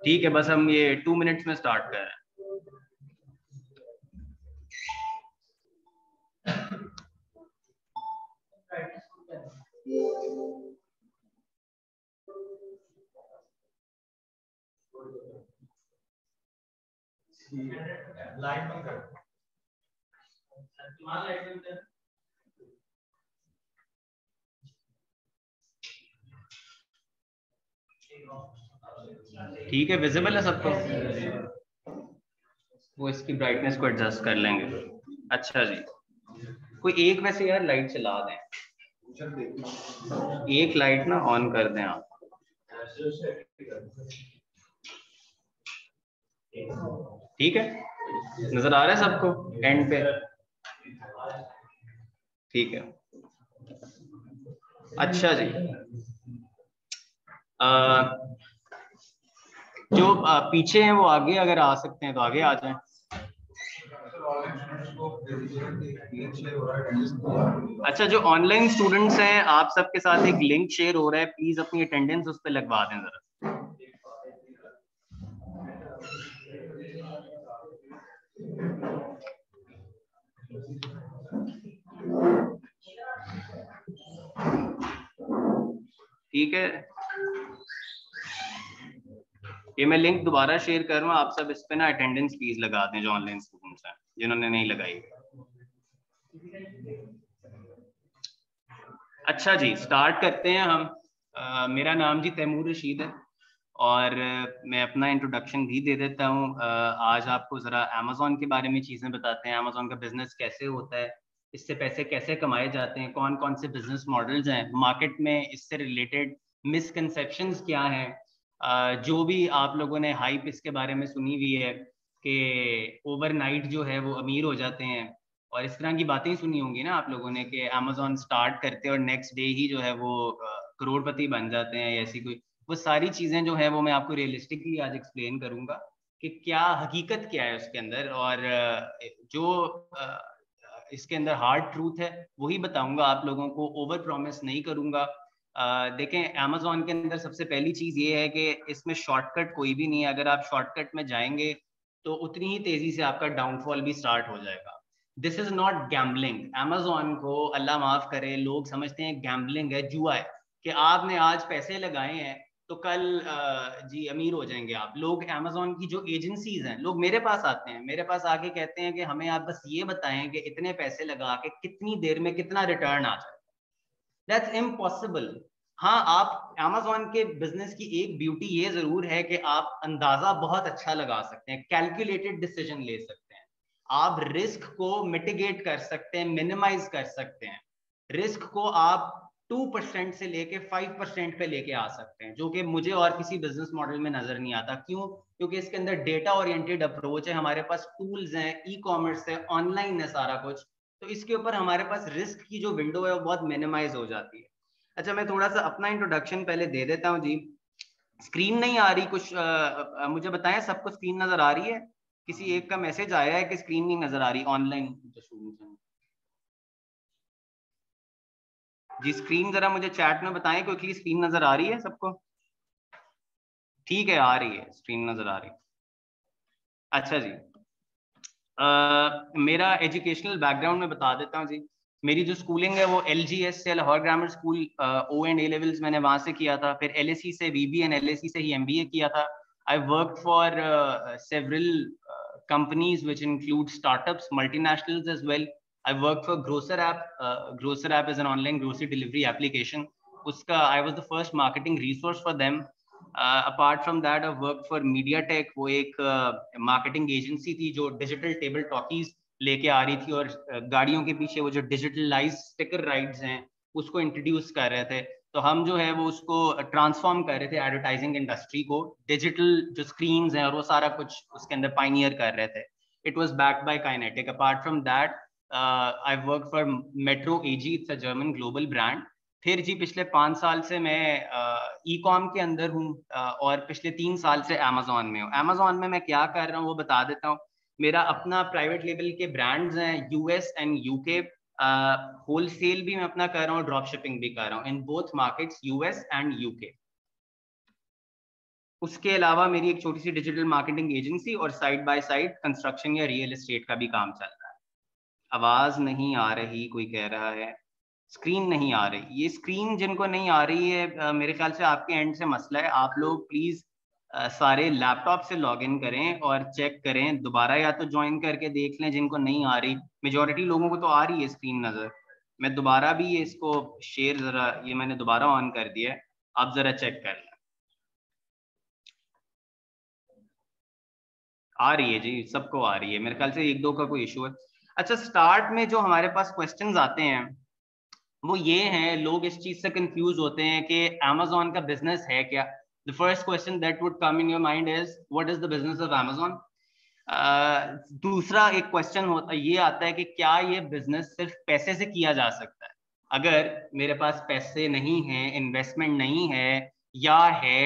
ठीक है, बस हम ये 2 मिनट्स में स्टार्ट कर रहे हैं। लाइट बंद कर। ठीक है, विजिबल है सबको? वो इसकी ब्राइटनेस को एडजस्ट कर लेंगे। अच्छा जी, कोई एक वैसे यार लाइट चला दें, एक लाइट ना ऑन कर दें आप। ठीक है, नजर आ रहा है सबको एंड पे? ठीक है, अच्छा जी। जो पीछे हैं वो आगे अगर आ सकते हैं तो आगे आ जाएं। अच्छा, जो ऑनलाइन स्टूडेंट्स हैं आप सबके साथ एक लिंक शेयर हो रहा है, प्लीज अपनी अटेंडेंस उस पर लगवा दें जरा। ठीक है, ये मैं लिंक दोबारा शेयर कर रहा हूँ, आप सब इस पे ना अटेंडेंस प्लीज लगा दें जो ऑनलाइन स्टूडेंट्स हैं, जिन्होंने नहीं लगाई। अच्छा जी, स्टार्ट करते हैं हम। मेरा नाम जी तैमूर रशीद है और मैं अपना इंट्रोडक्शन भी दे देता हूँ। आज आपको ज़रा अमेज़ॉन के बारे में चीज़ें बताते हैं, अमेज़ॉन का बिजनेस कैसे होता है, इससे पैसे कैसे कमाए जाते हैं, कौन कौन से बिजनेस मॉडल्स हैं मार्केट में, इससे रिलेटेड मिसकंसेप्शंस क्या हैं। जो भी आप लोगों ने हाइप इसके बारे में सुनी हुई है कि ओवरनाइट जो है वो अमीर हो जाते हैं, और इस तरह की बातें सुनी होंगी ना आप लोगों ने कि अमेज़ॉन स्टार्ट करते हैं और नेक्स्ट डे ही जो है वो करोड़पति बन जाते हैं, ऐसी कोई वो सारी चीजें जो है वो मैं आपको रियलिस्टिकली आज एक्सप्लेन करूंगा कि क्या हकीकत क्या है उसके अंदर, और जो इसके अंदर हार्ड ट्रूथ है वही बताऊंगा आप लोगों को, ओवर प्रॉमिस नहीं करूंगा। देखें, अमेज़ॉन के अंदर सबसे पहली चीज ये है कि इसमें शॉर्टकट कोई भी नहीं है। अगर आप शॉर्टकट में जाएंगे तो उतनी ही तेजी से आपका डाउनफॉल भी स्टार्ट हो जाएगा। This is not gambling. Amazon को अल्लाह माफ करे लोग समझते हैं गैम्बलिंग है, जुआ है, कि आपने आज पैसे लगाए हैं तो कल जी अमीर हो जाएंगे आप। लोग अमेज़ॉन की जो एजेंसीज हैं, लोग मेरे पास आते हैं, मेरे पास आके कहते हैं कि हमें आप बस ये बताएं कि इतने पैसे लगा के कितनी देर में कितना रिटर्न आ जाए। That's impossible. हाँ, आप अमेज़ॉन के बिजनेस की एक ब्यूटी ये जरूर है कि आप अंदाजा बहुत अच्छा लगा सकते हैं, कैलकुलेटेड डिसीजन ले सकते हैं, आप रिस्क को मिटिगेट कर सकते हैं, मिनिमाइज कर सकते हैं। रिस्क को आप 2% से लेके 5% पे लेके आ सकते हैं, जो कि मुझे और किसी बिजनेस मॉडल में नजर नहीं आता। क्यों? क्योंकि इसके अंदर डेटा ओरिएंटेड अप्रोच है, हमारे पास टूल्स हैं, ई कॉमर्स है, ऑनलाइन है सारा कुछ, तो इसके ऊपर हमारे पास रिस्क की जो विंडो है वो बहुत मिनिमाइज हो जाती है। अच्छा, मैं थोड़ा सा अपना इंट्रोडक्शन पहले दे देता हूँ जी। स्क्रीन नहीं आ रही कुछ? मुझे बताएं, सबको स्क्रीन नजर आ रही है? किसी एक का मैसेज आया है कि स्क्रीन नहीं नजर आ रही ऑनलाइन जी? स्क्रीन जरा मुझे चैट में बताएं क्विकली, स्क्रीन नजर आ रही है सबको? ठीक है, आ रही है, स्क्रीन नजर आ रही है। अच्छा जी, मेरा एजुकेशनल बैकग्राउंड में बता देता हूँ जी। मेरी जो स्कूलिंग है वो LGS से, Lahore grammar school, O and A levels मैंने वहां से किया था। फिर LSE से VB एंड LSE से ही MBA किया था। I work for several companies which include startups, multinationals as well. I worked for Grocer app. Grocer app is an online grocery delivery application. उसका I was the first marketing resource for them. Apart from that I work for media take, वो एक marketing agency थी जो digital table talkies लेके आ रही थी, और गाड़ियों के पीछे वो जो डिजिटलाइज स्टिकर राइड्स हैं उसको इंट्रोड्यूस कर रहे थे। तो हम जो है वो उसको ट्रांसफॉर्म कर रहे थे, एडवर्टाइजिंग इंडस्ट्री को, डिजिटल जो स्क्रीन्स हैं और वो सारा कुछ उसके अंदर पाइनियर कर रहे थे। It was backed by kinetic. Apart from that I work for metro AG, it's a German global brand. फिर जी पिछले 5 साल से मैं ई कॉम के अंदर हूँ, और पिछले 3 साल से अमेज़ॉन में हूँ। अमेज़ॉन में मैं क्या कर रहा हूँ वो बता देता हूँ। मेरा अपना प्राइवेट लेवल के ब्रांड्स हैं, US एंड UK। होलसेल भी मैं अपना कर रहा हूँ, ड्रॉप शिपिंग भी कर रहा हूँ in both markets, US and UK। उसके अलावा मेरी एक छोटी सी डिजिटल मार्केटिंग एजेंसी और साइड बाय साइड कंस्ट्रक्शन या रियल एस्टेट का भी काम चल रहा है। आवाज नहीं आ रही, कोई कह रहा है स्क्रीन नहीं आ रही। ये स्क्रीन जिनको नहीं आ रही है, मेरे ख्याल से आपके एंड से मसला है। आप लोग प्लीज सारे लैपटॉप से लॉग इन करें और चेक करें दोबारा, या तो ज्वाइन करके देख लें जिनको नहीं आ रही। मेजोरिटी लोगों को तो आ रही है स्क्रीन नजर। मैं दोबारा भी ये इसको शेयर जरा, ये मैंने दोबारा ऑन कर दिया है, आप जरा चेक कर लें। आ रही है जी, सबको आ रही है। मेरे ख्याल से एक दो का कोई इशू है। अच्छा, स्टार्ट में जो हमारे पास क्वेश्चंस आते हैं वो ये हैं, लोग इस चीज से कंफ्यूज होते हैं कि amazon का बिजनेस है क्या। The first question that would come in your mind is what is the business of amazon। दूसरा एक क्वेश्चन होता ये आता है कि क्या ये बिजनेस सिर्फ पैसे से किया जा सकता है। अगर मेरे पास पैसे नहीं है, इन्वेस्टमेंट नहीं है, है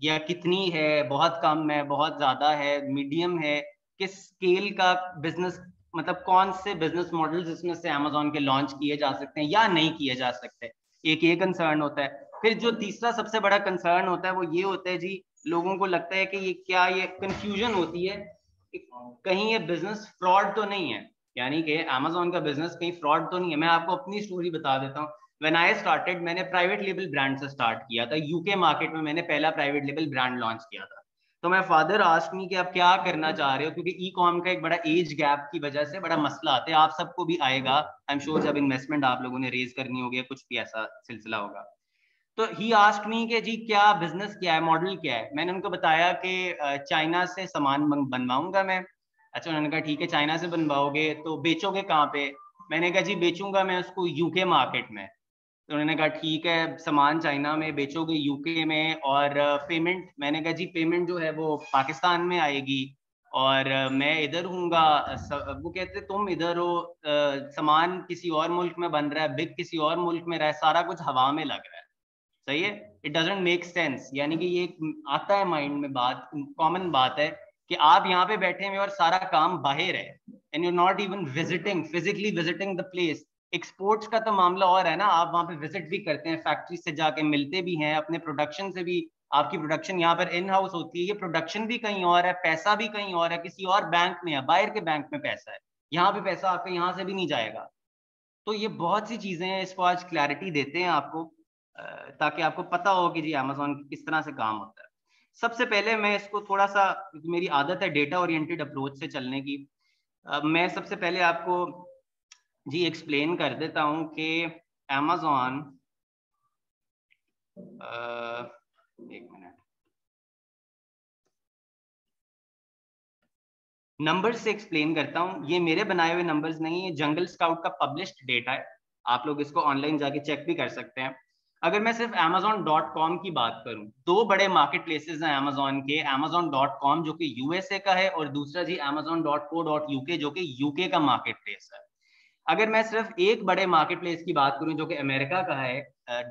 या कितनी है, बहुत कम है, बहुत ज्यादा है, मीडियम है, किस स्केल का बिजनेस, मतलब कौन से बिजनेस मॉडल्स इसमें से अमेजोन के लॉन्च किए जा सकते हैं या नहीं किए जा सकते। एक ये कंसर्न होता है। फिर जो तीसरा सबसे बड़ा कंसर्न होता है वो ये होता है जी, लोगों को लगता है कि ये क्या, ये कंफ्यूजन होती है कि कहीं ये बिजनेस फ्रॉड तो नहीं है, यानी कि अमेजोन का बिजनेस कहीं फ्रॉड तो नहीं है। मैं आपको अपनी स्टोरी बता देता हूँ। व्हेन आई स्टार्टेड, मैंने प्राइवेट लेबल ब्रांड से स्टार्ट किया था। यूके मार्केट में मैंने पहला प्राइवेट लेबल ब्रांड लॉन्च किया था। तो मैं फादर आस्क मी कि आप क्या करना चाह रहे हो, क्योंकि ई कॉम का एक बड़ा एज गैप की वजह से बड़ा मसला आता है, आप सबको भी आएगा आई एम श्योर, जब इन्वेस्टमेंट आप लोगों ने रेज करनी होगी, कुछ भी ऐसा सिलसिला होगा। तो ही आस्क मी कि जी क्या बिजनेस, क्या है मॉडल, क्या है। मैंने उनको बताया कि चाइना से सामान बनवाऊंगा मैं। अच्छा, उन्होंने कहा ठीक है, चाइना से बनवाओगे तो बेचोगे कहाँ पे। मैंने कहा जी बेचूंगा मैं उसको यूके मार्केट में। तो उन्होंने कहा ठीक है, सामान चाइना में बेचोगे यूके में, और पेमेंट, मैंने कहा जी पेमेंट जो है वो पाकिस्तान में आएगी, और मैं इधर हूँगा। वो कहते तुम इधर हो, सामान किसी और मुल्क में बन रहा है, बिक किसी और मुल्क में रहा है, सारा कुछ हवा में लग रहा है। सही है, इट डजेंट मेक सेंस। यानी कि ये आता है माइंड में, बात कॉमन बात है कि आप यहाँ पे बैठे हुए और सारा काम बाहर है, and you not even visiting, physically visiting the place. Exports का तो मामला और है ना, आप वहां पे विजिट भी करते हैं, फैक्ट्री से जाके मिलते भी हैं, अपने प्रोडक्शन से भी, आपकी प्रोडक्शन यहाँ पर इन हाउस होती है, ये प्रोडक्शन भी कहीं और है, पैसा भी कहीं और है, किसी और बैंक में है, बाहर के बैंक में पैसा है, यहाँ पे पैसा आपके यहाँ से भी नहीं जाएगा। तो ये बहुत सी चीजें हैं, इसको आज क्लैरिटी देते हैं आपको, ताकि आपको पता हो कि जी अमेजोन किस तरह से काम होता है। सबसे पहले मैं इसको थोड़ा सा, मेरी आदत है डेटा ओरिएंटेड अप्रोच से चलने की, मैं सबसे पहले आपको जी एक्सप्लेन कर देता हूं कि अमेजोन, एक मिनट, नंबर्स से एक्सप्लेन करता हूं। ये मेरे बनाए हुए नंबर्स नहीं है, जंगल स्काउट का पब्लिश्ड डेटा है, आप लोग इसको ऑनलाइन जाके चेक भी कर सकते हैं। अगर मैं सिर्फ amazon.com की बात करूं, दो बड़े मार्केट प्लेसेस हैं amazon के, amazon.com जो कि यूएसए का है, और दूसरा जी amazon.co.uk जो कि यूके का मार्केट प्लेस है। अगर मैं सिर्फ एक बड़े मार्केट प्लेस की बात करूं जो कि अमेरिका का है,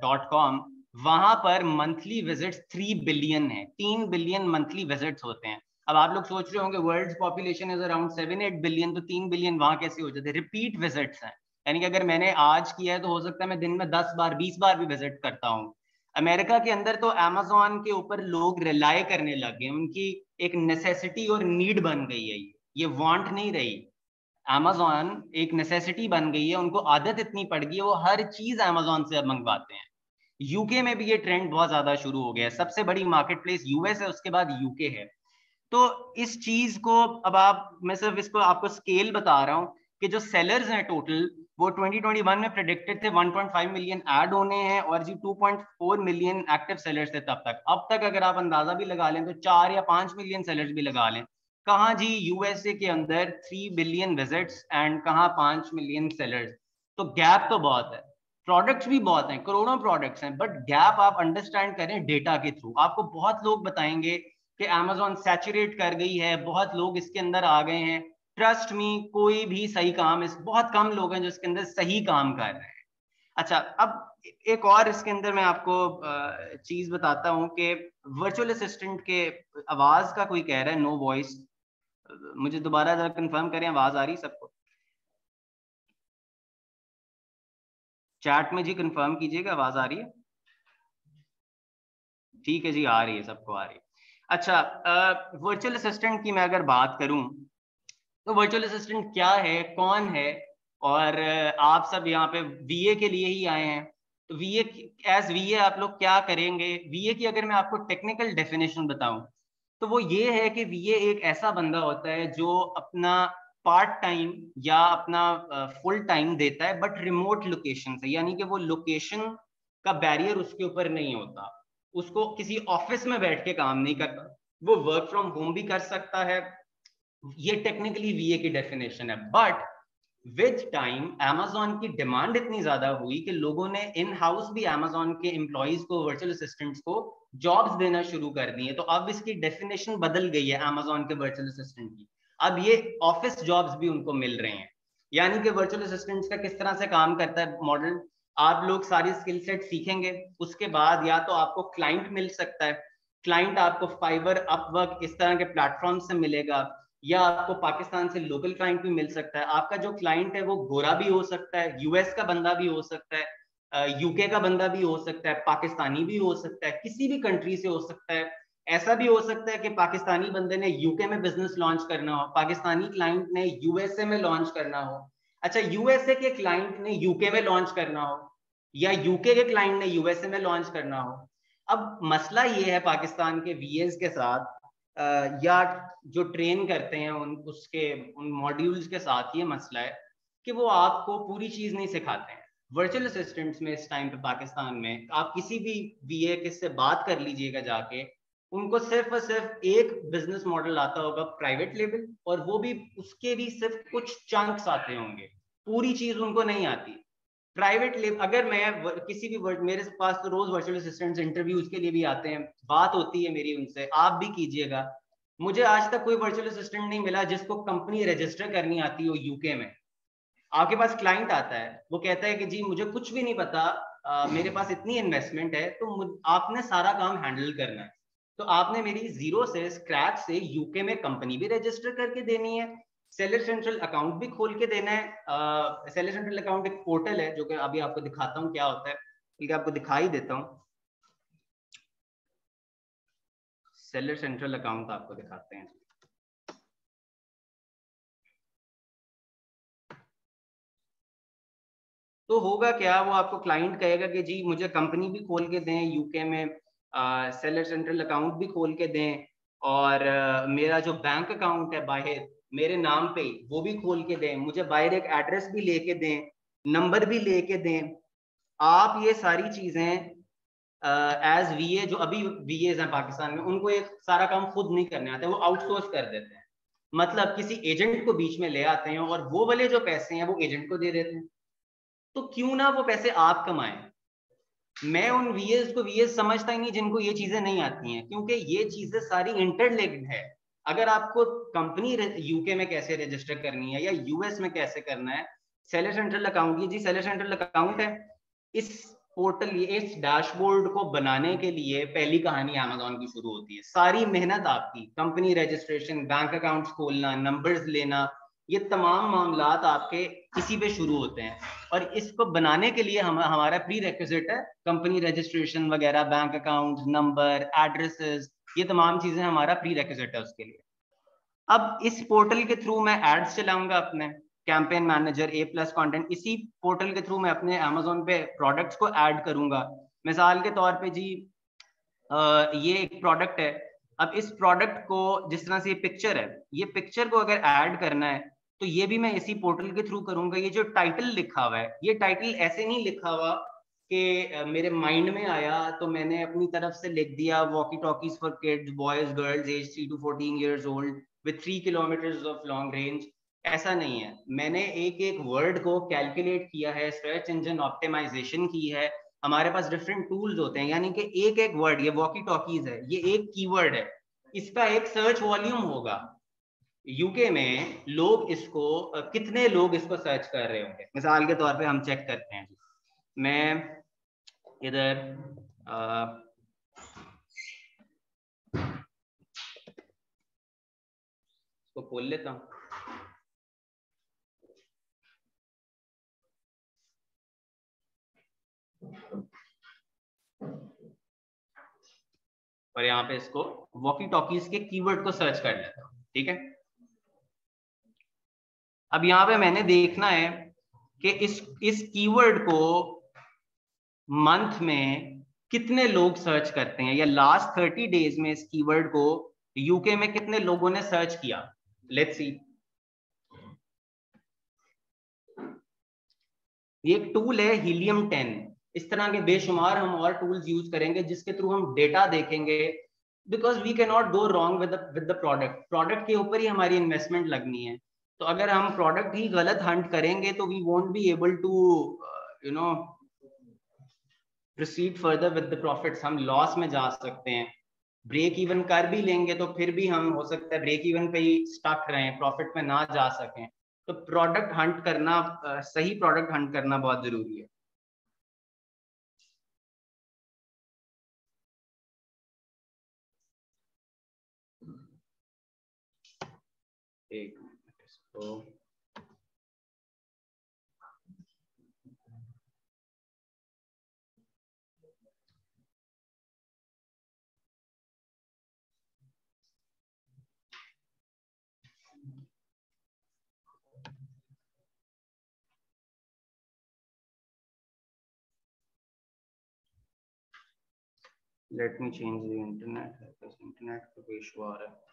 .com, वहां पर मंथली विजिट्स 3 बिलियन है, 3 बिलियन मंथली विजिट्स होते हैं। अब आप लोग सोच रहे होंगे world population is around 7-8 billion, तो 3 बिलियन वहां कैसे हो जाते हैं। रिपीट विजिट्स हैं, यानी कि अगर मैंने आज किया है तो हो सकता है मैं दिन में 10 बार 20 बार भी विजिट करता हूँ। अमेरिका के अंदर तो अमेजोन के ऊपर लोग रिलाई करने लग गए, उनकी एक नेसेसिटी और नीड बन गई है, ये वांट नहीं रही। अमेजोन एक नेसेसिटी बन गई है, उनको आदत इतनी पड़ गई है, वो हर चीज अमेजोन से अब मंगवाते हैं। यूके में भी ये ट्रेंड बहुत ज्यादा शुरू हो गया है, सबसे बड़ी मार्केट प्लेस यूएस है, उसके बाद यूके है। तो इस चीज को अब आप, मैं सिर्फ इसको आपको स्केल बता रहा हूँ कि जो सेलर्स हैं टोटल, वो 2021 में प्रेडिक्टेड थे 1.5 मिलियन ऐड होने हैं, और जी 2.4 मिलियन एक्टिव सेलर्स थे तब तक। अब तक अगर आप अंदाजा भी लगा लें तो 4 या 5 मिलियन सेलर्स भी लगा लें। कहाँ जी यूएसए के अंदर 3 बिलियन विजिट्स एंड कहाँ 5 मिलियन सेलर्स, तो गैप तो बहुत है। प्रोडक्ट्स भी बहुत हैं, करोड़ों प्रोडक्ट्स हैं, बट गैप आप अंडरस्टैंड करें डेटा के थ्रू। आपको बहुत लोग बताएंगे कि अमेजोन सैचुरेट कर गई है, बहुत लोग इसके अंदर आ गए हैं। ट्रस्ट मी, कोई भी सही काम, इस बहुत कम लोग हैं जो इसके अंदर सही काम कर रहे हैं। अच्छा, अब एक और इसके अंदर मैं आपको चीज बताता हूं कि वर्चुअल असिस्टेंट के आवाज का कोई कह रहा है नो वॉइस। मुझे दोबारा जरा कंफर्म करें, आवाज आ रही सबको? चैट में जी कंफर्म कीजिएगा, आवाज आ रही है? ठीक है जी, आ रही है, सबको आ रही है। अच्छा, वर्चुअल असिस्टेंट की मैं अगर बात करूं तो वर्चुअल असिस्टेंट क्या है, कौन है, और आप सब यहाँ पे वीए के लिए ही आए हैं, तो वीए एज वीए आप लोग क्या करेंगे। वीए की अगर मैं आपको टेक्निकल डेफिनेशन बताऊं तो वो ये है कि वीए एक ऐसा बंदा होता है जो अपना पार्ट टाइम या अपना फुल टाइम देता है बट रिमोट लोकेशन से, यानी कि वो लोकेशन का बैरियर उसके ऊपर नहीं होता, उसको किसी ऑफिस में बैठ के काम नहीं करता, वो वर्क फ्रॉम होम भी कर सकता है। ये टेक्निकली वीए की डेफिनेशन है। बट विद टाइम Amazon की डिमांड इतनी ज्यादा हुई कि लोगों ने इन हाउस भी Amazon के एम्प्लॉइज को, वर्चुअल असिस्टेंट्स को जॉब्स देना शुरू कर दिए, तो अब इसकी डेफिनेशन बदल गई है Amazon के वर्चुअल असिस्टेंट की। अब ये ऑफिस जॉब्स भी उनको मिल रहे हैं। यानी कि वर्चुअल असिस्टेंट्स का किस तरह से काम करता है मॉडल, आप लोग सारी स्किल सेट सीखेंगे, उसके बाद या तो आपको क्लाइंट मिल सकता है, क्लाइंट आपको फाइवर, अपवर्क इस तरह के प्लेटफॉर्म से मिलेगा, या आपको पाकिस्तान से लोकल क्लाइंट भी मिल सकता है। आपका जो क्लाइंट है वो गोरा भी हो सकता है, यूएस का बंदा भी हो सकता है, यूके का बंदा भी हो सकता है, पाकिस्तानी भी हो सकता है, किसी भी कंट्री से हो सकता है। ऐसा भी हो सकता है कि पाकिस्तानी बंदे ने यूके में बिजनेस लॉन्च करना हो, पाकिस्तानी क्लाइंट ने यूएसए में लॉन्च करना हो, अच्छा यूएसए के क्लाइंट ने यूके में लॉन्च करना हो, या यूके के क्लाइंट ने यूएसए में लॉन्च करना हो। अब मसला ये है पाकिस्तान के वीएस के साथ, या जो ट्रेन करते हैं उन मॉड्यूल्स के साथ ये मसला है कि वो आपको पूरी चीज नहीं सिखाते हैं। वर्चुअल असिस्टेंट्स में इस टाइम पे पाकिस्तान में आप किसी भी वीए किससे बात कर लीजिएगा जाके, उनको सिर्फ और सिर्फ एक बिजनेस मॉडल आता होगा प्राइवेट लेवल, और वो भी उसके भी सिर्फ कुछ चंक्स आते होंगे, पूरी चीज उनको नहीं आती। प्राइवेट लेवल अगर मैं किसी भी मेरे पास तो रोज वर्चुअल असिस्टेंट्स इंटरव्यूज के लिए भी आते हैं, बात होती है मेरी उनसे, आप भी कीजिएगा। मुझे आज तक कोई वर्चुअल असिस्टेंट नहीं मिला जिसको कंपनी रजिस्टर करनी आती हो यूके में। आपके पास क्लाइंट आता है, वो कहता है कि जी मुझे कुछ भी नहीं पता, मेरे पास इतनी इन्वेस्टमेंट है, तो आपने सारा काम हैंडल करना है। तो आपने मेरी जीरो से, स्क्रैच से यूके में कंपनी भी रजिस्टर करके देनी है, सेलर सेंट्रल अकाउंट भी खोल के देना है। सेलर सेंट्रल अकाउंट एक पोर्टल है जो कि अभी आपको दिखाता हूँ क्या होता है, ठीक है आपको दिखाई देता हूँ। सेलर सेंट्रल अकाउंट आपको दिखाते हैं। तो होगा क्या, वो आपको क्लाइंट कहेगा कि जी मुझे कंपनी भी खोल के दें यूके में, सेलर सेंट्रल अकाउंट भी खोल के दें, और मेरा जो बैंक अकाउंट है बाहर मेरे नाम पे वो भी खोल के दें, मुझे बाहर एक एड्रेस भी लेके दें, नंबर भी लेके दें। आप ये सारी चीजें एज वीए, जो अभी वीए हैं पाकिस्तान में, उनको एक सारा काम खुद नहीं करने आते, वो आउटसोर्स कर देते हैं। मतलब किसी एजेंट को बीच में ले आते हैं और वो वाले जो पैसे हैं वो एजेंट को दे देते हैं। तो क्यों ना वो पैसे आप कमाएं। मैं उन वीएस को वीएस समझता ही नहीं जिनको ये चीजें नहीं आती हैं, क्योंकि ये चीजें सारी इंटरलिंक्ड है। अगर आपको कंपनी यूके में कैसे रजिस्टर करनी है या यूएस में कैसे करना है, सेलर सेंट्रल अकाउंट, ये जी सेलर सेंट्रल अकाउंट है। इस पोर्टल, ये इस डैशबोर्ड को बनाने के लिए पहली कहानी Amazon की शुरू होती है। सारी मेहनत आपकी, कंपनी रजिस्ट्रेशन, बैंक अकाउंट्स खोलना, नंबर्स लेना, ये तमाम मामलात आपके इसी पे शुरू होते हैं। और इसको बनाने के लिए हमारा प्री रेक्विजिट है कंपनी रजिस्ट्रेशन वगैरह, बैंक अकाउंट नंबर, एड्रेसेस, ये तमाम चीजें हमारा प्री रेक्विजिट है उसके लिए। अब इस पोर्टल के थ्रू मैं एड्स चलाऊंगा अपने, कैंपेन मैनेजर, ए प्लस कंटेंट, इसी पोर्टल के थ्रू मैं अपने Amazon पे प्रोडक्ट्स को ऐड करूंगा। मिसाल के तौर पे जी ये एक प्रोडक्ट है, अब इस प्रोडक्ट को जिस तरह से ये पिक्चर है, ये पिक्चर को अगर ऐड करना है तो ये भी मैं इसी पोर्टल के थ्रू करूंगा। ये जो टाइटल लिखा हुआ है, ये टाइटल ऐसे नहीं लिखा हुआ कि मेरे माइंड में आया तो मैंने अपनी तरफ से लिख दिया, walkie talkies for kids boys girls age 3 to 14 years old with 3 kilometers of long range। ऐसा नहीं है, मैंने एक एक वर्ड को कैलकुलेट किया है, सर्च इंजन ऑप्टिमाइजेशन की है। हमारे पास डिफरेंट टूल्स होते हैं, यानी कि एक एक वर्ड, ये वॉकी टॉकीज है, ये एक कीवर्ड है, इसका एक सर्च वॉल्यूम होगा। यूके में लोग इसको कितने लोग इसको सर्च कर रहे होंगे, मिसाल के तौर पे हम चेक करते हैं। मैं इधर इसको खोल लेता हूँ। और यहाँ पे इसको वॉकी टॉकीज के कीवर्ड को सर्च कर लेता हूँ, ठीक है। अब यहाँ पे मैंने देखना है कि इस कीवर्ड को मंथ में कितने लोग सर्च करते हैं, या लास्ट 30 डेज में इस कीवर्ड को यूके में कितने लोगों ने सर्च किया। Let's see. ये एक टूल है हीलियम 10। इस तरह के बेशुमार हम और टूल्स यूज करेंगे जिसके थ्रू हम डेटा देखेंगे, because we can not go wrong with the product के ऊपर ही हमारी इन्वेस्टमेंट लगनी है। तो अगर हम प्रोडक्ट ही गलत हंट करेंगे तो we won't be able to you know proceed further with the profits. हम लॉस में जा सकते हैं। ब्रेक इवन कर भी लेंगे तो फिर भी हम हो सकता है ब्रेक इवन पे ही स्टक रहें, प्रॉफिट में ना जा सकें। तो प्रोडक्ट हंट करना, सही प्रोडक्ट हंट करना बहुत जरूरी है। एक मिनट इसको let me change the internet, internet का कोई इशू आ रहा है।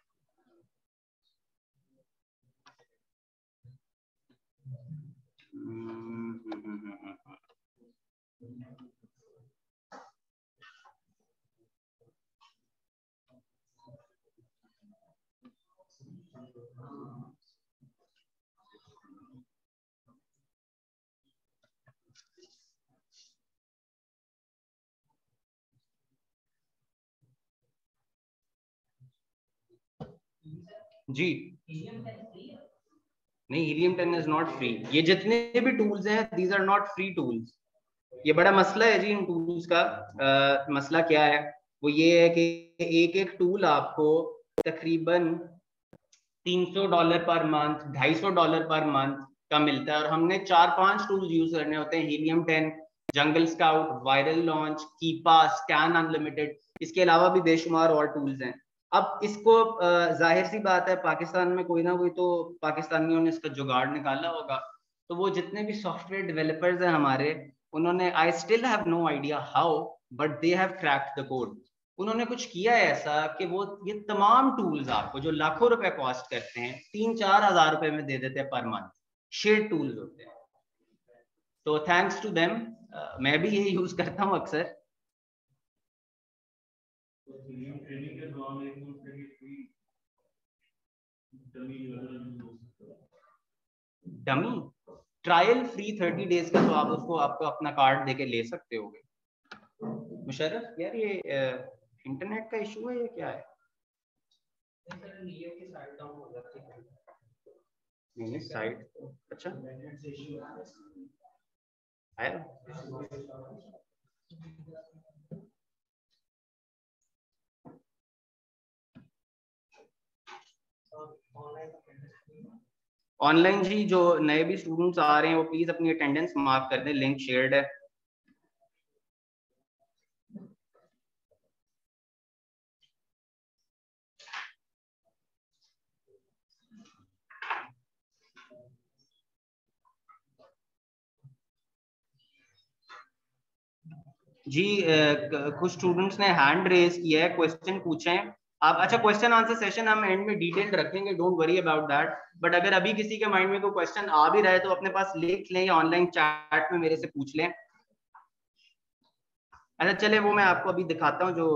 जी नहीं, हीलियम 10 इज नॉट फ्री। ये जितने भी टूल्स हैं these are not free tools. ये बड़ा मसला है जी इन टूल्स का। मसला क्या है, वो ये है कि एक एक टूल आपको तकरीबन $300 पर मंथ, $250 पर मंथ का मिलता है, और हमने 4-5 टूल्स यूज करने होते हैं। Helium 10, Jungle Scout, Viral Launch, Keepa, Scan Unlimited, इसके अलावा भी बेशुमार और टूल्स हैं। अब इसको जाहिर सी बात है पाकिस्तान में कोई ना कोई तो पाकिस्तानियों ने इसका जुगाड़ निकाला होगा। तो वो जितने भी सॉफ्टवेयर डेवलपर्स हैं हमारे, उन्होंने, I still have no idea how, but they have cracked the code. उन्होंने कुछ किया है ऐसा कि वो ये तमाम टूल्स आपको जो लाखों रुपए कॉस्ट करते हैं 3-4 हजार रुपए में दे देते हैं पर मंथ। शेड टूल्स होते हैं। तो थैंक्स टू देम, मैं भी यही यूज करता हूँ अक्सर। डमी ट्रायल फ्री 30 डेज का, तो आप उसको आपको अपना कार्ड देके ले सकते होगे। मुशर्रफ यार, ये इंटरनेट का इशू है, ये क्या है? नहीं साइट, अच्छा आया। ऑनलाइन जी जो नए भी स्टूडेंट्स आ रहे हैं वो प्लीज अपनी अटेंडेंस मार्क कर दें, लिंक शेयर्ड है। जी कुछ स्टूडेंट्स ने हैंड रेज किया है, क्वेश्चन पूछे हैं आप। अच्छा, क्वेश्चन आंसर सेशन हम एंड में डिटेल्ड रखेंगे, don't worry about that. But अगर अभी किसी के माइंड में कोई क्वेश्चन आ भी रहा है तो अपने पास लिख लें या ऑनलाइन चैट में मेरे से पूछ लें। अच्छा चले, वो मैं आपको अभी दिखाता हूँ जो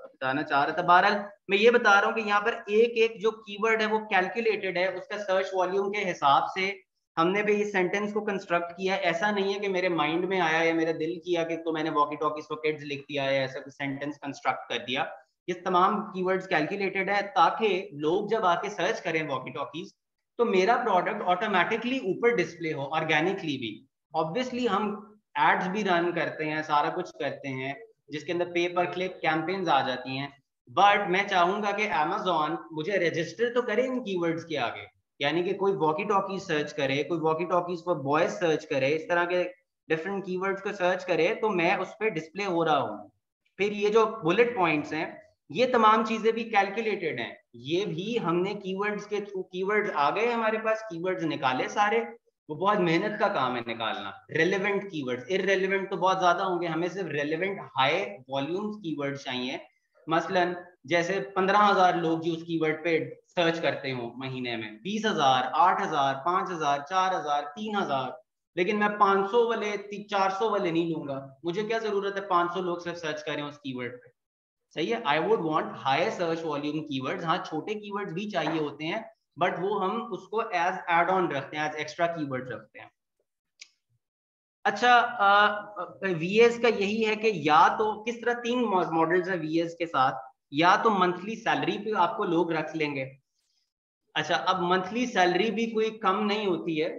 बताना चाह रहा था। बहरहाल मैं ये बता रहा हूँ कि यहाँ पर एक एक जो कीवर्ड है वो कैलकुलेटेड है, उसका सर्च वॉल्यूम के हिसाब से हमने भी इस सेंटेंस को कंस्ट्रक्ट किया है। ऐसा नहीं है कि मेरे माइंड में आया या मेरा दिल किया कि तो मैंने वॉकी टॉकीज फॉर किड्स लिख दिया है, ऐसा कुछ सेंटेंस कंस्ट्रक्ट कर दिया। ये तमाम कीवर्ड्स कैलकुलेटेड है ताकि लोग जब आके सर्च करें वॉकी टॉकीज तो मेरा प्रोडक्ट ऑटोमेटिकली ऊपर डिस्प्ले हो, ऑर्गेनिकली भी। ऑब्वियसली हम एड्स भी रन करते हैं, सारा कुछ करते हैं जिसके अंदर पे पर क्लिक कैंपेन्स आ जाती हैं। बट मैं चाहूंगा कि Amazon मुझे रजिस्टर तो करे इन कीवर्ड्स के आगे, यानी कि कोई वॉकी टॉकीज सर्च करे, कोई walkie talkies for boys search करे, इस तरह के डिफरेंट कीवर्ड्स को सर्च करे तो मैं उस पर डिस्प्ले हो रहा हूँ। फिर ये जो बुलेट पॉइंट्स हैं ये तमाम चीजें भी कैलकुलेटेड हैं, ये भी हमने कीवर्ड्स के थ्रू, कीवर्ड्स आ गए हमारे पास, कीवर्ड्स निकाले सारे, वो बहुत मेहनत का काम है निकालना। रेलेवेंट कीवर्ड्स, इररेलेवेंट तो बहुत ज्यादा होंगे, हमें सिर्फ रेलेवेंट हाई वॉल्यूम कीवर्ड्स चाहिए। मसलन जैसे 15,000 लोग जो उस कीवर्ड पे सर्च करते हो महीने में, 20,000, 8,000, 5,000, 4,000, 3,000, लेकिन मैं 500 वाले 400 वाले नहीं लूंगा। मुझे क्या जरूरत है 500 लोग सिर्फ सर्च करें उस कीवर्ड पे? सही है, I would want higher search volume keywords. हाँ, छोटे कीवर्ड्स भी चाहिए होते हैं, बट वो हम उसको एज एड ऑन रखते हैं, एज एक्स्ट्रा कीवर्ड रखते हैं। अच्छा, वीएस का यही है कि या तो किस तरह 3 मॉडल्स है वीएस के साथ, या तो मंथली सैलरी पे आपको लोग रख लेंगे। अच्छा, अब मंथली सैलरी भी कोई कम नहीं होती है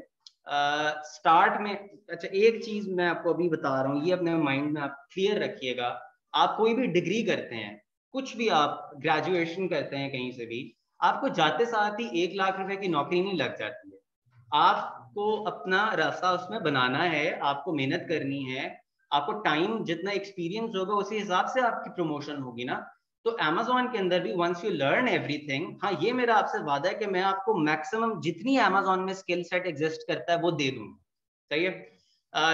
स्टार्ट में। अच्छा, एक चीज मैं आपको अभी बता रहा हूँ, ये अपने माइंड में आप क्लियर रखिएगा। आप कोई भी डिग्री करते हैं, कुछ भी आप ग्रेजुएशन करते हैं कहीं से भी, आपको जाते साथ ही 1 लाख रुपए की नौकरी नहीं लग जाती है। आपको अपना रास्ता उसमें बनाना है, आपको मेहनत करनी है, आपको टाइम, जितना एक्सपीरियंस होगा उसी हिसाब से आपकी प्रमोशन होगी ना। तो Amazon के अंदर भी वंस यू लर्न एवरीथिंग, हाँ ये मेरा आपसे वादा है कि मैं आपको मैक्सिमम जितनी Amazon में स्किल सेट एग्जिस्ट करता है वो दे दूंगा। सही है।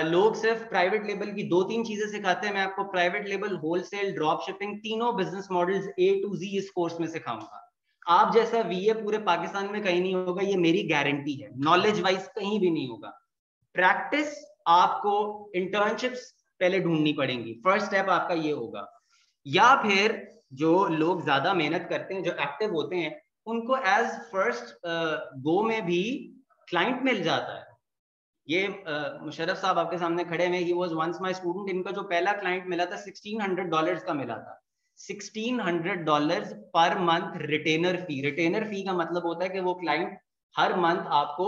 लोग सिर्फ प्राइवेट लेबल की 2-3 चीजें सिखाते हैं, मैं आपको private label, wholesale, drop shipping, तीनों business models A to Z इस कोर्स में सिखाऊंगा। आप जैसा वीए पूरे पाकिस्तान में कहीं नहीं होगा, ये मेरी गारंटी है। नॉलेज वाइज कहीं भी नहीं होगा। प्रैक्टिस, आपको इंटर्नशिप्स पहले ढूंढनी पड़ेंगी, फर्स्ट स्टेप आपका ये होगा। या फिर जो लोग ज्यादा मेहनत करते हैं, जो एक्टिव होते हैं, उनको एज फर्स्ट गो में भी क्लाइंट मिल जाता है। ये मुशर्रफ साहब आपके सामने खड़े हैं, he was once my student. इनका जो पहला क्लाइंट मिला था $1,600 का मिला था। $1,600 पर मंथ रिटेनर फी। रिटेनर फी का मतलब होता है कि वो क्लाइंट हर मंथ आपको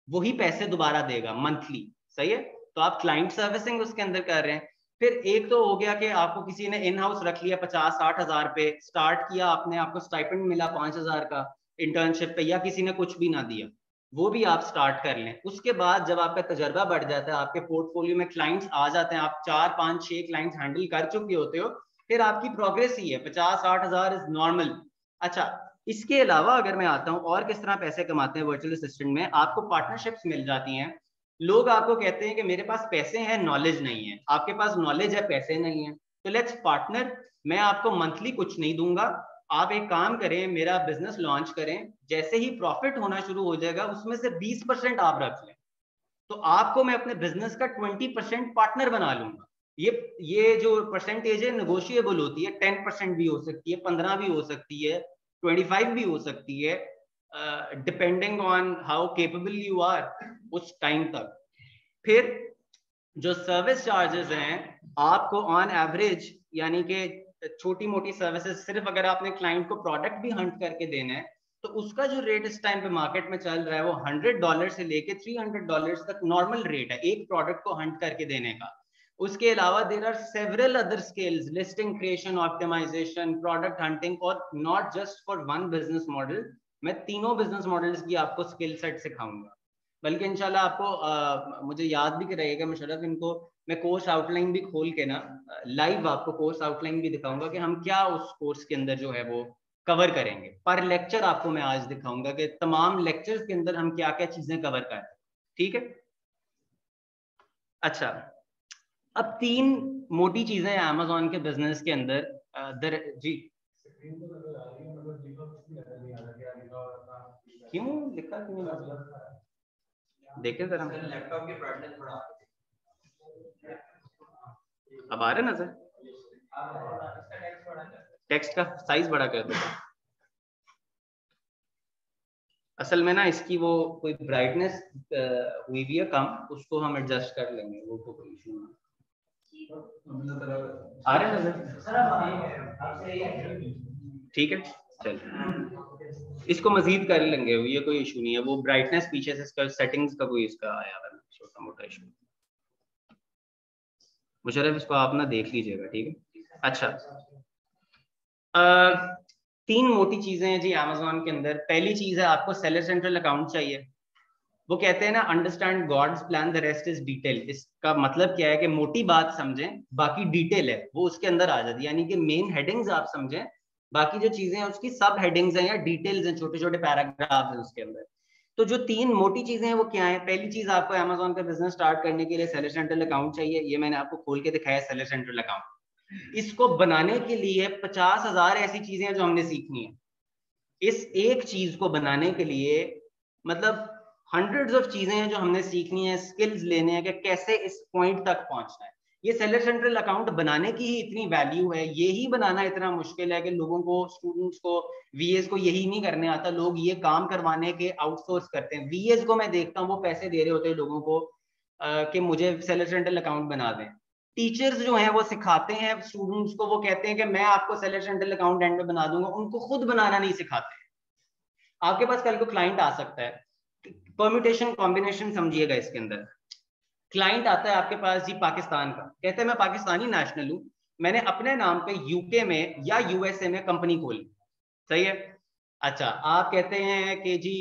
वही पैसे दोबारा देगा मंथली। सही है, तो आप क्लाइंट सर्विसिंग उसके अंदर कर रहे हैं। फिर एक तो हो गया कि आपको किसी ने इन हाउस रख लिया 50-60 हजार पे, स्टार्ट किया आपने, आपको स्टाइपेंड मिला 5,000 का इंटर्नशिप पे, या किसी ने कुछ भी ना दिया, वो भी आप स्टार्ट कर लें। उसके बाद जब आपका तजर्बा बढ़ जाता है, आपके पोर्टफोलियो में क्लाइंट्स आ जाते हैं, आप 4-5-6 क्लाइंट्स हैंडल कर चुके होते हो, फिर आपकी प्रोग्रेस ही है, 50-60 हजार इज नॉर्मल। अच्छा, इसके अलावा अगर मैं आता हूँ और किस तरह पैसे कमाते हैं वर्चुअल असिस्टेंट में, आपको पार्टनरशिप्स मिल जाती हैं। लोग आपको कहते हैं कि मेरे पास पैसे हैं, नॉलेज नहीं है। आपके पास नॉलेज है, पैसे नहीं है, तो लेट्स पार्टनर। मैं आपको मंथली कुछ नहीं दूंगा, आप एक काम करें, मेरा बिजनेस लॉन्च करें, जैसे ही प्रॉफिट होना शुरू हो जाएगा उसमें से 20% आप रख लें, तो आपको मैं अपने बिजनेस का 20% पार्टनर बना लूंगा। ये जो परसेंटेज है नेगोशिएबल होती है, 10% भी हो सकती है, 15 भी हो सकती है, 25 भी हो सकती है, depending on how capable you are उस टाइम तक। फिर जो सर्विस चार्जेस हैं, आपको ऑन एवरेज, यानी कि छोटी मोटी सर्विसेज, सिर्फ अगर आपने क्लाइंट को प्रोडक्ट भी हंट करके देना है, तो उसका जो रेट इस टाइम पे मार्केट में चल रहा है वो $100 से लेके $300 तक नॉर्मल रेट है एक प्रोडक्ट को हंट करके देने का। उसके अलावा there are several other skills, listing creation, optimisation, product hunting, और not just for one business model. मैं तीनों बिजनेस मॉडल्स की आपको स्किल सेट सिखाऊंगा। बल्कि इंशाल्लाह आपको मुझे याद भी कराइएगा मुशर्रफ, इनको मैं कोर्स आउटलाइन भी खोल के ना लाइव आपको कोर्स आउटलाइन भी दिखाऊंगा कि हम क्या उस कोर्स के अंदर जो है वो कवर करेंगे। पर लेक्चर आपको मैं आज दिखाऊंगा कि तमाम लेक्चर्स के अंदर हम क्या क्या चीजें कवर करें। ठीक है। अच्छा, अब 3 मोटी चीजें हैं अमेजोन के बिजनेस के अंदर। जी, क्यों लिखा, क्यों देखें जरा, लैपटॉप की ब्राइटनेस बढ़ा, अब आ रहा है नजर, टेक्स्ट का साइज बड़ा कर दो। असल में ना इसकी वो कोई ब्राइटनेस हुई भी है कम, उसको हम एडजस्ट कर लेंगे, वो कोई इशू नहीं। आ रहा है नजर, ठीक है, चल इसको मजीद कर लेंगे, ये कोई इशू नहीं है। वो ब्राइटनेस पीछे से इसका सेटिंग्स का कोई इसका आया है छोटा मोटा इशू। मुशर्रफ इसको आप ना देख लीजिएगा, ठीक है। अच्छा, 3 मोटी चीजें हैं जी अमेज़न के अंदर। पहली चीज है आपको सेलर सेंट्रल अकाउंट चाहिए। वो कहते हैं ना, understand God's plan, the rest is detail. इसका मतलब क्या है कि मोटी बात समझें, बाकी डिटेल है वो उसके अंदर आ जाती है, यानी कि मेन हेडिंग्स आप समझें, बाकी जो चीजें हैं उसकी सब हेडिंग्स हैं या डिटेल्स हैं, छोटे छोटे पैराग्राफ है उसके अंदर। तो जो तीन मोटी चीजें हैं वो क्या है? पहली चीज, आपको अमेजोन का बिजनेस स्टार्ट करने के लिए सेलर सेंट्रल अकाउंट चाहिए। ये मैंने आपको खोल के दिखाया सेलर सेंट्रल अकाउंट। इसको बनाने के लिए 50,000 ऐसी चीजें हैं जो हमने सीखनी है। इस एक चीज को बनाने के लिए मतलब हंड्रेड्स ऑफ चीजें हैं जो हमने सीखनी है, स्किल्स लेने हैं कि कैसे इस पॉइंट तक पहुंचना है। ये सेलर सेंट्रल अकाउंट बनाने की ही इतनी वैल्यू है, ये ही बनाना इतना मुश्किल है कि लोगों को, स्टूडेंट्स को, वीएस को यही नहीं करने आता। लोग ये काम करवाने के आउटसोर्स करते हैं। वीएस को मैं देखता हूँ वो पैसे दे रहे होते हैं लोगों को कि मुझे सेलर सेंट्रल अकाउंट बना दें। टीचर्स जो हैं वो सिखाते हैं स्टूडेंट्स को, वो कहते हैं कि मैं आपको सेलर सेंट्रल अकाउंट एंड में बना दूंगा, उनको खुद बनाना नहीं सिखाते। आपके पास कल को क्लाइंट आ सकता है, परम्यूटेशन कॉम्बिनेशन समझिएगा इसके अंदर। क्लाइंट आता है आपके पास जी पाकिस्तान का, कहते हैं मैं पाकिस्तानी नेशनल हूं, मैंने अपने नाम पे यूके में या यूएसए में कंपनी खोली। सही है। अच्छा, आप कहते हैं कि जी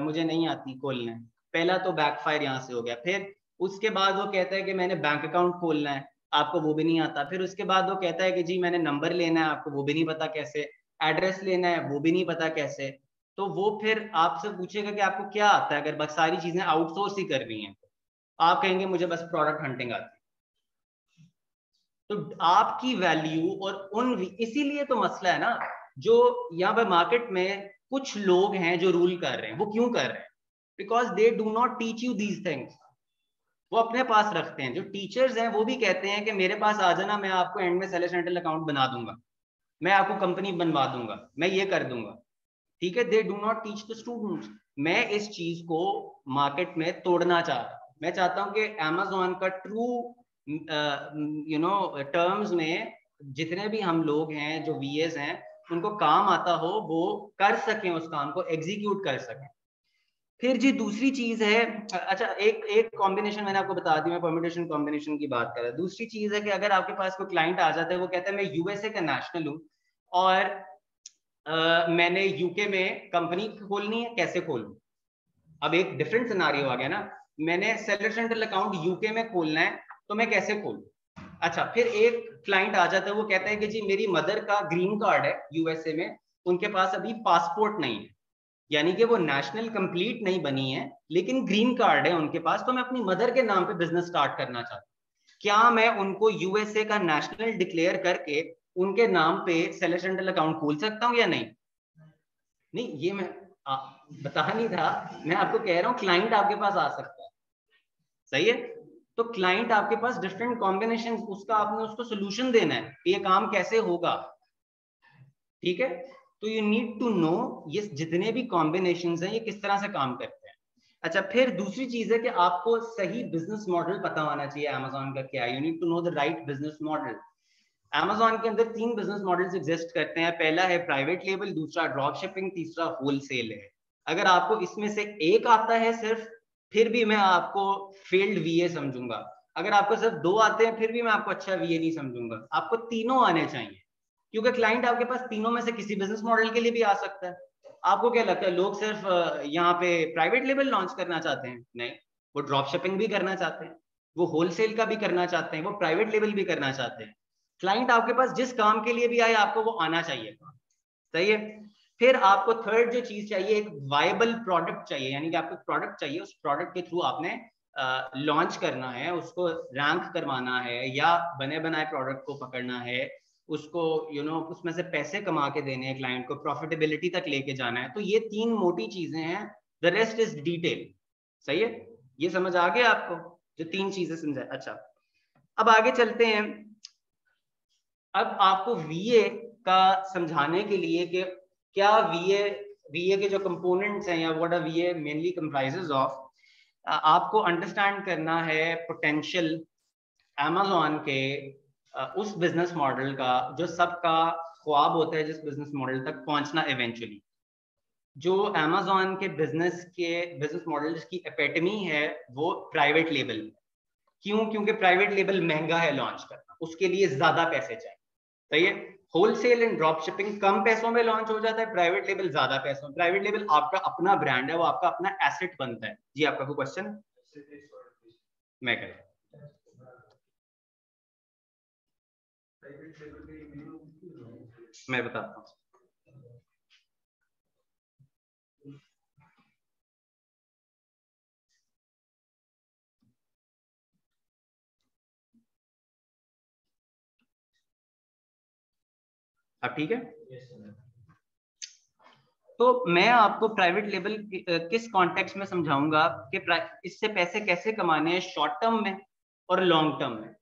मुझे नहीं आती खोलने। पहला तो बैकफायर यहां से हो गया। फिर उसके बाद वो कहता है कि मैंने बैंक अकाउंट खोलना है, आपको वो भी नहीं आता। फिर उसके बाद वो कहता है कि जी मैंने नंबर लेना है, आपको वो भी नहीं पता कैसे। एड्रेस लेना है, वो भी नहीं पता कैसे। तो वो फिर आपसे पूछेगा कि आपको क्या आता है, अगर बस सारी चीजें आउटसोर्स ही करनी है। आप कहेंगे मुझे बस प्रोडक्ट हंटिंग आती है। तो आपकी वैल्यू और उन, इसीलिए तो मसला है ना, जो यहाँ पे मार्केट में कुछ लोग हैं जो रूल कर रहे हैं। वो क्यों कर रहे हैं? Because they do not teach you these things. वो अपने पास रखते हैं। जो टीचर्स हैं वो भी कहते हैं कि मेरे पास आ जाना, मैं आपको एंड में सेलर सेंट्रल अकाउंट बना दूंगा, मैं आपको कंपनी बनवा दूंगा, मैं ये कर दूंगा। ठीक है, they do not teach the students. मैं इस चीज को मार्केट में तोड़ना चाह रहा हूं। मैं चाहता हूं कि अमेजोन का ट्रू टर्म्स में जितने भी हम लोग हैं जो वीएस हैं, उनको काम आता हो, वो कर सकें, उस काम को एग्जीक्यूट कर सकें। फिर जी दूसरी चीज है, अच्छा एक एक कॉम्बिनेशन मैंने आपको बता दी, मैं परम्यूटेशन कॉम्बिनेशन की बात कर रहा। दूसरी चीज है कि अगर आपके पास कोई क्लाइंट आ जाता है, वो कहता है मैं यूएसए का नेशनल हूं और मैंने यूके में कंपनी खोलनी है, कैसे खोलूं? अब एक डिफरेंट सिनारियो आ गया ना। मैंने सेलर सेंट्रल अकाउंट यूके में खोलना है, तो मैं कैसे खोलूं? अच्छा, फिर एक क्लाइंट आ जाता है, वो कहता है कि जी मेरी मदर का ग्रीन कार्ड है यूएसए में, उनके पास अभी पासपोर्ट नहीं है, यानी कि वो नेशनल कंप्लीट नहीं बनी है, लेकिन ग्रीन कार्ड है उनके पास। तो मैं अपनी मदर के नाम पे बिजनेस स्टार्ट करना चाहता हूँ। क्या मैं उनको यूएसए का नेशनल डिक्लेयर करके उनके नाम पे सेलर सेंट्रल अकाउंट खोल सकता हूँ या नहीं? नहीं, ये मैं आ, बता नहीं था, मैं आपको कह रहा हूँ क्लाइंट आपके पास आ सकता है। सही है। तो क्लाइंट आपके पास डिफरेंट कॉम्बिनेशन, उसका आपने उसको सोल्यूशन देना है, ये काम कैसे होगा। ठीक है। तो यू नीड टू नो ये जितने भी कॉम्बिनेशंस हैं ये किस तरह से काम करते हैं। अच्छा, फिर दूसरी चीज है कि आपको सही बिजनेस मॉडल पता होना चाहिए अमेजोन का क्या है। You need to know the right business model. Amazon के अंदर 3 बिजनेस मॉडल्स एग्जिस्ट करते हैं। पहला है प्राइवेट लेबल, दूसरा ड्रॉप शिपिंग, तीसरा होलसेल है। अगर आपको इसमें से एक आता है सिर्फ, फिर भी मैं आपको फेल्ड वीए समझूंगा। अगर आपको सिर्फ 2 आते हैं, फिर भी मैं आपको अच्छा वीए नहीं समझूंगा। आपको तीनों आने चाहिए, क्योंकि क्लाइंट आपके पास तीनों में से किसी बिजनेस मॉडल के लिए भी आ सकता है। आपको क्या लगता है लोग सिर्फ यहाँ पे प्राइवेट लेबल लॉन्च करना चाहते हैं? नहीं, वो ड्रॉप शिपिंग भी करना चाहते हैं, वो होलसेल का भी करना चाहते हैं, वो प्राइवेट लेबल भी करना चाहते हैं। क्लाइंट आपके पास जिस काम के लिए भी आए, आपको वो आना चाहिए। सही है। फिर आपको थर्ड जो चीज चाहिए, एक वायबल प्रोडक्ट चाहिए, यानी कि आपको प्रोडक्ट चाहिए, उस प्रोडक्ट के थ्रू आपने लॉन्च करना है, उसको रैंक करवाना है, या बने बनाए प्रोडक्ट को पकड़ना है, उसको उसमें से पैसे कमा के देने हैं, क्लाइंट को प्रॉफिटेबिलिटी तक लेके जाना है। तो ये 3 मोटी चीजें हैं, द रेस्ट इज डिटेल। सही है। ये समझ आ गया आपको, जो 3 चीजें समझा? अच्छा, अब आगे चलते हैं। अब आपको वीए का समझाने के लिए कि क्या वीए वीए के जो कंपोनेंट्स हैं, या what are we mainly comprises of, आपको अंडरस्टैंड करना है पोटेंशियल अमेजोन के उस बिजनेस मॉडल का जो सबका ख्वाब होता है, जिस बिजनेस मॉडल तक पहुंचना इवेंचुअली। जो अमेजोन के बिजनेस मॉडल की एपिटमी है वो प्राइवेट लेबल। क्यों? क्योंकि प्राइवेट लेबल महंगा है लॉन्च करना, उसके लिए ज्यादा पैसे चाहिए। सही है। होलसेल एंड ड्रॉप शिपिंग कम पैसों में लॉन्च हो जाता है, प्राइवेट लेबल ज्यादा पैसों में। प्राइवेट लेबल आपका अपना ब्रांड है, वो आपका अपना एसेट बनता है। जी, आपका कोई क्वेश्चन? मैं कर मैं बताता हूँ। अब ठीक है? तो मैं आपको प्राइवेट लेबल किस कॉन्टेक्स्ट में समझाऊंगा कि इससे पैसे कैसे कमाने हैं शॉर्ट टर्म में और लॉन्ग टर्म में,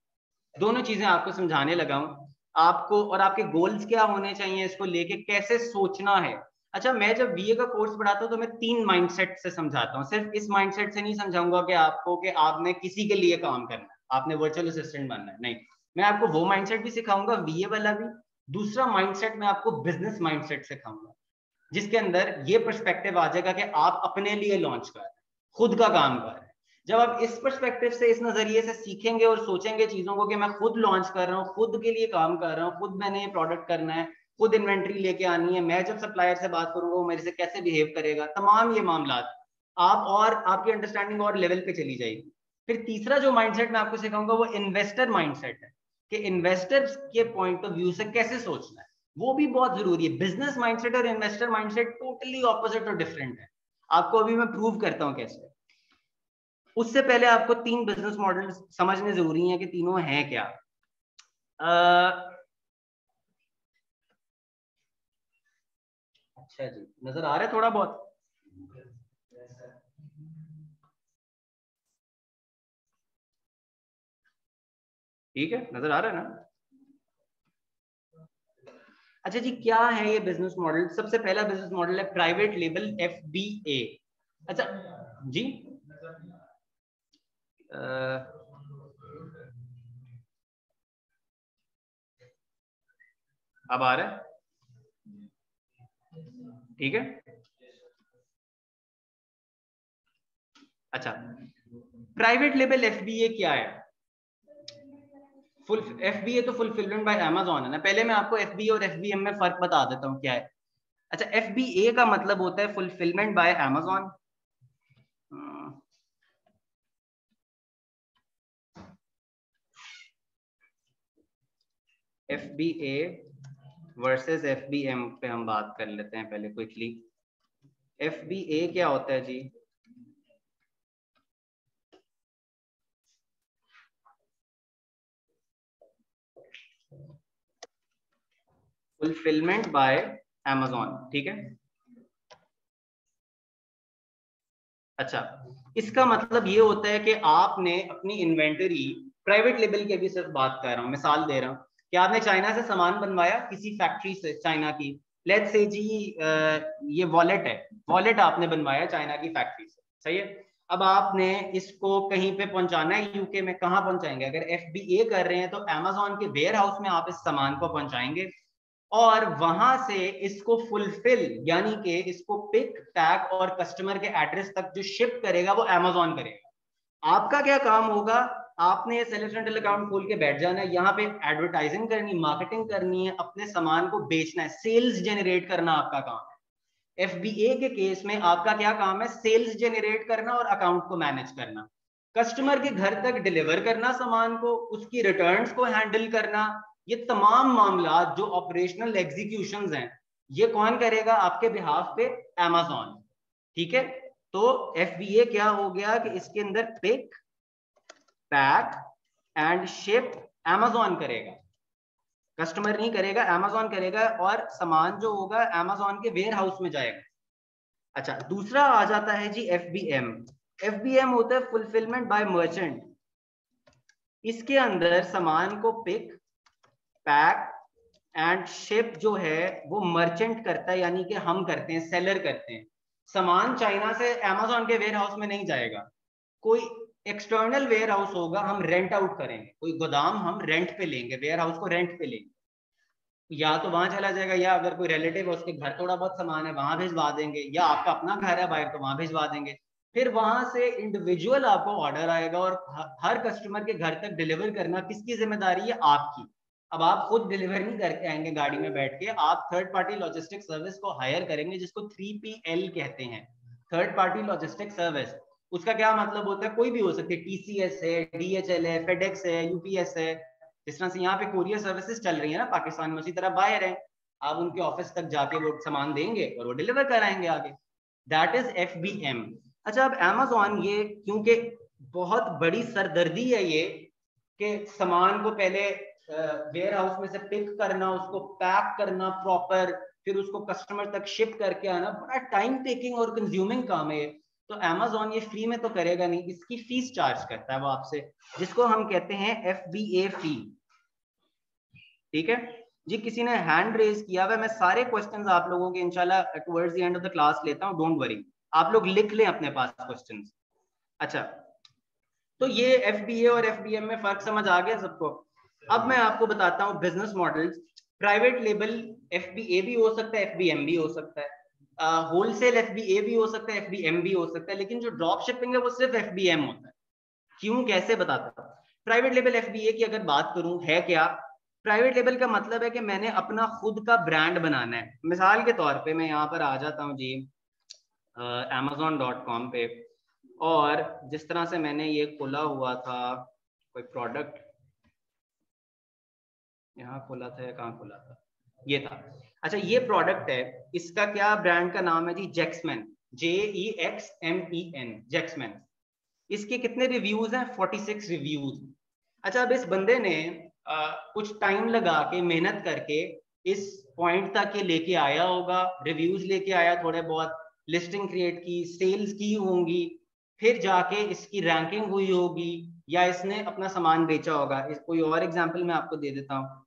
दोनों चीजें आपको समझाने लगा हूं आपको, और आपके गोल्स क्या होने चाहिए, इसको लेके कैसे सोचना है। अच्छा, मैं जब बीए का कोर्स पढ़ाता हूँ तो मैं 3 माइंडसेट से समझाता हूँ, सिर्फ इस माइंडसेट से नहीं समझाऊंगा कि आपको कि आपने किसी के लिए काम करना है, आपने वर्चुअल असिस्टेंट बनना है, नहीं, मैं आपको वो माइंडसेट भी सिखाऊंगा बीए वाला भी। दूसरा माइंडसेट मैं आपको बिजनेस माइंडसेट सिखाऊंगा, जिसके अंदर ये पर्सपेक्टिव आ जाएगा कि आप अपने लिए लॉन्च कर रहे हैं, खुद का काम कर रहे हैं। जब आप इस पर्सपेक्टिव से, इस नजरिए से सीखेंगे और सोचेंगे चीजों को कि मैं खुद लॉन्च कर रहा हूँ, खुद के लिए काम कर रहा हूँ, खुद मैंने ये प्रोडक्ट करना है, खुद इन्वेंट्री लेके आनी है, मैं जब सप्लायर से बात करूंगा वो मेरे से कैसे बिहेव करेगा, तमाम ये मामला आप और आपकी अंडरस्टैंडिंग और लेवल पे चली जाएगी। फिर तीसरा जो माइंडसेट मैं आपको सिखाऊंगा वो इन्वेस्टर माइंडसेट है, कि इन्वेस्टर्स के पॉइंट ऑफ व्यू से कैसे सोचना है, वो भी बहुत जरूरी है। बिजनेस माइंडसेट और इन्वेस्टर माइंडसेट टोटली ऑपोजिट और डिफरेंट है, आपको अभी मैं प्रूव करता हूं कैसे। उससे पहले आपको 3 बिजनेस मॉडल समझने जरूरी है कि तीनों हैं क्या। अच्छा जी, नजर आ रहा है थोड़ा बहुत? ठीक है, नजर आ रहा है ना? अच्छा जी, क्या है ये बिजनेस मॉडल? सबसे पहला बिजनेस मॉडल है प्राइवेट लेबल FBA। अच्छा जी, अब आ रहा है? ठीक है। अच्छा, प्राइवेट लेबल FBA क्या है? फुल FBA तो फुलफिलमेंट बाय अमेज़न है ना। पहले मैं आपको FBA और FBM में फर्क बता देता हूँ क्या है। अच्छा, FBA का मतलब होता है fulfilment bye Amazon. FBA versus FBM पे हम बात कर लेते हैं पहले क्विकली। FBA क्या होता है जी? फुलफिलमेंट बाय अमेज़न, ठीक है। अच्छा, इसका मतलब ये होता है कि आपने अपनी इन्वेंटरी, प्राइवेट लेवल की अभी सिर्फ बात कर रहा हूँ, मिसाल दे रहा हूँ कि आपने चाइना से सामान बनवाया किसी फैक्ट्री से, चाइना की, लेट्स से जी ये वॉलेट है, वॉलेट आपने बनवाया चाइना की फैक्ट्री से, सही है। अब आपने इसको कहीं पे पहुंचाना है यूके में, कहाँ पहुंचाएंगे? अगर FBA कर रहे हैं तो अमेज़न के वेयर हाउस में आप इस सामान को पहुंचाएंगे, और वहां से इसको फुलफिल यानी कि इसको पिक पैक और कस्टमर के एड्रेस तक जो शिप करेगा वो अमेज़न करेगा। आपका क्या काम होगा? आपने ये सेल्फ सेंट्रल अकाउंट खोल के बैठ जाना है, यहाँ पे एडवर्टाइजिंग करनी, मार्केटिंग करनी है, अपने सामान को बेचना है, सेल्स जनरेट करना आपका काम है। FBA के केस में आपका क्या काम है? सेल्स जनरेट करना और अकाउंट को मैनेज करना, कस्टमर के घर तक डिलीवर करना सामान को, उसकी रिटर्न्स को हैंडल करना। ये तमाम मामला जो ऑपरेशनल एग्जीक्यूशंस हैं, ये कौन करेगा आपके बिहाफ पे? अमेज़न, ठीक है। तो FBA क्या हो गया कि इसके अंदर pick pack and ship Amazon करेगा, कस्टमर नहीं करेगा, अमेज़न करेगा, और सामान जो होगा अमेज़न के वेयर हाउस में जाएगा। अच्छा, दूसरा आ जाता है जी FBM। FBM होता है फुलफिलमेंट बाय मर्चेंट। इसके अंदर सामान को पिक पैक एंड शिप जो है वो मर्चेंट करता है, यानी कि हम करते हैं, सेलर करते हैं। सामान चाइना से अमेज़न के वेयर हाउस में नहीं जाएगा, कोई एक्सटर्नल वेयर हाउस होगा, हम रेंट आउट करेंगे, कोई गोदाम हम रेंट पे लेंगे, वेयर हाउस को रेंट पे लेंगे, या तो वहां चला जाएगा, या अगर कोई रिलेटिव है उसके घर थोड़ा बहुत सामान है वहां भिजवा देंगे, या आपका अपना घर है बाहर तो वहां भिजवा देंगे। फिर वहां से इंडिविजुअल आपको ऑर्डर आएगा, और हर कस्टमर के घर तक डिलीवर करना किसकी जिम्मेदारी है? आपकी। अब आप खुद डिलीवर नहीं करके आएंगे गाड़ी में बैठ के, आप थर्ड पार्टी लॉजिस्टिक सर्विस को हायर करेंगे, जिसको 3PL कहते हैं, थर्ड पार्टी लॉजिस्टिक सर्विस। उसका क्या मतलब होता है? कोई भी हो सकती है, TCS है, DHL है, FedEx है, UPS है। जिस तरह से यहाँ पे कोरियर सर्विसेज चल रही है ना पाकिस्तान में, उसी तरह बाहर है, आप उनके ऑफिस तक जाके वो सामान देंगे और वो डिलीवर कराएंगे आगे। That is FBM। अच्छा, अब अमेज़न ये क्योंकि बहुत बड़ी सरदर्दी है ये कि सामान को पहले वेयर हाउस में से पिक करना, उसको पैक करना प्रॉपर, फिर उसको कस्टमर तक शिप करके आना, बड़ा टाइम टेकिंग और कंज्यूमिंग काम है। तो अमेज़न ये फ्री में तो करेगा नहीं, इसकी फीस चार्ज करता है वो आपसे, जिसको हम कहते हैं FBA फी। ठीक है जी, किसी ने हैंड रेज किया हुआ, मैं सारे क्वेश्चंस आप लोगों के इंशाल्लाह towards the end of the class लेता हूं, डोंट वरी, आप लोग लिख लें अपने पास क्वेश्चंस। अच्छा, तो ये FBA और FBM में फर्क समझ आ गया सबको। अब मैं आपको बताता हूँ business models. Private label FBA भी हो सकता है, FBM भी हो सकता है, होलसेल FBA भी हो सकता है, FBM भी हो सकता है, लेकिन जो ड्रॉप शिपिंग है वो सिर्फ FBM होता है। क्यों, कैसे बताता हूँ। प्राइवेट लेबल FBA की अगर बात करूं, है क्या, प्राइवेट लेबल का मतलब है कि मैंने अपना खुद का ब्रांड बनाना है। मिसाल के तौर पे मैं यहाँ पर आ जाता हूँ जी amazon.com पे, और जिस तरह से मैंने ये खोला हुआ था कोई प्रोडक्ट, यहाँ खोला था या कहाँ खोला था, ये था। अच्छा, ये प्रोडक्ट है, इसका क्या ब्रांड का नाम है जी, जैक्समैन, JEXMEN, जैक्समैन। इसके कितने रिव्यूज हैं, 46 रिव्यूज। अच्छा, अब इस बंदे ने कुछ टाइम लगा के मेहनत करके इस पॉइंट तक के लेके आया होगा, रिव्यूज लेके आया, थोड़े बहुत लिस्टिंग क्रिएट की, सेल्स की होंगी, फिर जाके इसकी रैंकिंग हुई होगी, या इसने अपना सामान बेचा होगा। इस कोई और एग्जांपल मैं आपको दे देता हूँ।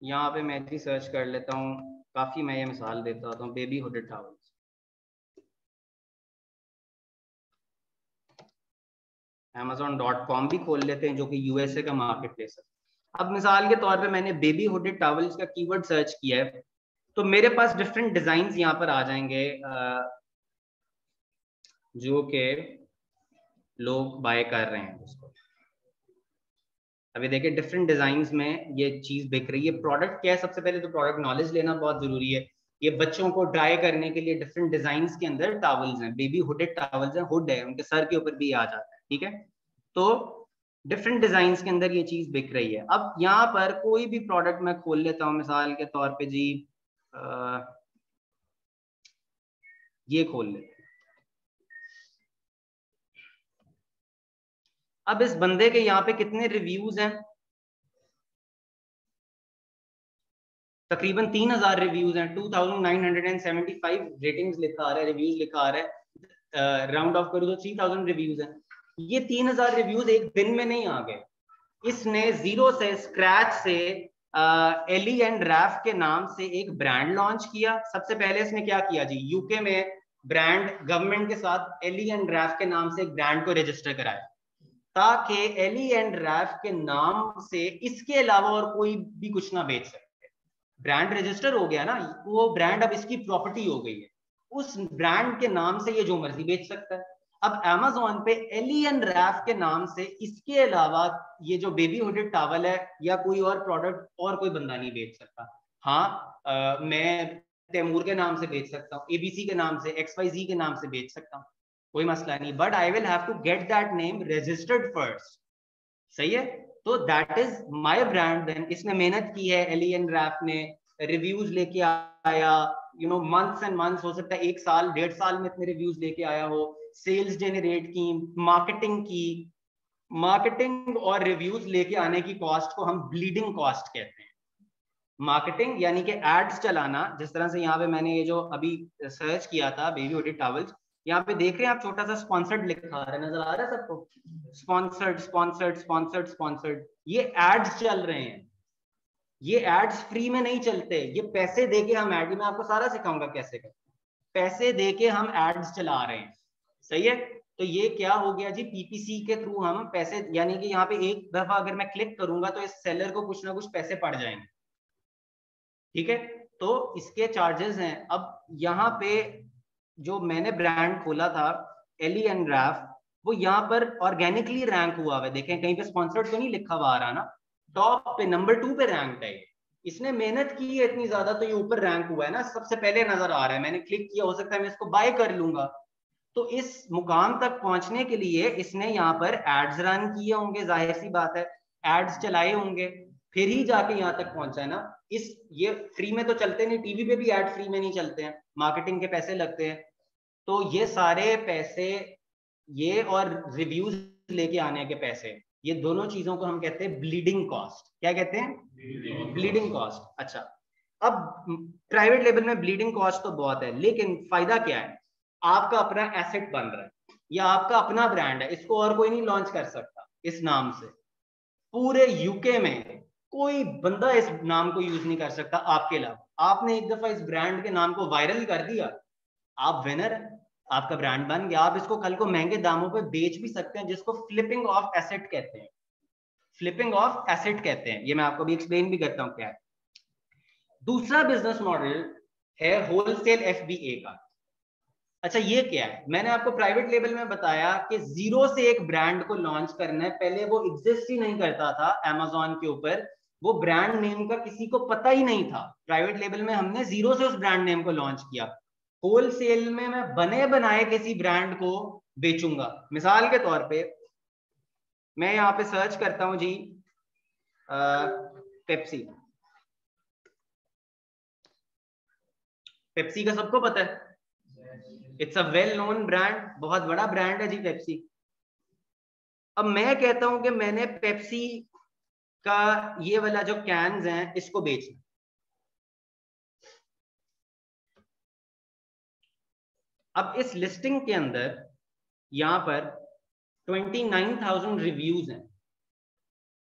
यहाँ पे मैं भी सर्च कर लेता हूँ, काफी मैं ये मिसाल देता हूँ, बेबी हुडेड टॉवल्स। Amazon.com भी खोल लेते हैं, जो कि USA का मार्केट प्लेस है। अब मिसाल के तौर पे मैंने बेबी हुडेड टॉवल्स का कीवर्ड सर्च किया है, तो मेरे पास डिफरेंट डिजाइन यहाँ पर आ जाएंगे जो कि लोग बाय कर रहे हैं उसको। अभी देखिए डिफरेंट डिजाइन में ये चीज बिक रही है। प्रोडक्ट क्या है, सबसे पहले तो प्रोडक्ट नॉलेज लेना बहुत जरूरी है। ये बच्चों को ड्राई करने के लिए डिफरेंट डिजाइन के अंदर टॉवल्स हैं, बेबी हुडेड टॉवल्स हैं, हुड है, उनके सर के ऊपर भी आ जाता है। ठीक है, तो डिफरेंट डिजाइन के अंदर ये चीज बिक रही है। अब यहाँ पर कोई भी प्रोडक्ट मैं खोल लेता हूँ, मिसाल के तौर पे जी ये खोल लेते हैं। अब इस बंदे के यहाँ पे कितने रिव्यूज हैं, तकरीबन 3000 रिव्यूज हैं, 2975 रेटिंग्स लिखा आ रहा है, रिव्यूज लिखा आ रहा है, राउंड ऑफ करूँ तो 3000 रिव्यूज हैं। ये 3000 रिव्यूज एक दिन में नहीं आ गए, इसने जीरो से, स्क्रैच से एली एंड रैफ के नाम से एक ब्रांड लॉन्च किया। सबसे पहले इसने क्या किया जी, यूके में ब्रांड गवर्नमेंट के साथ एली एंड रैफ के नाम से एक ब्रांड को रजिस्टर कराया, ताकि एली एंड रैफ के नाम से इसके अलावा और कोई भी कुछ ना बेच सके। ब्रांड रजिस्टर हो गया ना, वो ब्रांड अब इसकी प्रॉपर्टी हो गई है, उस ब्रांड के नाम से ये जो मर्जी बेच सकता है। अब Amazon पे एली एंड रैफ के नाम से इसके अलावा ये जो बेबी हुडेड टॉवल है या कोई और प्रोडक्ट और कोई बंदा नहीं बेच सकता। हाँ, मैं तैमूर के नाम से बेच सकता हूँ, ABC के नाम से, XYZ के नाम से बेच सकता हूँ, कोई मसला नहीं, but I will have to get that name registered first. सही है, तो that is my brand. Then इसने मेहनत की है, एली एंड रैफ ने रिव्यूज लेके आया, मंथ्स एंड मंथ्स, हो सकता है 1 साल 1.5 साल में इतने रिव्यूज लेके आया हो, सेल्स जनरेट की, मार्केटिंग की। मार्केटिंग और रिव्यूज लेके आने की कॉस्ट को हम ब्लीडिंग कॉस्ट कहते हैं। मार्केटिंग यानी कि एड्स चलाना, जिस तरह से यहाँ पे मैंने ये जो अभी सर्च किया था बेबी हुडेड टॉवल्स, यहाँ पे देख रहे हैं आप, छोटा सा स्पॉन्सर्ड लिखा आ रहा है, नजर आ रहा है सबको, स्पॉन्सर्ड स्पॉन्सर्ड स्पॉन्सर्ड स्पॉन्सर्ड, ये एड्स चल रहे हैं। ये एड्स फ्री में नहीं चलते, ये पैसे देके हम एड, मैं आपको सारा सिखाऊंगा कैसे कर, पैसे देके हम एड्स चला रहे हैं। सही है, तो ये क्या हो गया जी, PPC के थ्रू हम पैसे, यानी कि यहाँ पे एक दफा अगर मैं क्लिक करूंगा तो इस सेलर को कुछ ना कुछ पैसे पड़ जाएंगे। ठीक है, तो इसके चार्जेस हैं। अब यहाँ पे जो मैंने ब्रांड खोला था एली एंड रैफ, वो यहाँ पर ऑर्गेनिकली रैंक हुआ है, देखें कहीं पे स्पॉन्सर्ड तो नहीं लिखा हुआ आ रहा ना, टॉप पे नंबर 2 पे रैंक है। इसने मेहनत की है इतनी ज्यादा, तो ये ऊपर रैंक हुआ है ना, सबसे पहले नजर आ रहा है, मैंने क्लिक किया, हो सकता है मैं इसको बाय कर लूंगा। तो इस मुकाम तक पहुंचने के लिए इसने यहाँ पर एड्स रन किए होंगे, जाहिर सी बात है, एड्स चलाए होंगे। फिर ही जाके यहाँ तक पहुंचा है ना। ये फ्री में तो चलते नहीं, टीवी पे भी ऐड फ्री में नहीं चलते हैं, मार्केटिंग के पैसे लगते हैं। तो ये सारे पैसे, ये और रिव्यूज लेके आने के पैसे, ये दोनों चीजों को हम कहते हैं ब्लीडिंग कॉस्ट। क्या कहते हैं? Bleeding cost. अच्छा, अब प्राइवेट लेवल में ब्लीडिंग कॉस्ट तो बहुत है, लेकिन फायदा क्या है? आपका अपना एसेट बन रहा है, या आपका अपना ब्रांड है, इसको और कोई नहीं लॉन्च कर सकता इस नाम से। पूरे यूके में कोई बंदा इस नाम को यूज नहीं कर सकता आपके अलावा। आपने एक दफा इस ब्रांड के नाम को वायरल कर दिया, आप विनर है, आपका ब्रांड बन गया। आप इसको कल को महंगे दामों पे बेच भी सकते हैं, जिसको फ्लिपिंग ऑफ एसेट कहते हैं। फ्लिपिंग ऑफ एसेट कहते हैं, ये मैं आपको भी एक्सप्लेन भी करता हूं क्या है। दूसरा बिजनेस मॉडल है होलसेल एफबीए का। अच्छा, ये क्या है? मैंने आपको प्राइवेट लेवल में बताया कि जीरो से एक ब्रांड को लॉन्च करना है। पहले वो एग्जिस्ट ही नहीं करता था अमेज़न के ऊपर, वो ब्रांड नेम का किसी को पता ही नहीं था। प्राइवेट लेवल में हमने जीरो से उस ब्रांड नेम को लॉन्च किया। होलसेल में मैं बने बनाए किसी ब्रांड को बेचूंगा। मिसाल के तौर पे मैं यहाँ पे सर्च करता हूं जी पेप्सी। पेप्सी का सबको पता है, it's a well known brand, बहुत बड़ा ब्रांड है जी पेप्सी। अब मैं कहता हूं कि मैंने पेप्सी का ये वाला जो कैन्स हैं इसको बेचना। अब इस लिस्टिंग के अंदर यहां पर 29,000 रिव्यूज हैं।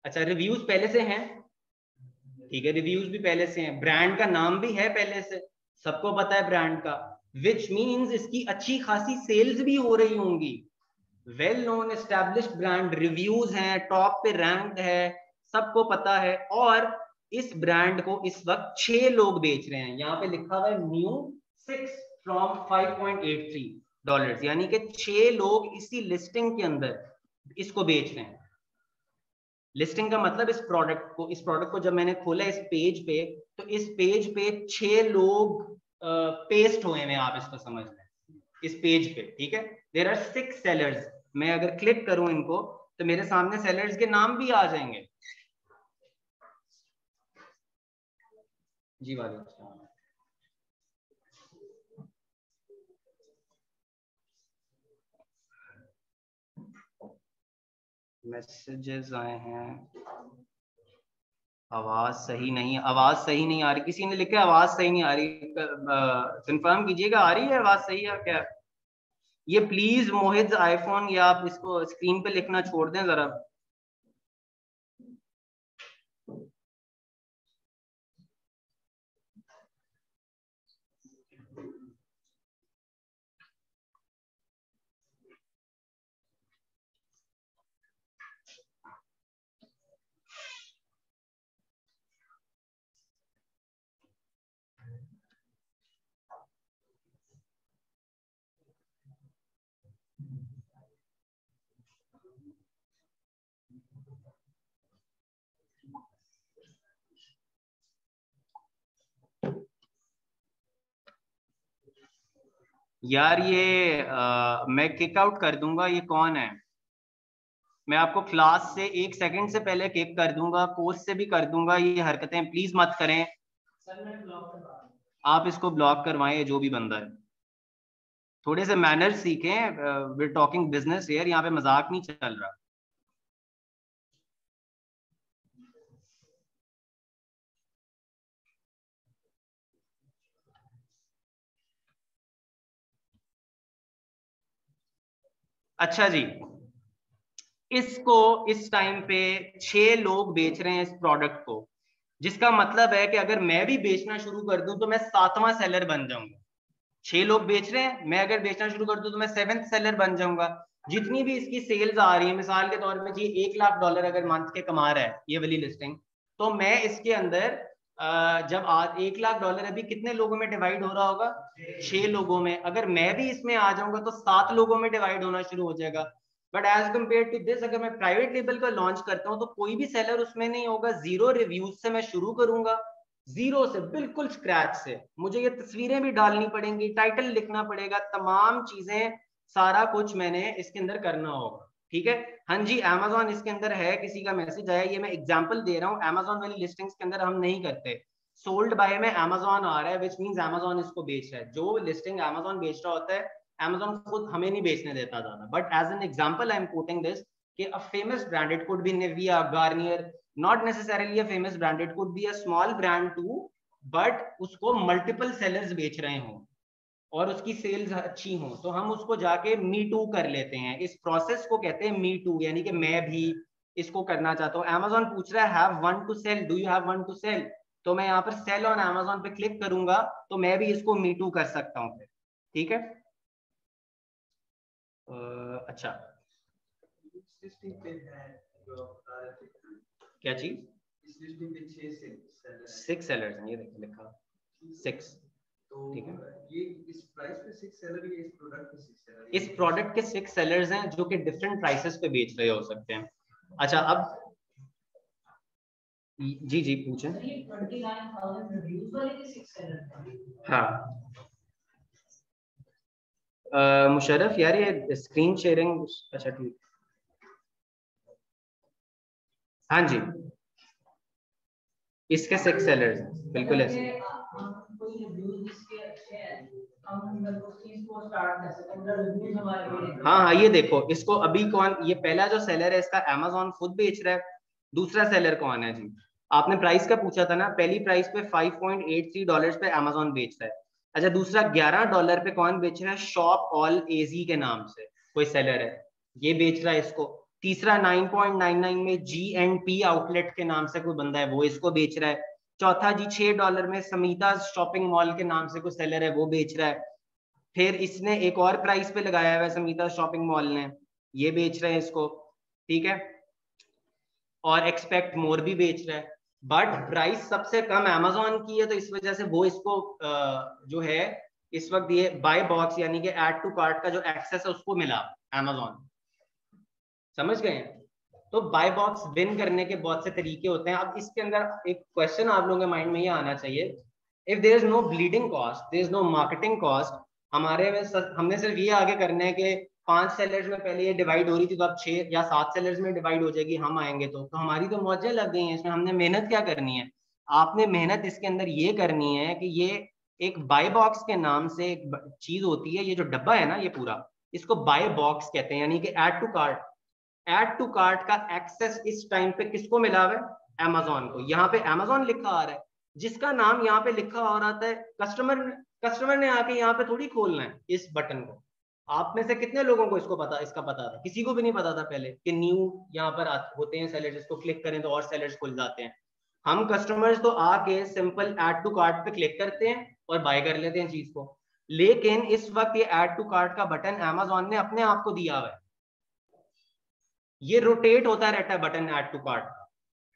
अच्छा, रिव्यूज पहले से हैं, ठीक है, रिव्यूज भी पहले से हैं, ब्रांड का नाम भी है पहले से, सबको पता है ब्रांड का, विच मीन्स इसकी अच्छी खासी सेल्स भी हो रही होंगी। Well known established brand, reviews हैं, टॉप पे रैंक है, सबको पता है। और इस ब्रांड को इस वक्त 6 लोग बेच रहे हैं। यहाँ पे लिखा हुआ है न्यू 6 फ्रॉम $5.83, यानी कि 6 लोग इसी लिस्टिंग के अंदर इसको बेच रहे हैं। लिस्टिंग का मतलब इस प्रोडक्ट को जब मैंने खोला इस पेज पे, तो इस पेज पे 6 लोग पेस्ट हुए हैं, आप इसको समझ लें इस पेज पे, ठीक है। There are 6 sellers. मैं अगर क्लिक करूं इनको तो मेरे सामने सेलर्स के नाम भी आ जाएंगे। जी वालेकुम, मैसेजेस आए हैं। आवाज सही नहीं, आवाज सही नहीं आ रही, किसी ने लिखा आवाज सही नहीं आ रही, कंफर्म कीजिएगा आ रही है आवाज सही है क्या? ये प्लीज मोहित आईफोन, या आप इसको स्क्रीन पे लिखना छोड़ दें जरा। यार ये मैं किक आउट कर दूंगा, ये कौन है? मैं आपको क्लास से 1 सेकंड से पहले किक कर दूंगा, कोर्स से भी कर दूंगा। ये हरकतें प्लीज मत करें। आप इसको ब्लॉक करवाएं, जो भी बंदा है। थोड़े से मैनर्स सीखें, वी टॉकिंग बिजनेस हियर, यहाँ पे मजाक नहीं चल रहा। अच्छा जी, इसको इस टाइम पे 6 लोग बेच रहे हैं इस प्रोडक्ट को, जिसका मतलब है कि अगर मैं भी बेचना शुरू कर दूं तो मैं 7वां सेलर बन जाऊंगा। 6 लोग बेच रहे हैं, मैं अगर बेचना शुरू कर दूं तो मैं 7th सेलर बन जाऊंगा। जितनी भी इसकी सेल्स आ रही है, मिसाल के तौर पे जी $1 लाख अगर मंथ के कमा रहा है ये वाली लिस्टिंग, तो मैं इसके अंदर जब आज $1 लाख अभी कितने लोगों में डिवाइड हो रहा होगा? 6 लोगों में। अगर मैं भी इसमें आ जाऊंगा तो 7 लोगों में डिवाइड होना शुरू हो जाएगा। But as compare to this, अगर मैं प्राइवेट लेवल का लॉन्च करता हूं तो कोई भी सेलर उसमें नहीं होगा। जीरो रिव्यूज से मैं शुरू करूंगा, जीरो से, बिल्कुल स्क्रैच से। मुझे ये तस्वीरें भी डालनी पड़ेंगी, टाइटल लिखना पड़ेगा, तमाम चीजें, सारा कुछ मैंने इसके अंदर करना होगा। ठीक है। हाँ जी, Amazon इसके अंदर है, किसी का मैसेज आया, ये मैं एग्जांपल दे रहा हूँ। Amazon वाली लिस्टिंग्स के अंदर हम नहीं करते, सोल्ड बाय में Amazon आ रहा है, विच मींस Amazon इसको बेच रहा है। जो लिस्टिंग Amazon बेच रहा होता है, Amazon खुद हमें नहीं बेचने देता ज्यादा। But as an example I am quoting this कि a famous brand, it could be Nivea, Garnier, not necessarily a famous brand, it could be a small brand too, but उसको मल्टीपल सेलर्स बेच रहे हों और उसकी sales अच्छी हो, तो हम उसको जाके मी टू कर लेते हैं। इस प्रोसेस को कहते हैं मी टू, यानी कि मैं भी इसको करना चाहता हूँ। Amazon पूछ रहा है have one to sell, do you have one to sell, तो मैं यहाँ पर सेल ऑन Amazon पे क्लिक करूंगा तो मैं भी इसको मी टू कर सकता हूँ। ठीक है। अच्छा, क्या चीज? 6 सेलर्स हैं, ये देखिए लिखा 6। ठीक है, ये इस प्राइस पे 6 सेलर है, इस प्रोडक्ट पे 6 सेलर, इस प्रोडक्ट के 6 सेलर्स हैं जो कि डिफरेंट प्राइसेस पे बेच रहे हो सकते हैं। अच्छा, अब जी जी पूछें। 29,000 रिव्यूज वाले के 6 सेलर। हाँ मुशर्रफ यार, ये स्क्रीन शेयरिंग, अच्छा ठीक, हाँ जी, इसके 6 सेलर्स हैं, बिल्कुल ऐसे। हाँ हाँ, ये देखो, इसको अभी कौन, ये पहला जो सेलर है इसका Amazon खुद बेच रहा है। दूसरा सेलर कौन है जी? आपने प्राइस का पूछा था ना, पहली प्राइस पे $5.83 पे Amazon बेच रहा है। अच्छा, दूसरा $11 पे कौन बेच रहा है? शॉप ऑल एजी के नाम से कोई सेलर है, ये बेच रहा है इसको। तीसरा 9.99 में G&P आउटलेट के नाम से कोई बंदा है, वो इसको बेच रहा है। चौथा जी $6 में समीता शॉपिंग मॉल के नाम से कोई सेलर है, वो बेच रहा है। फिर इसने एक और प्राइस पे लगाया हुआ है समीता शॉपिंग मॉल ने, ये बेच रहे हैं इसको। ठीक है, और एक्सपेक्ट मोर भी बेच रहा है, बट प्राइस सबसे कम Amazon की है, तो इस वजह से वो इसको जो है इस वक्त ये बाय बॉक्स यानी कि ऐड टू कार्ट का जो एक्सेस है उसको मिला Amazon। समझ गए? तो बाय बॉक्स विन करने के बहुत से तरीके होते हैं। अब इसके अंदर एक क्वेश्चन आप लोगों के माइंड में ये आना चाहिए, if there is no bleeding cost, there is no marketing cost, हमारे में हमने सिर्फ ये आगे करना है कि 5 सेलर्स में पहले ये डिवाइड हो रही थी, तो अब 6 या 7 सेलर्स में डिवाइड हो जाएगी, हम आएंगे तो हमारी तो मौजें लग गई हैं इसमें। हमने मेहनत क्या करनी है? आपने मेहनत इसके अंदर ये करनी है कि ये एक बाय बॉक्स के नाम से एक चीज होती है, ये जो डब्बा है ना ये पूरा, इसको बाय बॉक्स कहते हैं, यानी कि add to cart. Add to cart का एक्सेस इस टाइम पे किसको मिला हुआ है? Amazon को। यहाँ पे Amazon लिखा आ रहा है, जिसका नाम यहाँ पे लिखा आ रहा है कस्टमर ने आके यहाँ पे थोड़ी खोलना है इस बटन को। आप में से कितने लोगों को इसका पता था? किसी को भी नहीं पता था पहले कि न्यू यहाँ पर होते हैं सेलर्स, इसको क्लिक करें तो और सेलर्स खुल जाते हैं। हम कस्टमर्स तो आके सिंपल ऐड टू कार्ट पे क्लिक करते हैं और बाय कर लेते हैं चीज को। लेकिन इस वक्त ये ऐड टू कार्ट का बटन Amazon ने अपने आप को दिया हुआ है, ये रोटेट होता रहता है बटन ऐड टू कार्ट,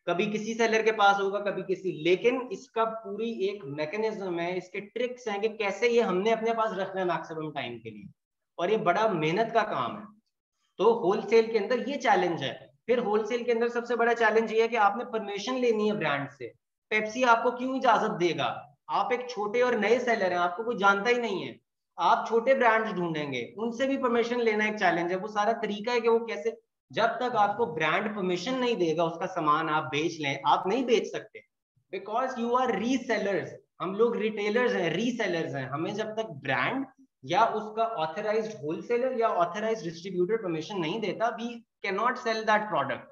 कभी किसी सेलर के पास होगा कभी किसी, लेकिन इसका पूरी एक मैकेनिज्म है, इसके ट्रिक्स हैं कि कैसे ये हमने अपने पास रखना है मैक्सिमम टाइम के लिए, और ये बड़ा मेहनत का काम है। तो होलसेल के अंदर ये चैलेंज है। फिर होलसेल के अंदर सबसे बड़ा चैलेंज ये है कि आपने परमिशन लेनी है ब्रांड से। पेप्सी आपको क्यों इजाजत देगा? आप एक छोटे और नए सेलर हैं, आपको कोई जानता ही नहीं है, आप छोटे ब्रांड्स ढूंढेंगे, उनसे भी परमिशन लेना एक चैलेंज है। वो सारा तरीका है कि वो कैसे, जब तक आपको ब्रांड परमिशन नहीं देगा उसका सामान आप बेच लें, आप नहीं बेच सकते, बिकॉज यू आर रीसेलर्स। हम लोग रिटेलर्स हैं, रीसेलर्स हैं। हमें जब तक ब्रांड या उसका ऑथराइज्ड होलसेलर या ऑथराइज्ड डिस्ट्रीब्यूटर परमिशन नहीं देता, we can not sell that product.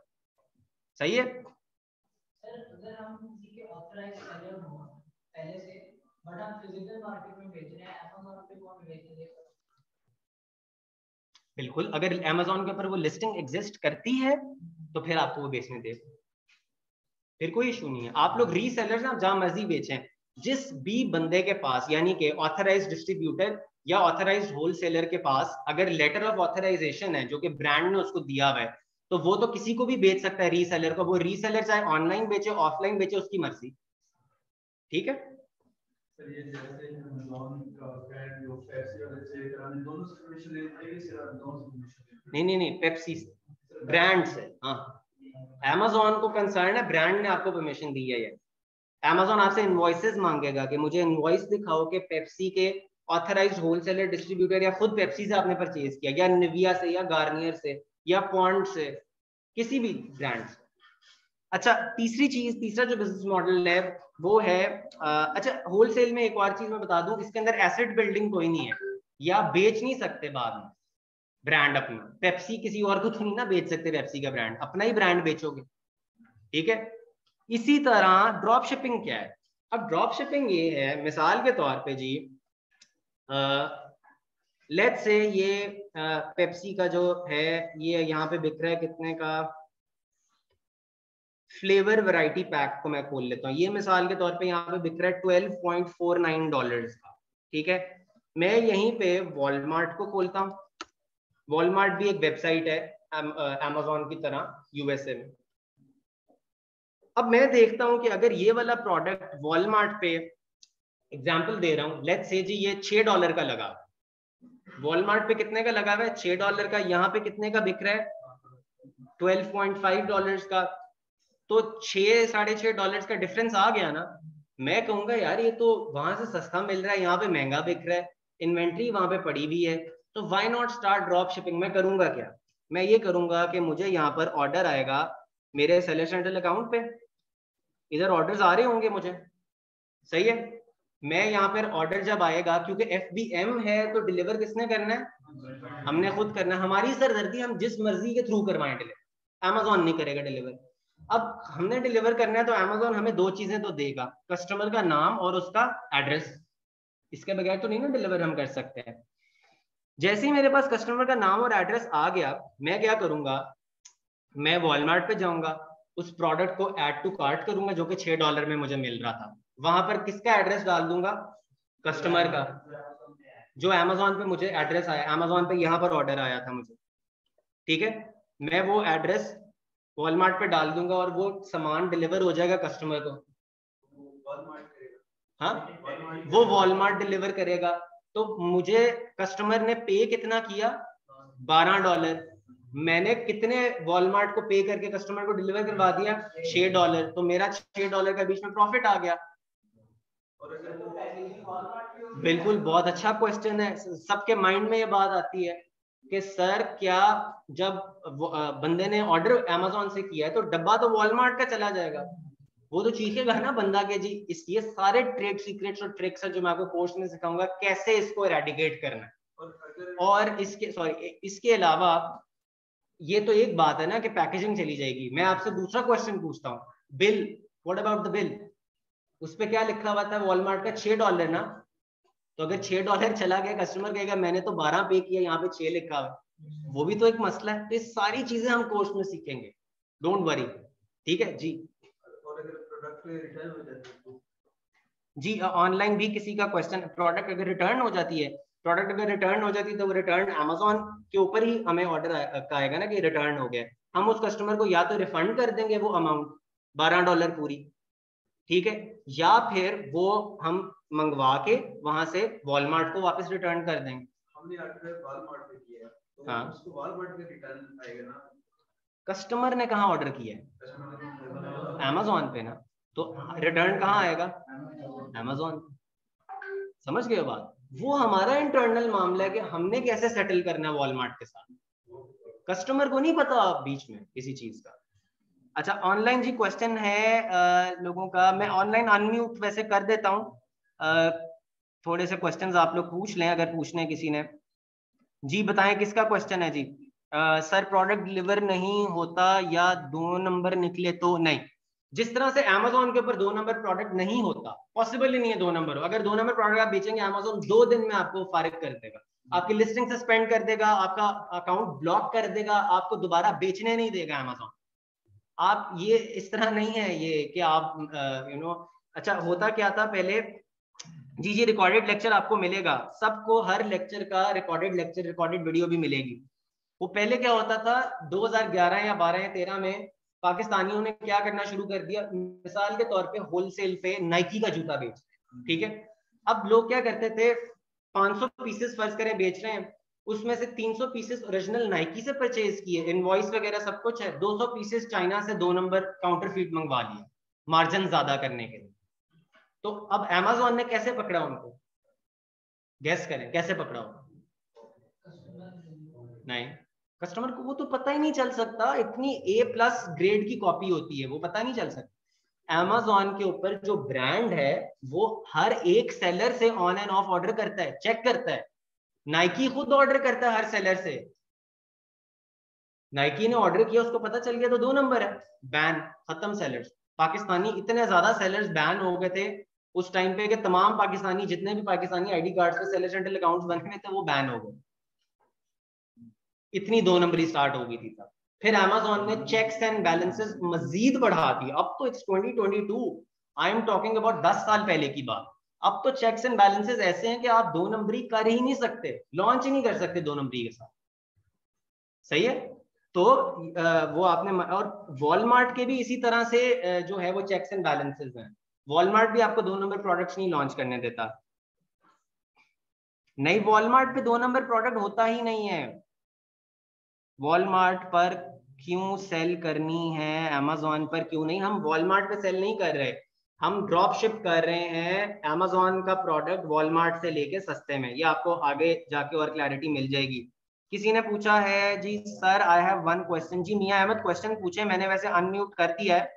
सही है सर? अगर हम किसी के ऑथराइज्ड सेलर हो पहले से, बट हम फिजिकल मार्केट में बेच रहे हैं, Amazon पे कौन बेचेगा? बिल्कुल, अगर Amazon के ऊपर वो लिस्टिंग एग्जिस्ट करती है तो फिर आपको वो बेचने दे, फिर कोई इशू नहीं है। आप लोग रीसेलर्स हैं, आप जहां मर्जी बेचें। जिस भी बंदे के पास यानी कि ऑथराइज्ड डिस्ट्रीब्यूटर या ऑथराइज्ड होलसेलर के पास अगर लेटर ऑफ ऑथराइजेशन है जो कि ब्रांड ने उसको दिया हुआ है, तो वो तो किसी को भी बेच सकता है रीसेलर को। वो रीसेलर चाहे ऑनलाइन बेचे ऑफलाइन बेचे, उसकी मर्जी। ठीक है सर, ये जैसे Amazon का ब्रांड जो पेप्सी वाले से दोनों से परमिशन लेते हैं, सिर्फ दोनों से परमिशन? नहीं, पेप्सी ब्रांड से। हाँ, Amazon को कंसर्न है, ब्रांड ने आपको परमिशन दी है। ये Amazon आपसे इनवॉइसेस मांगेगा कि मुझे इनवॉइस दिखाओ कि पेप्सी के ऑथराइज्ड होलसेलर डिस्ट्रीब्यूटर या खुद पेप्सी से आपने परचेज किया, या निविया से या गार्नियर से या पॉन्ड से, किसी भी ब्रांड से। अच्छा, तीसरा जो बिजनेस मॉडल है वो है अच्छा, होलसेल में एक और चीज मैं बता दूं, इसके अंदर एसेट बिल्डिंग कोई नहीं है, या बेच नहीं सकते बाद में ब्रांड अपना। पेप्सी किसी और को तो नहीं ना बेच सकते, पेप्सी का ब्रांड, अपना ही ब्रांड बेचोगे, ठीक है। इसी तरह ड्रॉप शिपिंग क्या है? अब ड्रॉप शिपिंग ये है, मिसाल के तौर पे जी, लेट्स से ये पेप्सी का जो है ये यहाँ पे बिक रहा है कितने का, फ्लेवर वैरायटी पैक को मैं खोल लेता हूँ, ये मिसाल के तौर पे यहाँ पे बिक रहा है $12.49 का, ठीक है। मैं यहीं पे वॉलमार्ट को खोलता हूँ, वॉलमार्ट भी एक वेबसाइट है अमेजोन की तरह यूएसए में। अब मैं देखता हूं कि अगर ये वाला प्रोडक्ट वॉलमार्ट पे, एग्जांपल दे रहा हूं, लेट्स से जी ये $6 का लगा, वॉलमार्ट पे कितने का लगा हुआ है? $6 का। यहाँ पे कितने का बिक रहा है? $12.5 का। तो $6-6.5 का डिफरेंस आ गया ना। मैं कहूंगा यार ये तो वहां से सस्ता मिल रहा है, यहाँ पे महंगा बिक रहा है, इन्वेंट्री वहां पे पड़ी हुई है, तो why not start drop shipping. मैं करूंगा क्या? मैं ये करूंगा कि मुझे यहाँ पर ऑर्डर आएगा मेरे सेलर सेंट्रल अकाउंट पे, इधर ऑर्डर्स आ रहे होंगे मुझे, सही है। मैं यहाँ पर ऑर्डर जब आएगा, क्योंकि FBM है तो डिलीवर किसने करना है? हमने खुद करना है। हमारी सरदर्दी, हम जिस मर्जी के थ्रू करवाएं डिलीवर, अमेजोन नहीं करेगा डिलीवर। अब हमने डिलीवर करना है तो अमेजोन हमें दो चीजें तो देगा, कस्टमर का नाम और उसका एड्रेस, इसके बगैर तो नहीं ना डिलीवर हम कर सकते हैं। जैसे ही मेरे पास कस्टमर का नाम और एड्रेस आ गया, मैं क्या करूंगा, मैं वॉलमार्ट पे जाऊंगा, उस प्रोडक्ट को ऐड टू कार्ट करूंगा जो कि $6 में मुझे मिल रहा था, वहां पर किसका एड्रेस डाल दूंगा? कस्टमर का, जो अमेजोन पे मुझे एड्रेस आया, अमेजोन पे यहाँ पर ऑर्डर आया था मुझे, ठीक है। मैं वो एड्रेस वॉलमार्ट पे डाल दूंगा और वो सामान डिलीवर हो जाएगा कस्टमर को। हाँ, वो वॉलमार्ट डिलीवर करेगा। तो मुझे कस्टमर ने पे कितना किया? $12। मैंने कितने वॉलमार्ट को पे करके कस्टमर को डिलीवर करवा दिया? $6। तो मेरा $6 का बीच में प्रॉफिट आ गया। बिल्कुल, बहुत अच्छा क्वेश्चन है। सबके माइंड में ये बात आती है कि सर क्या जब बंदे ने ऑर्डर अमेजोन से किया है तो डब्बा तो वॉलमार्ट का चला जाएगा, वो तो चीखेगा ना बंदा के जी। इस ये सारे ट्रेड सीक्रेट्स और ट्रिक्स है जो मैं आपको कोर्स में सिखाऊंगा कैसे इसको एरेडिकेट करना है। और इसके अलावा ये तो एक बात है ना कि पैकेजिंग चली जाएगी। मैं आपसे दूसरा क्वेश्चन पूछता हूँ, bill, what about the bill? उस पे क्या लिखा हुआ था वॉलमार्ट का? $6 ना। तो अगर $6 चला गया, कस्टमर कहेगा मैंने तो 12 पे किया, यहाँ पे 6 लिखा हुआ, वो भी तो एक मसला है। तो ये सारी चीजें हम कोर्स में सीखेंगे, डोंट वरी, ठीक है जी। और अगर प्रोडक्ट रिटर्न हो जाती है जी, ऑनलाइन भी किसी का क्वेश्चन, प्रोडक्ट अगर रिटर्न हो जाती है, प्रोडक्ट अगर रिटर्न हो जाती है तो वो रिटर्न अमेजोन के ऊपर ही हमें ऑर्डर आएगा ना कि रिटर्न हो गया। हम उस कस्टमर को या तो रिफंड कर देंगे वो अमाउंट $12 पूरी, ठीक है, या फिर वो हम मंगवा के वहां से वॉलमार्ट को वापस रिटर्न कर देंगे। हमने ऑर्डर वॉलमार्ट पे किया है तो हाँ, उसको वॉलमार्ट पे रिटर्न आएगा ना। कस्टमर ने कहाँ ऑर्डर किया है? अमेजोन पे ना, तो रिटर्न कहाँ आएगा? अमेजोन। समझ गए बात? वो हमारा इंटरनल मामला है कि हमने कैसे सेटल करना है वॉलमार्ट के साथ, कस्टमर को नहीं पता बीच में किसी चीज का। अच्छा, ऑनलाइन जी क्वेश्चन है लोगों का, मैं ऑनलाइन अनम्यूट वैसे कर देता हूँ, थोड़े से क्वेश्चंस आप लोग पूछ लें अगर पूछने किसी ने। जी बताएं किसका क्वेश्चन है जी? सर प्रोडक्ट डिलीवर नहीं होता या 2 नंबर निकले तो? नहीं, जिस तरह से अमेजोन के ऊपर 2 नंबर प्रोडक्ट नहीं होता, पॉसिबल ही नहीं है 2 नंबर हो। अगर 2 नंबर प्रोडक्ट आप बेचेंगे, अमेजोन 2 दिन में आपको फारिग कर देगा, आपकी लिस्टिंग सस्पेंड कर देगा, आपका अकाउंट ब्लॉक कर देगा, आपको दोबारा बेचने नहीं देगा अमेजोन। आप ये इस तरह नहीं है ये कि आप अच्छा, होता क्या था पहले जी, जी रिकॉर्डेड लेक्चर आपको मिलेगा, सबको हर लेक्चर का रिकॉर्डेड लेक्चर, रिकॉर्डेड वीडियो भी मिलेगी। वो पहले क्या होता था 2011 या 12 या 13 में पाकिस्तानियों ने क्या करना शुरू कर दिया, मिसाल के तौर पे होलसेल पे नाइकी का जूता बेच, ठीक है। अब लोग क्या करते थे, 500 पीसेस फर्ज करें बेच रहे हैं, उसमें से 300 पीसेस ओरिजिनल नाइकी से परचेज किए, इनवॉइस वगैरह सब कुछ है, 200 पीसेस चाइना से 2 नंबर काउंटरफीट मंगवा लिए मार्जिन ज्यादा करने के लिए। तो अब अमेजोन ने कैसे पकड़ा उनको? गैस करें कैसे पकड़ा उनको? नहीं, कस्टमर को वो तो पता ही नहीं चल सकता, इतनी A+ ग्रेड की कॉपी होती है, वो पता नहीं चल सकता। Amazon के ऊपर जो ब्रांड है वो हर एक सेलर से ऑन एंड ऑफ ऑर्डर करता है, चेक करता है। नाइकी खुद ऑर्डर करता है हर सेलर से। नाइकी ने ऑर्डर किया, उसको पता चल गया तो 2 नंबर है, बैन, खत्म सेलर्स। पाकिस्तानी इतने ज्यादा सेलर्स बैन हो गए थे उस टाइम पे कि तमाम पाकिस्तानी, जितने भी पाकिस्तानी आईडी कार्ड पे सेलर सेंट्रल अकाउंट्स बने हुए थे वो बैन हो गए, इतनी 2 नंबरी स्टार्ट हो गई थी तब। फिर Amazon ने चेक्स एंड बैलेंसेस मजीद बढ़ा दी। अब तो it's 2022, I am talking about 10 साल पहले की बात। अब तो चेक्स एंड बैलेंसेस ऐसे हैं कि आप 2 नंबरी कर ही नहीं सकते, लॉन्च ही नहीं कर सकते 2 नंबरी के साथ। सही है। तो वो आपने, और वॉलमार्ट के भी इसी तरह से जो है वो चेक्स एंड बैलेंसेस हैं। वॉलमार्ट भी आपको 2 नंबर प्रोडक्ट्स नहीं लॉन्च करने देता। नहीं, वॉलमार्ट पे 2 नंबर प्रोडक्ट होता ही नहीं है। वॉलमार्ट पर क्यों सेल करनी है, Amazon पर क्यों नहीं? हम वॉलमार्ट पे सेल नहीं कर रहे, हम ड्रॉप शिप कर रहे हैं Amazon का प्रोडक्ट वॉलमार्ट से लेके सस्ते में। ये आपको आगे जाके और क्लैरिटी मिल जाएगी। किसी ने पूछा है जी sir I have one question. जी मियां अहमद क्वेश्चन पूछे, मैंने वैसे अनम्यूट कर दिया है,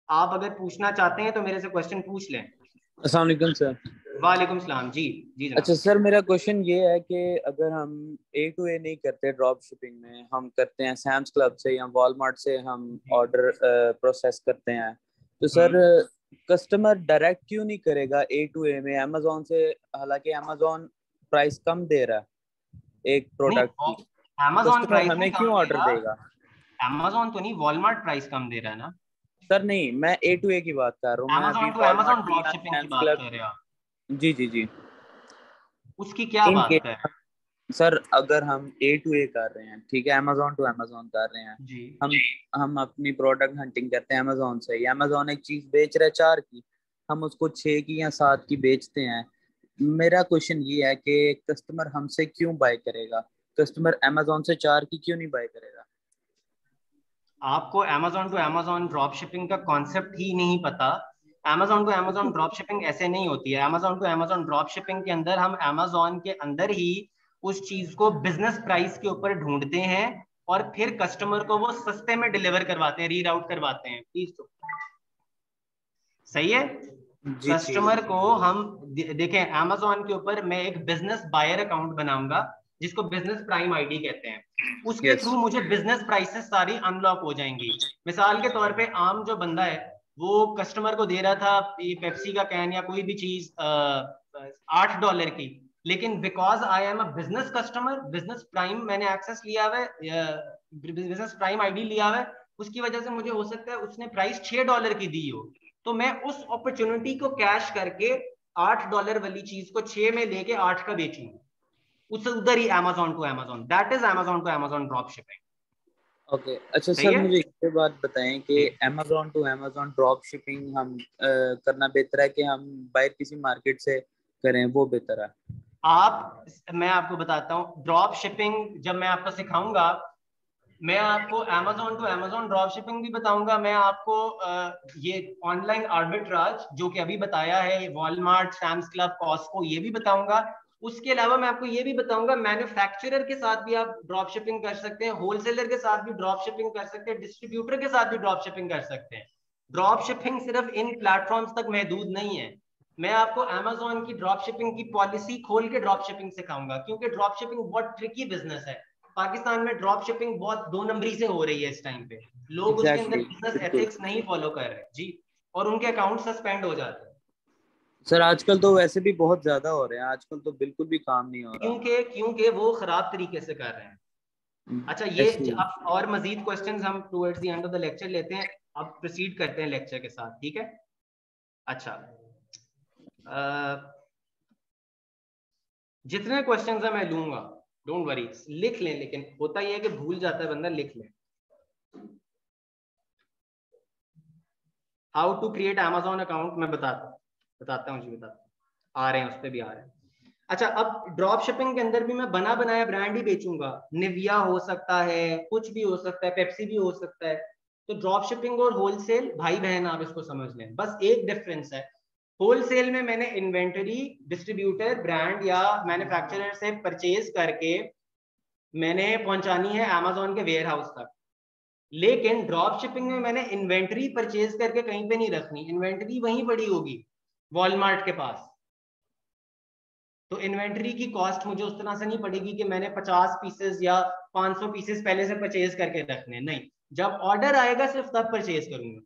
आप अगर पूछना चाहते हैं तो मेरे से क्वेश्चन पूछ लें। अस्सलाम वालेकुम सर। वालेकुम सलाम। जी जी जनाब। अच्छा सर, मेरा क्वेश्चन ये है कि अगर हम A to A नहीं करते ड्रॉप शिपिंग में, हम करते हैं सैम्स क्लब से या वॉलमार्ट से हम ऑर्डर प्रोसेस करते हैं, तो सर कस्टमर डायरेक्ट क्यों नहीं करेगा A to A में अमेजोन से? हालांकि अमेजोन प्राइस कम दे रहा है एक प्रोडक्ट नहीं, की, Amazon कस्टमर प्राइस नहीं हमें कम क्यों ऑर्डर देगा। देगा? Amazon तो नहीं, वॉलमार्ट प्राइस कम दे रहा है ना। सर नहीं, मैं A to A की बात कर रहा हूँ, मैं अभी Amazon टू वॉलमार्ट Amazon की ड्रॉप या शिपिंग की सैम्स बात क्लब। कर रहे हो आप? जी जी जी। उसकी क्या इन बात है? सर अगर हम A to A कर रहे हैं, ठीक है, अमेजोन टू अमेजोन कर रहे हैं, जी हम हम अपनी प्रोडक्ट हंटिंग करते हैं अमेजोन से, या अमेजोन एक चीज बेच रहा है 4 की, हम उसको 6 की या 7 की बेचते हैं। मेरा क्वेश्चन ये है कि कस्टमर हमसे क्यों बाय करेगा? कस्टमर अमेजोन से 4 की क्यों नहीं बाय करेगा? आपको Amazon to Amazon drop shipping का कॉन्सेप्ट ही नहीं पता। Amazon to Amazon drop shipping ऐसे नहीं होती है। Amazon to Amazon drop shipping के अंदर हम Amazon के अंदर ही उस चीज को बिजनेस प्राइस के ऊपर ढूंढते हैं और फिर कस्टमर को वो सस्ते में डिलीवर करवाते हैं, रीराउट करवाते हैं। प्लीज तो सही है। जी ठीक कस्टमर है। को हम देखें, Amazon के ऊपर मैं एक बिजनेस बायर अकाउंट बनाऊंगा जिसको बिजनेस प्राइम आईडी कहते हैं। उसके यस। थ्रू मुझे बिजनेस प्राइसेस सारी अनलॉक हो जाएंगी। मिसाल के तौर पे आम जो बंदा है वो कस्टमर को दे रहा था ये पेप्सी का कैन या कोई भी चीज $8 की, लेकिन because I am a business customer, business prime मैंने एक्सेस लिया हुआ है, बिजनेस प्राइम आईडी लिया हुआ है, उसकी वजह से मुझे हो सकता है उसने प्राइस $6 की दी हो, तो मैं उस अपॉर्चुनिटी को कैश करके $8 वाली चीज को 6 में लेके 8 का बेचूंगा। उस उधर ही Amazon to Amazon, that is Amazon to Amazon drop shipping. Okay अच्छा सही सर, है मुझे ये बात बताएं कि जी। Amazon to Amazon drop shipping हम करना बेहतर है कि हम बाहर किसी मार्केट से करें, वो बेहतर है? आप, मैं आपको बताता हूँ ड्रॉप शिपिंग जब मैं आपको सिखाऊंगा, मैं आपको Amazon to Amazon drop shipping भी बताऊंगा, मैं आपको ये ऑनलाइन आर्बिट्राज जो कि अभी बताया है, वॉलमार्ट, सैम्स क्लब, कॉस्को, ये भी बताऊंगा। उसके अलावा मैं आपको ये भी बताऊंगा मैन्युफैक्चरर के साथ भी आप ड्रॉप शिपिंग कर सकते हैं, होलसेलर के साथ भी ड्रॉप शिपिंग कर सकते हैं, डिस्ट्रीब्यूटर के साथ भी ड्रॉप शिपिंग कर सकते हैं। ड्रॉप शिपिंग सिर्फ इन प्लेटफॉर्म्स तक महदूद नहीं है। मैं आपको Amazon की ड्रॉप शिपिंग की पॉलिसी खोल के ड्रॉप शिपिंग सिखाऊंगा, क्योंकि ड्रॉप शिपिंग बहुत ट्रिकी बिजनेस है। पाकिस्तान में ड्रॉप शिपिंग बहुत 2 नंबरी से हो रही है इस टाइम पे। लोग उसके अंदर एग्जैक्टली बिजनेस बिल्कुल। एथिक्स नहीं फॉलो कर रहे जी, और उनके अकाउंट सस्पेंड हो जाते हैं। सर आजकल तो वैसे भी बहुत ज्यादा हो रहे हैं, आजकल तो बिल्कुल भी काम नहीं हो रहा। क्योंकि क्योंकि वो खराब तरीके से कर रहे हैं। अच्छा, ये ऐसे ही। अब और मजीद क्वेश्चंस हम towards the end of the lecture लेते हैं। अब प्रोसीड करते हैं लेक्चर के साथ, ठीक है? अच्छा, जितने क्वेश्चंस हैं मैं लूंगा, डोंट वरी, लिख लें, लेकिन होता यह है कि भूल जाता है बंदा, लिख लें। How to create Amazon account मैं बताता हूँ जी, आ रहे हैं, उस पर भी आ रहे हैं। अच्छा, अब ड्रॉप शिपिंग के अंदर भी मैं बना बनाया ब्रांड ही बेचूंगा। निविया हो सकता है, कुछ भी हो सकता है, पेप्सी भी हो सकता है। तो ड्रॉप शिपिंग और होलसेल भाई बहन, आप इसको समझ लें, बस एक डिफरेंस है। होलसेल में मैंने इन्वेंटरी डिस्ट्रीब्यूटर, ब्रांड या मैन्युफैक्चरर से परचेज करके मैंने पहुंचानी है अमेज़न के वेयर हाउस तक, लेकिन ड्रॉप शिपिंग में मैंने इन्वेंट्री परचेज करके कहीं पे नहीं रखनी, इन्वेंट्री वहीं पड़ी होगी वॉलमार्ट के पास। तो इन्वेंट्री की कॉस्ट मुझे उस तरह से नहीं पड़ेगी कि मैंने 50 पीसेस या 500 पीसेस पहले से परचेज करके रखने, नहीं, जब ऑर्डर आएगा सिर्फ तब परचेज करूंगा।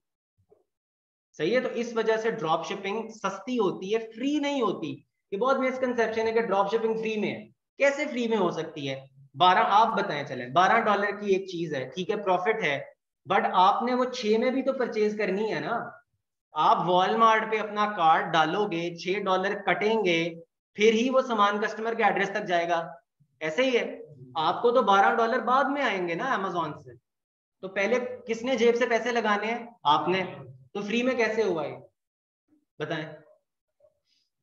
सही है। तो इस वजह से ड्रॉप शिपिंग सस्ती होती है, फ्री नहीं होती। ये बहुत मिसकंसेप्शन है कि ड्रॉप शिपिंग फ्री में है। कैसे फ्री में हो सकती है? 12, आप बताएं, चले $12 की एक चीज है, ठीक है, प्रॉफिट है, बट आपने वो 6 में भी तो परचेज करनी है ना। आप वॉलमार्ट पे अपना कार्ड डालोगे, $6 कटेंगे, फिर ही वो सामान कस्टमर के एड्रेस तक जाएगा। ऐसे ही है, आपको तो $12 बाद में आएंगे ना अमेज़न से। तो पहले किसने जेब से पैसे लगाने हैं? आपने। तो फ्री में कैसे हुआ ये बताएं?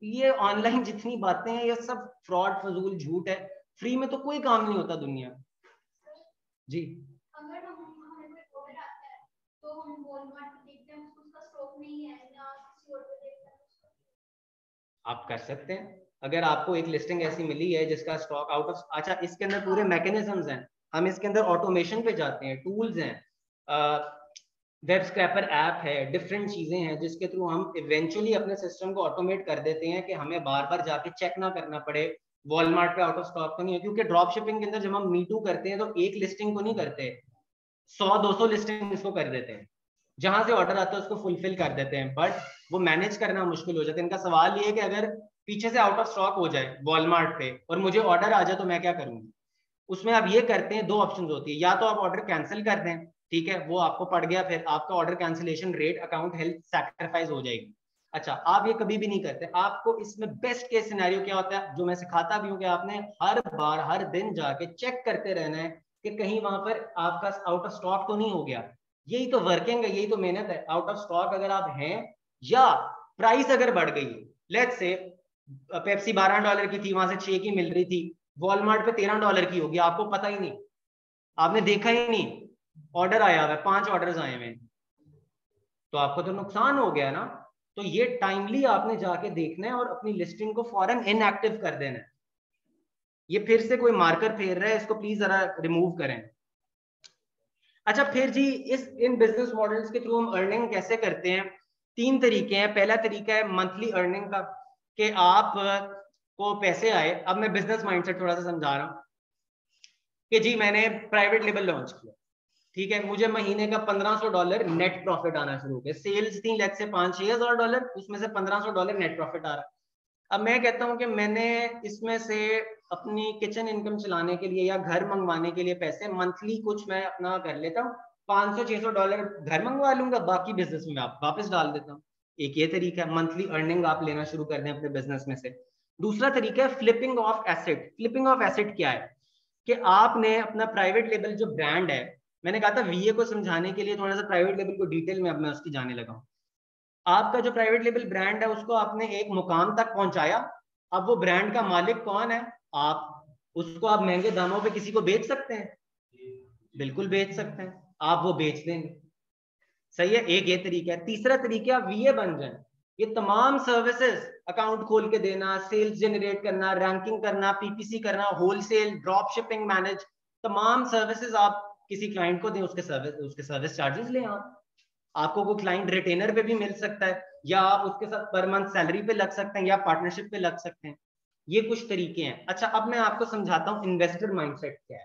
ये ऑनलाइन जितनी बातें हैं ये सब फ्रॉड, फजूल, झूठ है। फ्री में तो कोई काम नहीं होता दुनिया जी। अगर हमें कोई ऑर्डर आता है तो हम वॉलमार्ट देखते हैं उसका स्टॉक नहीं है या किसी और पे देखते हैं, आप कर सकते हैं। अगर आपको एक लिस्टिंग ऐसी मिली है जिसका स्टॉक आउट ऑफ, अच्छा, इसके अंदर पूरे मैकेनिज्म्स हैं, हम इसके अंदर ऑटोमेशन पे जाते हैं, टूल्स हैं, वेब स्क्रैपर ऐप है, डिफरेंट चीजें हैं जिसके थ्रू हम इवेंचुअली अपने सिस्टम को ऑटोमेट कर देते हैं कि हमें बार बार जाके चेक ना करना पड़े वॉलमार्ट पे आउट ऑफ स्टॉक तो नहीं है। क्योंकि ड्रॉप शिपिंग के अंदर जब हम मीटू करते हैं तो एक लिस्टिंग को नहीं करते, 100-200 लिस्टिंग इसको कर देते हैं, जहां से ऑर्डर आता है उसको फुलफिल कर देते हैं, बट वो मैनेज करना मुश्किल हो जाता है। इनका सवाल ये है कि अगर पीछे से आउट ऑफ स्टॉक हो जाए वॉलमार्ट पे और मुझे ऑर्डर आ जाए तो मैं क्या करूंगी? उसमें आप ये करते हैं, दो ऑप्शन होती है, या तो आप ऑर्डर कैंसिल कर दें, ठीक है, वो आपको पड़ गया, फिर आपका order cancellation rate, account health sacrifice हो जाएगी। अच्छा, आप ये कभी भी नहीं करते। आपको इसमें बेस्ट केस सिनेरियो क्या होता है, जो मैं सिखाता भी हूँ, कि आपने हर बार हर दिन जाके चेक करते रहना है कि कहीं वहां पर आपका आउट ऑफ स्टॉक तो नहीं हो गया। यही तो वर्किंग है, यही तो मेहनत है। आउट ऑफ स्टॉक अगर आप हैं या प्राइस अगर बढ़ गई, लेट्स से पेप्सी $12 की थी, वहां से 6 की मिल रही थी, वॉलमार्ट पे $13 की होगी, आपको पता ही नहीं, आपने देखा ही नहीं, ऑर्डर आया हुआ है, 5 ऑर्डर्स आए हुए, तो आपको तो नुकसान हो गया ना। तो ये टाइमली आपने जाके देखना है और अपनी लिस्टिंग को फौरन इनएक्टिव कर देना है। ये फिर से कोई मार्कर फेर रहा है, इसको प्लीज जरा रिमूव करें। अच्छा, फिर जी इन बिजनेस मॉडल्स के थ्रू हम अर्निंग कैसे करते हैं? 3 तरीके हैं। पहला तरीका है मंथली अर्निंग का, कि आप को पैसे आए। अब मैं बिजनेस माइंडसेट थोड़ा सा समझा रहा हूँ कि जी मैंने प्राइवेट लेबल लॉन्च किया, ठीक है, मुझे महीने का $1500 नेट प्रॉफिट आना शुरू हो गया। सेल्स थी लेट्स से $5-6 हज़ार, उसमें से $1500 नेट प्रॉफिट आ रहा। अब मैं कहता हूं कि मैंने इसमें से अपनी किचन इनकम चलाने के लिए या घर मंगवाने के लिए पैसे मंथली कुछ मैं अपना कर लेता हूँ, $500-600 घर मंगवा लूंगा, बाकी बिजनेस में आप वापस डाल देता हूँ। एक ये तरीका है, मंथली अर्निंग आप लेना शुरू कर दें अपने बिजनेस में से। दूसरा तरीका है flipping of asset. Flipping of asset क्या है? कि आपने अपना प्राइवेट लेबल जो ब्रांड है, मैंने कहा था वीए को समझाने के लिए थोड़ा सा प्राइवेट लेबल को डिटेल में अब मैं उसकी जाने लगा हूं। आपका जो प्राइवेट लेबल ब्रांड है उसको आपने एक मुकाम तक पहुंचाया। अब वो ब्रांड का मालिक कौन है? आप। उसको आप महंगे दामों पे किसी को बेच सकते हैं? बिल्कुल बेच सकते हैं, आप वो बेच देंगे। सही है, एक ये तरीका है। तीसरा तरीका, वीए बन जाए। ये तमाम सर्विसेज, अकाउंट खोल के देना, सेल्स जनरेट करना, रैंकिंग करना, पीपीसी करना, होलसेल, ड्रॉप शिपिंग मैनेज, तमाम सर्विसेज आप किसी क्लाइंट को दें, उसके सर्विस चार्जेस लें आप। आपको कोई क्लाइंट रिटेनर पे भी मिल सकता है, या आप उसके साथ पर मंथ सैलरी पे लग सकते हैं, या पार्टनरशिप पे लग सकते हैं। ये कुछ तरीके हैं। अच्छा, अब मैं आपको समझाता हूँ इन्वेस्टर माइंडसेट क्या है।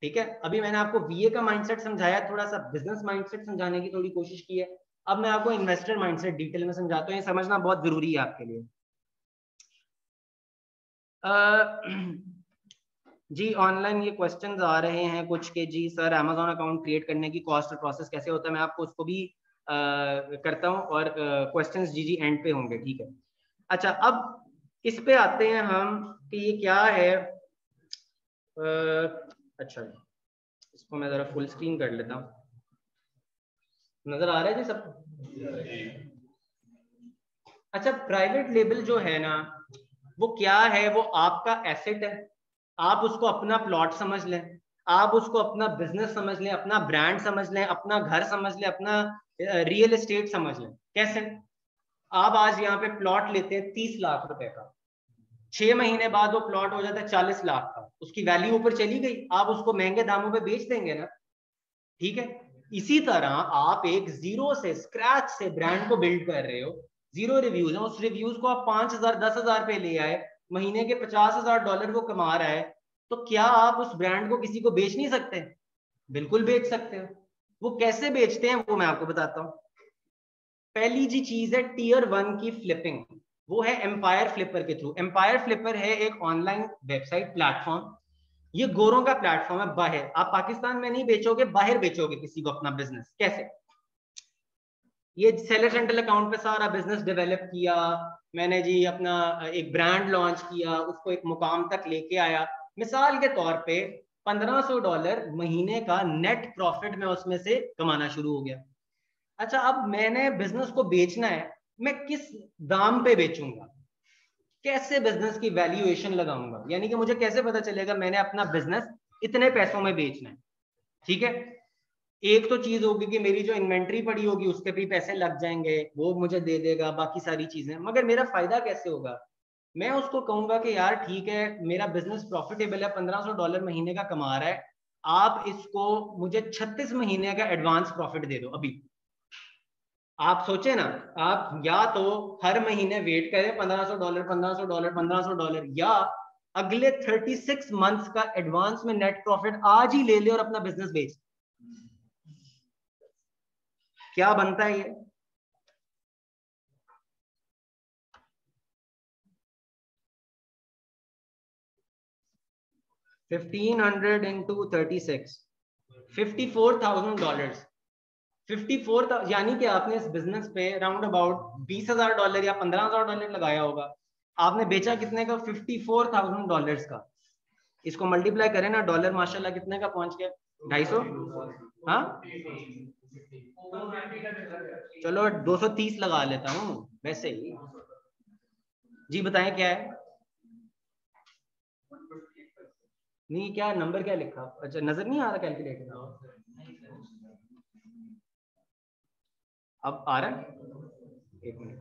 ठीक है, अभी मैंने आपको वीए का माइंडसेट समझाया, थोड़ा सा बिजनेस माइंडसेट समझाने की थोड़ी कोशिश की है। अब मैं आपको इन्वेस्टर माइंडसेट डिटेल में समझाता हूँ, ये समझना बहुत जरूरी है आपके लिए। जी ऑनलाइन ये क्वेश्चंस आ रहे हैं कुछ के, जी सर अमेज़न अकाउंट क्रिएट करने की कॉस्ट और प्रोसेस कैसे होता है? मैं आपको उसको भी करता हूँ, और क्वेश्चंस जी एंड पे होंगे, ठीक है। अच्छा, अब इस पे आते हैं हम कि ये क्या है। अच्छा, इसको मैं जरा फुल स्क्रीन कर लेता हूँ। नजर आ रहा है जी सब? अच्छा, प्राइवेट लेबल जो है ना, वो क्या है? वो आपका एसेट है। आप उसको अपना प्लॉट समझ लें, आप उसको अपना बिजनेस समझ लें, अपना ब्रांड समझ लें, अपना घर समझ लें, अपना रियल एस्टेट समझ लें। कैसे? आप आज यहाँ पे प्लॉट लेते हैं 30 लाख रुपए का, 6 महीने बाद वो प्लॉट हो जाता है 40 लाख का, उसकी वैल्यू ऊपर चली गई, आप उसको महंगे दामों पे बेच देंगे ना, ठीक है। इसी तरह आप एक जीरो से, स्क्रैच से ब्रांड को बिल्ड कर रहे हो, जीरो रिव्यूज है, उस रिव्यूज को आप 5,000 10,000 पे ले आए, महीने के $50,000 वो कमा रहा है, तो क्या आप उस ब्रांड को किसी को बेच नहीं सकते? बिल्कुल बेच सकते हो। वो कैसे बेचते हैं वो मैं आपको बताता हूँ। पहली जी चीज है टीयर 1 की फ्लिपिंग, वो है एम्पायर फ्लिपर के थ्रू। एम्पायर फ्लिपर है एक ऑनलाइन वेबसाइट प्लेटफॉर्म, ये गोरों का प्लेटफॉर्म है। बाहर आप पाकिस्तान में नहीं बेचोगे, बाहर बेचोगे किसी को अपना बिजनेस, कैसे? ये सेलर सेंट्रल अकाउंट पे सारा बिजनेस डेवलप किया मैंने जी, अपना एक ब्रांड लॉन्च किया, उसको एक मुकाम तक लेके आया। मिसाल के तौर पे $1,500 महीने का नेट प्रॉफिट में उसमें से कमाना शुरू हो गया। अच्छा, अब मैंने बिजनेस को बेचना है, मैं किस दाम पे बेचूंगा, कैसे बिजनेस की वैल्यूएशन लगाऊंगा, यानी कि मुझे कैसे पता चलेगा मैंने अपना बिजनेस इतने पैसों में बेचना है, ठीक है। एक तो चीज होगी कि मेरी जो इन्वेंट्री पड़ी होगी उसके भी पैसे लग जाएंगे, वो मुझे दे देगा, बाकी सारी चीजें, मगर मेरा फायदा कैसे होगा? मैं उसको कहूंगा कि यार ठीक है, मेरा बिजनेस प्रॉफिटेबल है, $1,500 महीने का कमा रहा है, आप इसको मुझे 36 महीने का एडवांस प्रॉफिट दे दो अभी। आप सोचे ना, आप या तो हर महीने वेट करें $1,500 $1,500 $1,500, या अगले 36 मंथ्स का एडवांस में नेट प्रॉफिट आज ही ले ले और अपना बिजनेस बेच। क्या बनता है ये? $1,500 into 36, $54,000। 54,000 यानी कि आपने इस बिजनेस पे राउंड अबाउट $20,000 या $15,000 लगाया होगा, आपने बेचा कितने का? $54,000 का। इसको मल्टीप्लाई करें ना, डॉलर माशाल्लाह कितने का पहुंच गया? 250। हाँ चलो 230 लगा लेता हूँ वैसे ही। जी बताएं क्या है? नहीं, क्या नंबर क्या लिखा? अच्छा, नजर नहीं आ रहा कैलकुलेटर? अब आ रहा है? एक मिनट,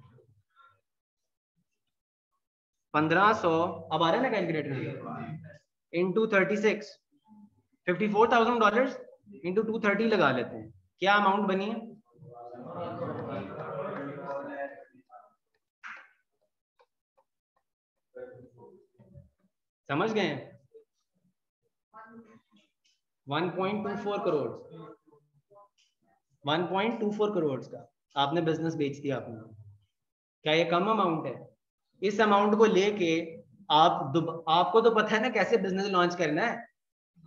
1500 अब आ रहा है ना कैलकुलेटर? इंटू 36, $54,000 इंटू 230 लगा लेते हैं, क्या अमाउंट बनी है? समझ गए? 1.24 करोड़, 1.24 करोड़ का आपने बिजनेस बेच दिया अपना। क्या ये कम अमाउंट है? इस अमाउंट को लेके आपको तो पता है ना कैसे बिजनेस लॉन्च करना है,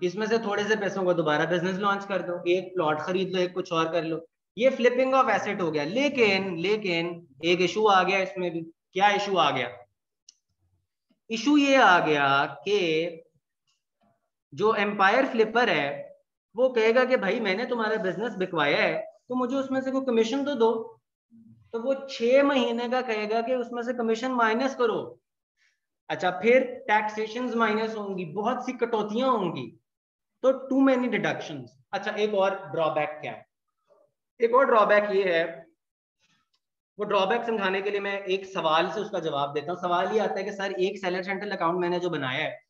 इसमें से थोड़े से पैसों को दोबारा बिजनेस लॉन्च कर दो, एक प्लॉट खरीद लो, एक कुछ और कर लो, ये फ्लिपिंग ऑफ एसेट हो गया। लेकिन एक इशू आ गया इसमें भी। क्या इशू आ गया? इशू ये आ गया कि जो एम्पायर फ्लिपर है वो कहेगा कि भाई मैंने तुम्हारा बिजनेस बिकवाया है तो मुझे उसमें से कोई कमीशन तो दो। तो वो 6 महीने का कहेगा कि उसमें से कमीशन माइनस करो। अच्छा, फिर टैक्सेशन माइनस होंगी, बहुत सी कटौतियां होंगी, तो टू मेनी डिडक्शंस। अच्छा, एक और ड्रॉबैक क्या है? एक और ड्रॉबैक ये है, वो ड्रॉबैक समझाने के लिए मैं एक सवाल से उसका जवाब देता हूँ। सवाल ये आता है कि सर एक सेलर सेंट्रल अकाउंट मैंने जो बनाया है,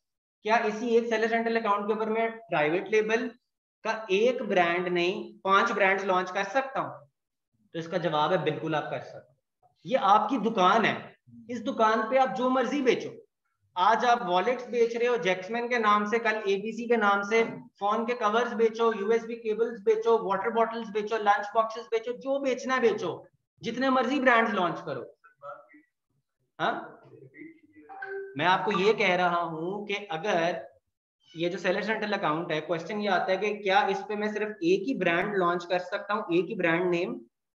क्या इसी एक सेलर सेंट्रल अकाउंट के ऊपर मैं प्राइवेट लेबल का एक ब्रांड नहीं 5 ब्रांड्स लॉन्च कर सकता हूँ? तो इसका जवाब है बिल्कुल आप कर सकते हो। ये आपकी दुकान है, इस दुकान पे आप जो मर्जी बेचो। आज आप वॉलेट्स बेच रहे हो जैक्समैन के नाम से, कल एबीसी के नाम से फोन के कवर्स बेचो, यूएसबी केबल्स बेचो, वाटर बॉटल्स बेचो, लंच बॉक्सेस बेचो, जो बेचना है बेचो, जितने मर्जी ब्रांड्स लॉन्च करो। हाँ, मैं आपको ये कह रहा हूं कि अगर ये जो सेलर सेंट्रल अकाउंट है, क्वेश्चन ये आता है कि क्या इस पे मैं सिर्फ एक ही ब्रांड लॉन्च कर सकता हूँ, एक ही ब्रांड नेम,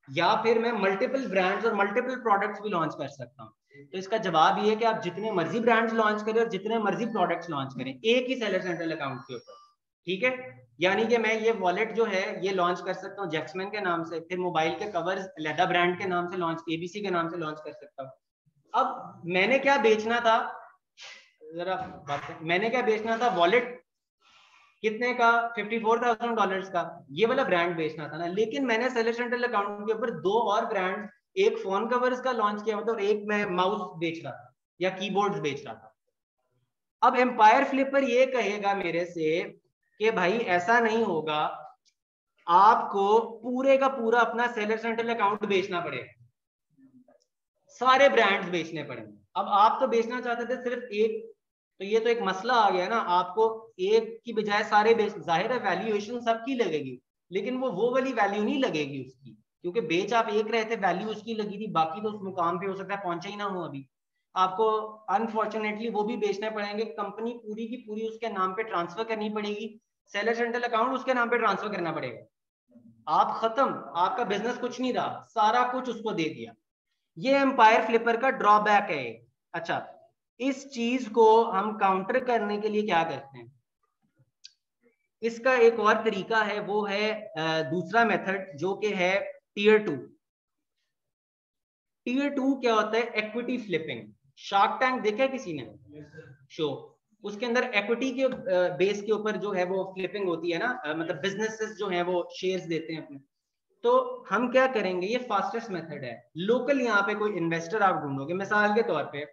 या फिर मैं मल्टीपल ब्रांड्स और मल्टीपल प्रोडक्ट्स भी लॉन्च कर सकता हूँ? तो इसका जवाब ये है कि आप जितने मर्जी ब्रांड्स लॉन्च करें और जितने मर्जी प्रोडक्ट्स लॉन्च करें एक ही सेलर सेंट्रल अकाउंट के ऊपर, ठीक है। यानी कि मैं ये वॉलेट जो है ये लॉन्च कर सकता हूँ जैक्समैन के नाम से, फिर मोबाइल के कवर्स लेदा ब्रांड के नाम से लॉन्च, एबीसी के नाम से लॉन्च कर सकता हूँ। अब मैंने क्या बेचना था, जरा बात करें, मैंने क्या बेचना था? वॉलेट कितने का? $54,000 का, ये वाला ब्रांड बेचना था ना। लेकिन मैंने सेलर सेंट्रल अकाउंट के ऊपर 2 और ब्रांड, एक फोन कवर्स का लॉन्च किया, मतलब एक मैं माउस बेच रहा था या कीबोर्ड्स बेच रहा था। अब एम्पायर फ्लिपर ये कहेगा मेरे से कि भाई ऐसा नहीं होगा, आपको पूरे का पूरा अपना सेलर सेंट्रल अकाउंट बेचना पड़ेगा, सारे ब्रांड्स बेचने पड़ेंगे। अब आप तो बेचना चाहते थे सिर्फ एक, तो ये तो एक मसला आ गया ना, आपको एक की बजाय सारे बेच, जाहिर है वैल्यूएशन सबकी लगेगी, लेकिन वो वाली वैल्यू नहीं लगेगी उसकी, क्योंकि बेच आप एक रहे थे, वैल्यू उसकी लगी थी, बाकी तो उस मुकाम पे हो सकता है पहुंचा ही ना हो अभी, आपको अनफॉर्चुनेटली वो भी बेचने पड़ेंगे, कंपनी पूरी की पूरी उसके नाम पे ट्रांसफर करनी पड़ेगी, सेलर सेंट्रल अकाउंट उसके नाम पे ट्रांसफर करना पड़ेगा, आप खत्म, आपका बिजनेस कुछ नहीं रहा, सारा कुछ उसको दे दिया। ये एम्पायर फ्लिपर का ड्रॉबैक है। अच्छा, इस चीज को हम काउंटर करने के लिए क्या करते हैं, इसका एक और तरीका है, वो है दूसरा मेथड जो कि है टीयर 2। टीयर 2 क्या होता है, इक्विटी फ्लिपिंग। शार्क टैंक देखा है किसी ने शो, उसके अंदर इक्विटी के बेस के ऊपर जो है वो फ्लिपिंग होती है ना, मतलब बिजनेसेस जो है वो शेयर्स देते हैं अपने। तो हम क्या करेंगे, ये फास्टेस्ट मेथड है, लोकल यहाँ पे कोई इन्वेस्टर आप ढूंढोगे, मिसाल के तौर पे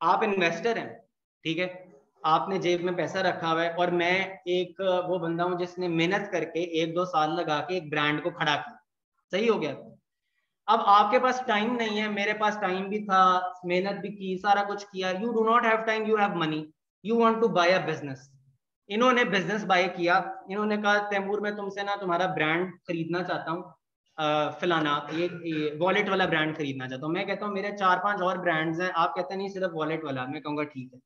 आप इन्वेस्टर हैं, ठीक है, आपने जेब में पैसा रखा हुआ है, और मैं एक वो बंदा हूं जिसने मेहनत करके 1-2 साल लगा के एक ब्रांड को खड़ा किया, सही हो गया। अब आपके पास टाइम नहीं है, मेरे पास टाइम भी था, मेहनत भी की, सारा कुछ किया, you do not have time, you have money, you want to buy a business. इन्होंने बिजनेस बाय किया, इन्होंने कहा तैमूर मैं तुमसे ना तुम्हारा ब्रांड खरीदना चाहता हूँ, फलाना ये वॉलेट वाला ब्रांड खरीदना चाहता हूँ। मैं कहता हूँ मेरे 4-5 और ब्रांड्स हैं, आप कहते हैं नहीं सिर्फ वॉलेट वाला, मैं कहूँगा ठीक है,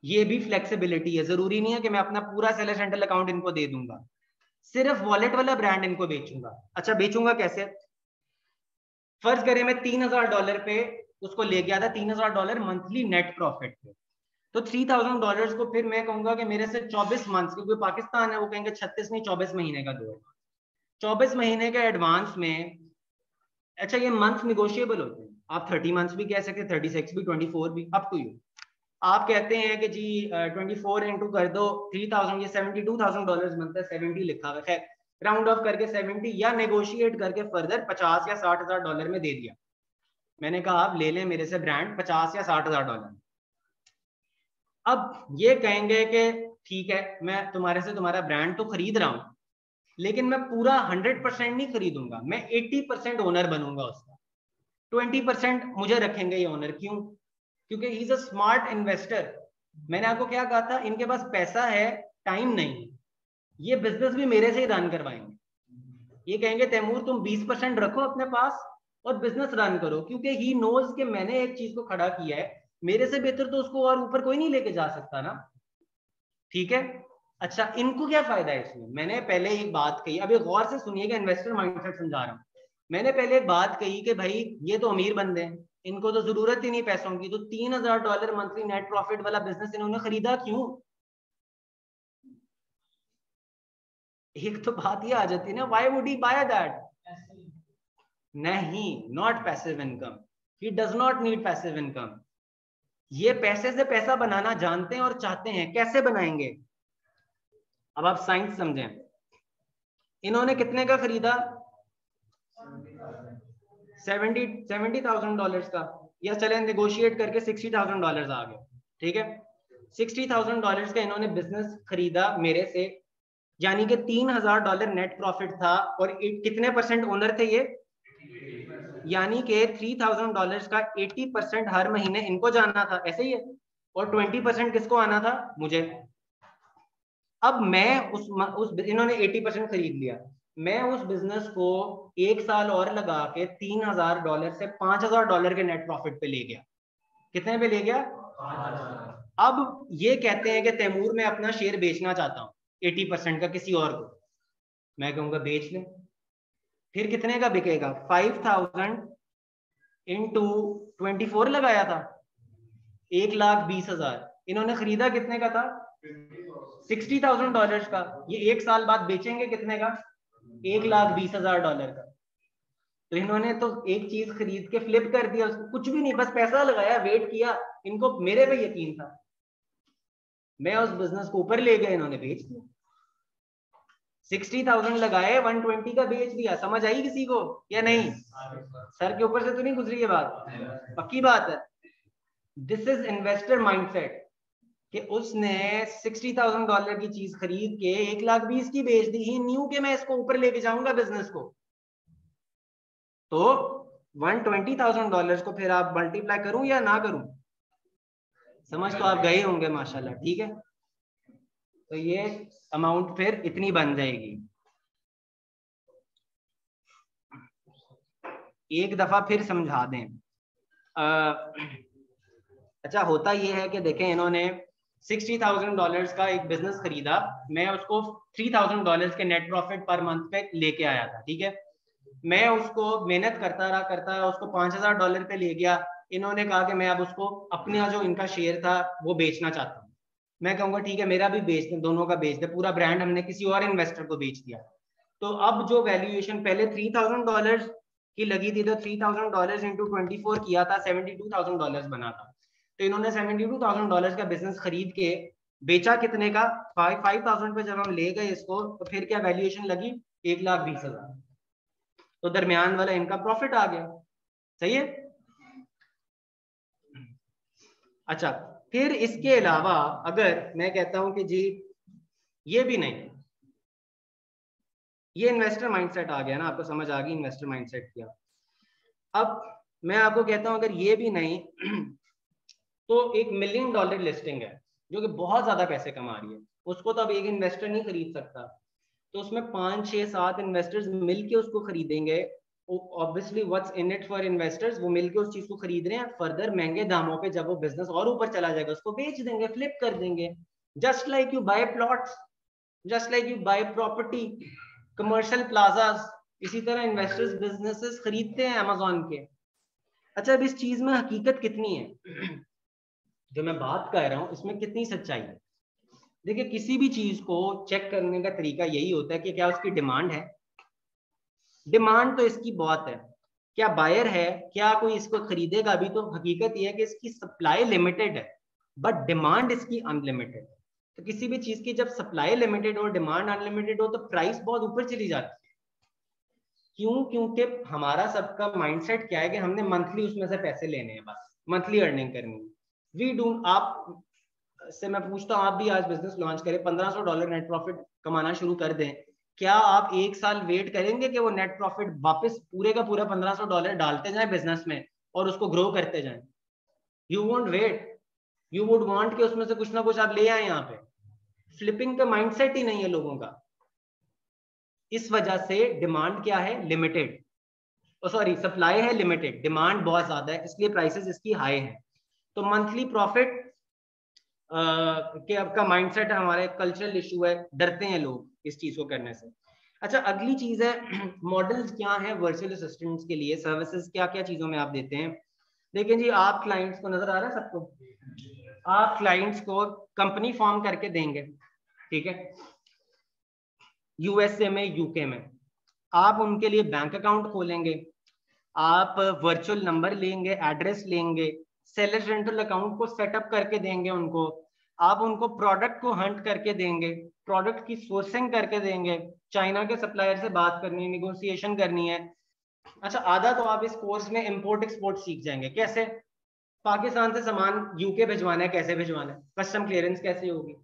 ये भी फ्लेक्सिबिलिटी है, जरूरी नहीं है कि मैं अपना पूरा सेलर सेंट्रल अकाउंट इनको दे दूंगा, सिर्फ वॉलेट वाला ब्रांड इनको बेचूंगा। अच्छा बेचूंगा कैसे, फर्ज करें मैं $3000 पे उसको ले गया था, $3000 मंथली नेट प्रॉफिट पे, तो $3000 को फिर मैं कहूंगा कि मेरे से 24 मंथ, क्योंकि पाकिस्तान है वो कहेंगे 36 नहीं 24 महीने का दो, 24 महीने के एडवांस में। अच्छा ये मंथ निगोशिएबल होते हैं, आप 30 मंथ्स भी कह सकते हैं, 36 भी, 24 भी, अप टू यू। आप कहते हैं कि जी 24 इंटू कर दो 3000, ये $72,000 बनता है, 70 लिखा हुआ है, राउंड ऑफ करके 70, या नेगोशिएट करके फर्दर 50 या $60,000 में दे दिया। मैंने कहा आप ले लें मेरे से ब्रांड 50 या $60,000। अब ये कहेंगे कि ठीक है मैं तुम्हारे से तुम्हारा ब्रांड तो खरीद रहा हूं, लेकिन मैं पूरा 100% नहीं खरीदूंगा, मैं 80% ओनर बनूंगा उसका, 20% मुझे रखेंगे ये ओनर। क्यों, क्योंकि he is a smart investor. मैंने आपको क्या कहा था, इनके पास पैसा है, टाइम नहीं, ये बिजनेस भी मेरे से ही रन करवाएंगे। ये कहेंगे तैमूर तुम 20% रखो अपने पास और बिजनेस रन करो, क्योंकि ही नोज कि मैंने एक चीज को खड़ा किया है, मेरे से बेहतर तो उसको और ऊपर कोई नहीं लेके जा सकता ना, ठीक है। अच्छा इनको क्या फायदा है इसमें, मैंने पहले एक बात कही, अभी गौर से सुनिएगा, इन्वेस्टर माइंडसेट समझा रहा हूं। मैंने पहले एक बात कही कि भाई ये तो अमीर बंदे हैं, इनको तो जरूरत ही नहीं पैसों की, तो $3000 मंथली नेट प्रॉफिट वाला बिजनेस इन्होंने खरीदा क्यों। एक तो बात ये आ जाती है ना, why would he buy that, नहीं, not passive income, he does not need passive income. ये पैसे से पैसा बनाना जानते हैं और चाहते हैं, कैसे बनाएंगे, अब आप साइंस समझें। इन्होंने कितने का खरीदा, $70,000 का, या चले नेगोशिएट करके $60,000 आ गए, ठीक है। $60,000 का इन्होंने बिजनेस खरीदा मेरे से, यानी कि $3,000 नेट प्रॉफिट था, और कितने परसेंट ओनर थे ये, यानी कि $3,000 का 80% हर महीने इनको जाना था, ऐसे ही है, और 20% किसको आना था, मुझे। अब मैं उस इन्होंने 80% खरीद लिया, मैं उस बिजनेस को 1 साल और लगा के $3,000 से $5,000 के नेट प्रॉफिट पे ले गया। कितने पे ले गया, 5,000। अब ये कहते हैं कि तैमूर मैं अपना शेयर बेचना चाहता हूँ 80% का किसी और को, मैं कहूंगा बेच ले। फिर कितने का बिकेगा, 5,000 इंटू 24 लगाया था, 1,20,000। इन्होंने खरीदा कितने का था, $60,000 का। ये 1 साल बाद बेचेंगे कितने का, $1,20,000 का। तो इन्होंने तो एक चीज खरीद के फ्लिप कर दिया, कुछ भी नहीं, बस पैसा लगाया, वेट किया, इनको मेरे पे यकीन था, मैं उस बिजनेस को ऊपर ले गया, इन्होंने बेच दिया। 60,000 लगाए, 120 का बेच दिया। समझ आई किसी को या नहीं, सर के ऊपर से तो नहीं गुजरी ये बात, पक्की बात है। दिस इज इन्वेस्टर माइंडसेट कि उसने $60,000 की चीज खरीद के 1,20,000 की बेच दी। ही न्यू कि मैं इसको ऊपर लेके जाऊंगा बिजनेस को, तो $120,000 को फिर आप मल्टीप्लाई करूं या ना करूं, समझ तो आप गए होंगे माशाल्लाह, ठीक है। तो ये अमाउंट फिर इतनी बन जाएगी। एक दफा फिर समझा दें। अच्छा, होता ये है कि देखें, इन्होंने $60,000 का एक बिजनेस खरीदा, मैं उसको $3,000 के नेट प्रॉफिट पर मंथ पे लेके आया था, ठीक है। मैं उसको मेहनत करता रहा उसको $5,000 पे ले गया। इन्होंने कहा कि मैं अब उसको अपना जो इनका शेयर था वो बेचना चाहता हूँ। मैं कहूँगा ठीक है, मेरा भी बेच दे, दोनों का बेच दे, पूरा ब्रांड हमने किसी और इन्वेस्टर को बेच दिया। तो अब जो वैल्यूएशन पहले $3,000 की लगी थी, तो $3,000 इंटू 24 किया था, $72,000 बना था। तो इन्होंने $72,000 का बिजनेस खरीद के बेचा कितने का, 5,000 पे जब हम ले गए इसको, तो फिर क्या वैल्यूएशन लगी, 1,20,000। तो दरमियान वाला इनका प्रॉफिट आ गया, सही है। अच्छा, फिर इसके अलावा अगर मैं कहता हूं कि जी ये भी नहीं, ये इन्वेस्टर माइंडसेट आ गया ना, आपको समझ आ गई इन्वेस्टर माइंडसेट किया। अब मैं आपको कहता हूं अगर ये भी नहीं तो एक $1 मिलियन लिस्टिंग है जो कि बहुत ज्यादा पैसे कमा रही है, उसको तो अब एक इन्वेस्टर नहीं खरीद सकता, तो उसमें 5, 6, 7 इन्वेस्टर्स मिलके उसको खरीदेंगे। Obviously what's in it for investors, वो मिलके उस चीज को खरीद रहे हैं, फर्दर महंगे दामों पे जब वो बिजनेस और ऊपर चला जाएगा उसको बेच देंगे, फ्लिप कर देंगे। Just like you buy plots, just like you buy property, commercial plazas, इसी तरह इन्वेस्टर्स बिजनेसेस खरीदते हैं अमेजोन के। अच्छा, अब इस चीज में हकीकत कितनी है जो मैं बात कर रहा हूं, इसमें कितनी सच्चाई है। देखिए, किसी भी चीज को चेक करने का तरीका यही होता है कि क्या उसकी डिमांड है। डिमांड तो इसकी बहुत है, क्या बायर है, क्या कोई इसको खरीदेगा। अभी तो हकीकत यह है कि इसकी सप्लाई लिमिटेड है बट डिमांड इसकी अनलिमिटेड है। तो किसी भी चीज की जब सप्लाई लिमिटेड और डिमांड अनलिमिटेड हो तो प्राइस बहुत ऊपर चली जाती है। क्यों? क्योंकि हमारा सबका माइंडसेट क्या है कि हमने मंथली उसमें से पैसे लेने हैं, बस मंथली अर्निंग करनी है। वी डू, आप से मैं पूछता हूँ, आप भी आज बिजनेस लॉन्च करें, $1,500 नेट प्रॉफिट कमाना शुरू कर दें, क्या आप एक साल वेट करेंगे कि वो नेट प्रॉफिट वापस पूरे का पूरा $1,500 डालते जाएं बिजनेस में और उसको ग्रो करते जाएं? You won't wait, you would want कि उसमें से कुछ ना कुछ आप ले आए। यहाँ पे फ्लिपिंग का माइंडसेट ही नहीं है लोगों का। इस वजह से डिमांड क्या है, लिमिटेड, सॉरी सप्लाई है लिमिटेड, डिमांड बहुत ज्यादा है, इसलिए प्राइसेस इसकी हाई है। तो मंथली प्रॉफिट के आपका माइंडसेट है, हमारे कल्चरल इशू है, डरते हैं लोग इस चीज को करने से। अच्छा, अगली चीज है मॉडल्स क्या है वर्चुअल असिस्टेंट्स के लिए, सर्विसेज क्या क्या चीजों में आप देते हैं। देखिए जी, आप क्लाइंट्स को, नजर आ रहा है सबको, आप क्लाइंट्स को कंपनी फॉर्म करके देंगे, ठीक है, यूएसए में, यूके में। आप उनके लिए बैंक अकाउंट खोलेंगे, आप वर्चुअल नंबर लेंगे, एड्रेस लेंगे, सेलर रेंटल अकाउंट को सेटअप करके देंगे उनको, आप उनको प्रोडक्ट को हंट करके देंगे, प्रोडक्ट की सोर्सिंग करके देंगे, चाइना के सप्लायर से बात करनी है, निगोशिएशन करनी है। अच्छा, आधा तो आप इस कोर्स में इंपोर्ट एक्सपोर्ट सीख जाएंगे, कैसे पाकिस्तान से सामान यूके भिजवाना है, कैसे भिजवाना है, कस्टम क्लियरेंस कैसे होगी,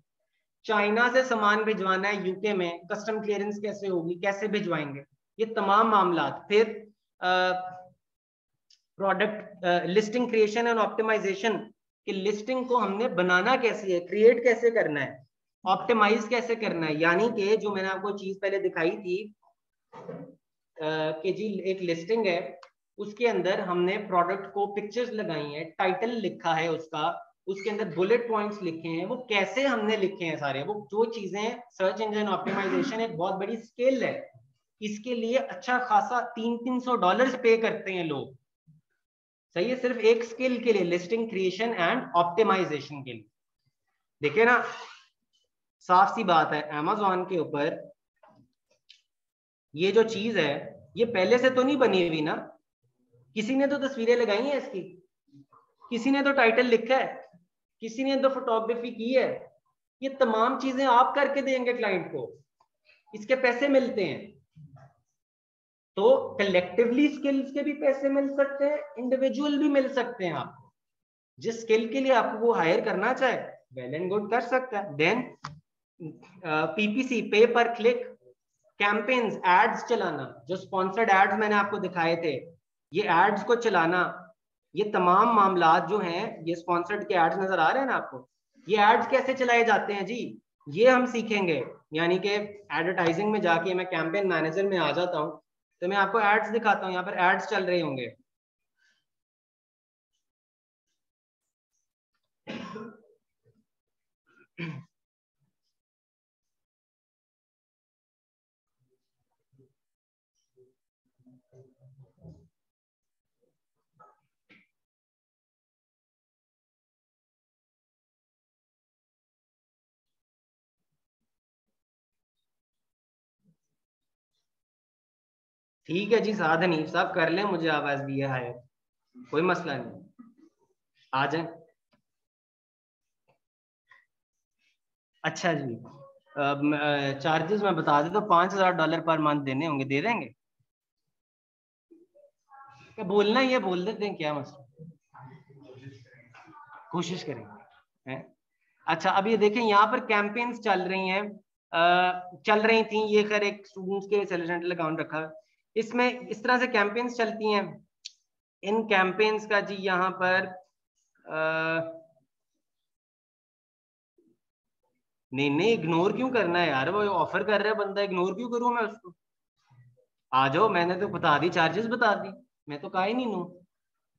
चाइना से सामान भिजवाना है यूके में, कस्टम क्लियरेंस कैसे होगी, कैसे भिजवाएंगे, ये तमाम मामला। फिर product listing creation and optimisation, कि लिस्टिंग को हमने बनाना कैसे है, क्रिएट कैसे करना है, ऑप्टिमाइज कैसे करना है। यानी कि जो मैंने आपको चीज पहले दिखाई थी कि जी एक लिस्टिंग है, उसके अंदर हमने प्रोडक्ट को पिक्चर्स लगाई हैं, टाइटल लिखा है उसका, उसके अंदर बुलेट पॉइंट्स लिखे हैं, वो कैसे हमने लिखे हैं सारे, वो जो चीजें, सर्च इंजन ऑप्टिमाइजेशन एक बहुत बड़ी स्किल है, इसके लिए अच्छा खासा $300-300 पे करते हैं लोग, सही है, सिर्फ एक स्किल के लिए, लिस्टिंग क्रिएशन एंड ऑप्टिमाइजेशन के लिए। देखिए ना, साफ सी बात है, अमेज़न के ऊपर ये जो चीज है ये पहले से तो नहीं बनी हुई ना, किसी ने तो तस्वीरें लगाई हैं इसकी, किसी ने तो टाइटल लिखा है, किसी ने तो फोटोग्राफी की है, ये तमाम चीजें आप करके देंगे क्लाइंट को, इसके पैसे मिलते हैं। तो कलेक्टिवली स्किल्स के भी पैसे मिल सकते हैं, इंडिविजुअल भी मिल सकते हैं आपको। जिस स्किल के लिए आपको वो हायर करना चाहे वेल एंड गुड कर सकता है। देन पीपीसी, पे पर क्लिक, कैंपेन्स, एड्स चलाना, जो स्पॉन्सर्ड एड्स मैंने आपको दिखाए थे, ये एड्स को चलाना, ये तमाम मामलात जो हैं, ये स्पॉन्सर्ड के एड्स नजर आ रहे हैं ना आपको, ये एड्स कैसे चलाए जाते हैं जी, ये हम सीखेंगे। यानी कि एडवर्टाइजिंग में जाके मैं कैंपेन मैनेजर में आ जाता हूँ तो मैं आपको एड्स दिखाता हूँ, यहाँ पर एड्स चल रहे होंगे। ठीक है जी, साध हनीफ साहब कर लें, मुझे आवाज दिया है, कोई मसला नहीं, आ जाए। अच्छा जी, चार्जेस मैं बता देता हूँ, $5000 पर मंथ देने होंगे, दे देंगे? क्या बोलना ही है, बोल देते हैं, क्या मसला, कोशिश करेंगे है? अच्छा, अब ये देखें यहाँ पर कैंपेन्स चल रही हैं, चल रही थी, ये खैर एक स्टूडेंट्स के सेलेक्टेड अकाउंट रखा है, इसमें इस तरह से कैंपेन्स चलती हैं। इन कैंपेन्स का जी यहाँ पर नहीं नहीं, इग्नोर क्यों करना है यार, वो ऑफर कर रहा है बंदा, इग्नोर क्यों करूं मैं उसको? आ जाओ, मैंने तो बता दी, चार्जेस बता दी, मैं तो कहा ही नहीं नो,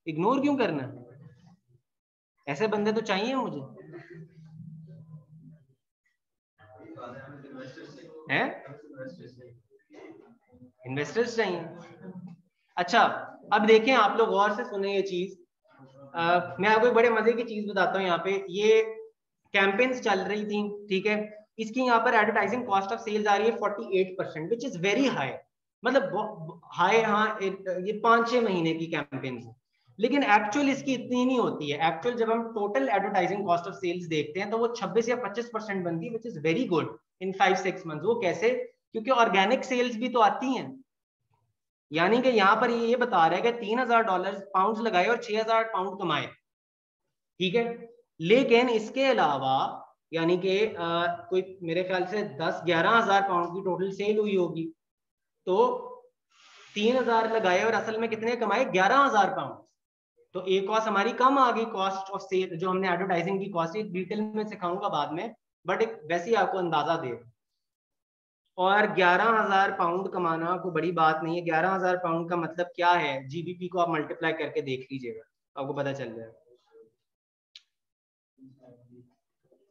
इग्नोर क्यों करना? ऐसे बंदे तो चाहिए मुझे, हैं? इन्वेस्टर्स चाहिए। अच्छा, अब देखें, आप लोग गौर से सुने ये चीज, मैं आपको एक बड़े मजे की चीज बताता हूँ। यहाँ पे ये कैंपेन्स चल रही थी, ठीक है, इसकी यहाँ पर एडवर्टाइजिंग कॉस्ट ऑफ सेल्स आ रही है 48%, विच इज वेरी हाई, मतलब हाई, हाँ, ये 5-6 महीने की कैंपेन्स, लेकिन एक्चुअल इसकी इतनी नहीं होती है। एक्चुअल जब हम total advertising cost of sales देखते हैं तो वो 26 या 25% बनती है, which is very good in 5-6 months. वो कैसे? क्योंकि ऑर्गेनिक सेल्स भी तो आती हैं। यानी कि यहाँ पर ये बता रहा है कि $3000 पाउंड लगाए और 6000 पाउंड कमाए, ठीक है, लेकिन इसके अलावा यानी कि कोई मेरे ख्याल से 10-11 हजार पाउंड की टोटल सेल हुई होगी, तो 3000 लगाए और असल में कितने कमाए? 11000 पाउंड। तो एक कॉस्ट हमारी कम आ गई, कॉस्ट ऑफ सेल जो हमने एडवर्टाइजिंग की कॉस्ट, डिटेल में सिखाऊंगा बाद में, बट एक वैसे ही आपको अंदाजा दे। और 11000 पाउंड कमाना कोई बड़ी बात नहीं है। 11000 पाउंड का मतलब क्या है, जीबीपी को आप मल्टीप्लाई करके देख लीजिएगा, आपको पता चल जाएगा।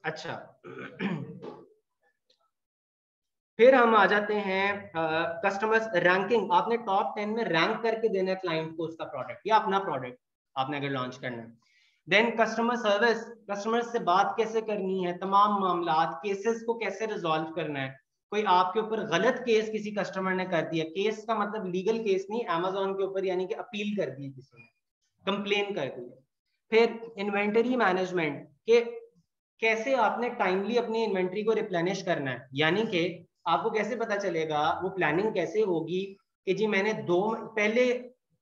अच्छा, फिर हम आ जाते हैं कस्टमर्स रैंकिंग। आपने टॉप 10 में रैंक करके देना है क्लाइंट को उसका प्रोडक्ट या अपना प्रोडक्ट, आपने अगर लॉन्च करना है। देन कस्टमर सर्विस, कस्टमर से बात कैसे करनी है, तमाम मामलात, केसेस को कैसे रिजॉल्व करना है। कोई आपके ऊपर गलत केस किसी कस्टमर ने कर दिया, केस का मतलब लीगल केस नहीं, अमेजोन के ऊपर यानी कि अपील कर दी किसी ने, कंप्लेन कर दी। फिर इन्वेंटरी मैनेजमेंट के कैसे आपने टाइमली अपनी इन्वेंट्री को रिप्लेनिश करना है, यानी कि आपको कैसे पता चलेगा, वो प्लानिंग कैसे होगी कि जी मैंने पहले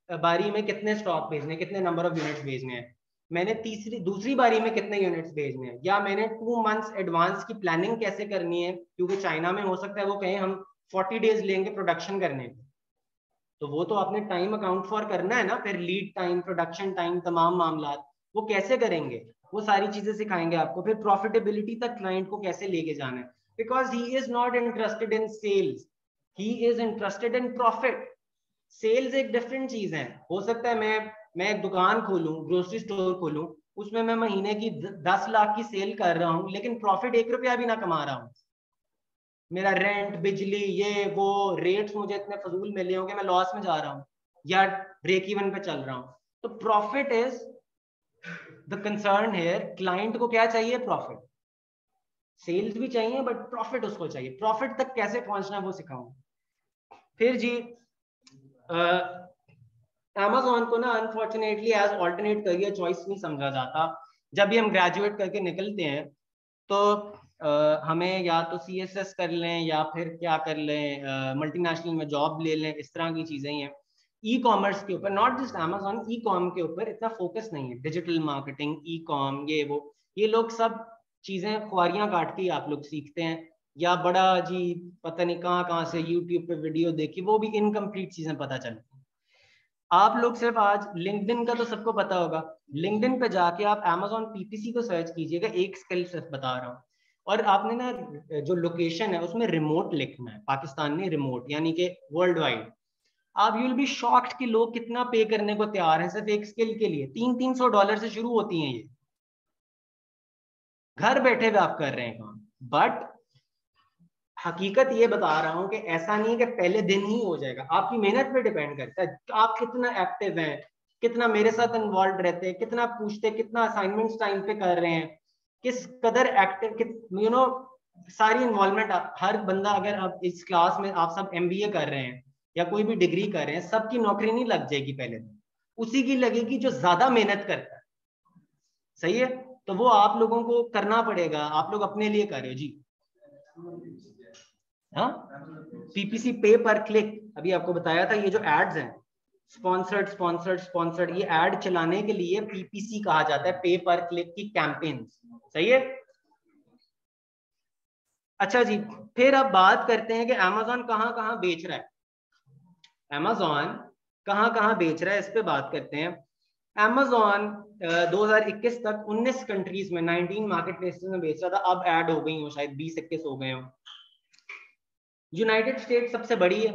बारी में कितने स्टॉक भेजने, कितने नंबर ऑफ यूनिट्स भेजने हैं, मैंने दूसरी बारी में कितने यूनिट्स भेजने हैं, या मैंने 2 मंथ्स एडवांस की प्लानिंग कैसे करनी है, क्योंकि चाइना में हो सकता है वो कहें हम 40 डेज लेंगे प्रोडक्शन करने, तो वो तो आपने टाइम अकाउंट फॉर करना है ना। फिर लीड टाइम, प्रोडक्शन टाइम, तमाम मामला वो कैसे करेंगे, वो सारी चीजें सिखाएंगे आपको। फिर प्रॉफिटेबिलिटी तक क्लाइंट को कैसे लेके जाना है, because he is not interested in sales, he is interested in profit. Sales एक डिफरेंट चीज है। हो सकता है मैं एक दुकान खोलूं, ग्रोसरी स्टोर खोलूं, उसमें मैं महीने की 10 लाख की सेल कर रहा हूं, लेकिन प्रॉफिट 1 रुपया भी ना कमा रहा हूं। मेरा रेंट, बिजली, ये वो रेट्स मुझे इतने फजूल मिले होंगे, मैं लॉस में जा रहा हूँ या ब्रेक इवन पे चल रहा हूँ। तो profit is the concern here. Client को क्या चाहिए? प्रॉफिट। सेल्स भी चाहिए बट प्रॉफिट उसको चाहिए। प्रॉफिट तक कैसे पहुंचना है वो सिखाऊंगा। फिर जी अमेज़न को ना unfortunately as alternate career choice नहीं समझा जाता। जब भी हम ग्रेजुएट करके निकलते हैं तो हमें या तो CSS कर लें या फिर क्या कर लें, मल्टीनेशनल में जॉब ले लें, इस तरह की चीज़ें ही हैं। ई कॉमर्स के ऊपर, not just Amazon, e com के ऊपर इतना फोकस नहीं है। डिजिटल मार्केटिंग, ई कॉम, ये वो, ये लोग सब चीजें खुआरियां काट के आप लोग सीखते हैं, या बड़ा जी पता नहीं कहाँ से यूट्यूब पे वीडियो देखी, वो भी इनकम्प्लीट चीजें पता चलती हैं। आप लोग सिर्फ आज लिंक्डइन का तो सबको पता होगा, लिंक्डइन पे जाके आप अमेजोन पीपीसी को सर्च कीजिएगा, एक स्किल सिर्फ बता रहा हूँ, और आपने ना जो लोकेशन है उसमें रिमोट लिखना है, पाकिस्तान में रिमोट यानी कि वर्ल्ड वाइड। आप यू विल बी शॉक्ड कि लोग कितना पे करने को तैयार हैं सिर्फ एक स्किल के लिए। $300 से शुरू होती हैं ये, घर बैठे हुए आप कर रहे हैं काम। बट हकीकत ये बता रहा हूं कि ऐसा नहीं है कि पहले दिन ही हो जाएगा, आपकी मेहनत पे डिपेंड करता है, आप कितना एक्टिव हैं, कितना मेरे साथ इन्वॉल्व रहते हैं, कितना पूछते, कितना असाइनमेंट्स टाइम पे कर रहे हैं, किस कदर एक्टिव, यू नो, सारी इन्वॉल्वमेंट। हर बंदा, अगर आप इस क्लास में आप सब एमबीए कर रहे हैं या कोई भी डिग्री कर रहे हैं, सबकी नौकरी नहीं लग जाएगी पहले दिन, उसी की लगेगी जो ज्यादा मेहनत करता है। सही है, तो वो आप लोगों को करना पड़ेगा, आप लोग अपने लिए कर रहे हो जी। हाँ, पीपीसी पे पर क्लिक, अभी आपको बताया था, ये जो एड्स हैं, स्पॉन्सर्ड स्पॉन्सर्ड स्पॉन्सर्ड, ये एड चलाने के लिए पीपीसी कहा जाता है, पे पर क्लिक की कैंपेन्स। सही है। अच्छा जी, फिर अब बात करते हैं कि अमेजोन कहाँ कहाँ बेच रहा है। अमेजोन कहाँ कहाँ बेच रहा है, इस पे बात करते हैं। अमेजोन 2021 तक 19 कंट्रीज में 19 मार्केट प्लेसेस में बेच रहा था, अब ऐड हो गई हो, शायद 20-21 हो गए हो। यूनाइटेड स्टेट सबसे बड़ी है,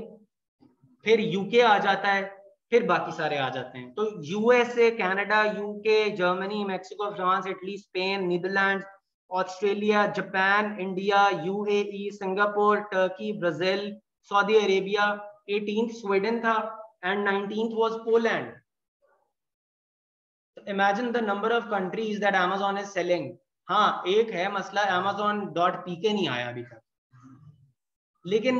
फिर यूके आ जाता है, फिर बाकी सारे आ जाते हैं। तो USA, Canada, UK, Germany, Mexico, France, Italy, Spain, Netherlands, Australia, Japan, India, UAE, Singapore, Turkey, Brazil, Saudi Arabia, 18th Sweden था, and 19th was Poland. Imagine the number of countries that Amazon is selling. हाँ, एक है मसला, Amazon.pk नहीं आया अभी तक, लेकिन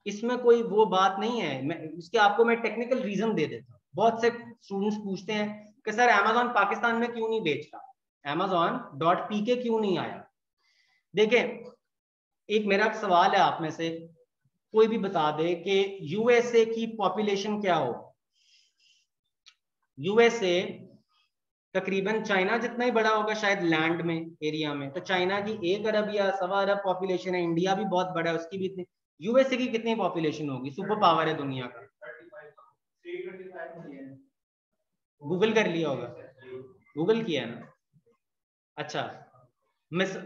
इसमें कोई वो बात नहीं है। इसके आपको मैं टेक्निकल रीजन दे देता हूँ। बहुत से स्टूडेंट्स पूछते हैं कि सर Amazon पाकिस्तान में क्यों नहीं बेच रहा, Amazon.pk क्यों नहीं आया। देखें, एक मेरा सवाल है आप में से कोई भी बता दे कि यूएसए की पॉपुलेशन क्या हो। यूएसए तकरीबन चाइना जितना ही बड़ा होगा शायद लैंड में, एरिया में, तो चाइना की 1 अरब या 1.25 अरब पॉपुलेशन है। इंडिया भी बहुत बड़ा है, उसकी भी इतनी। यूएसए की कितनी पॉपुलेशन होगी, सुपर पावर है दुनिया का। गूगल कर लिया होगा, गूगल किया ना। अच्छा, मिस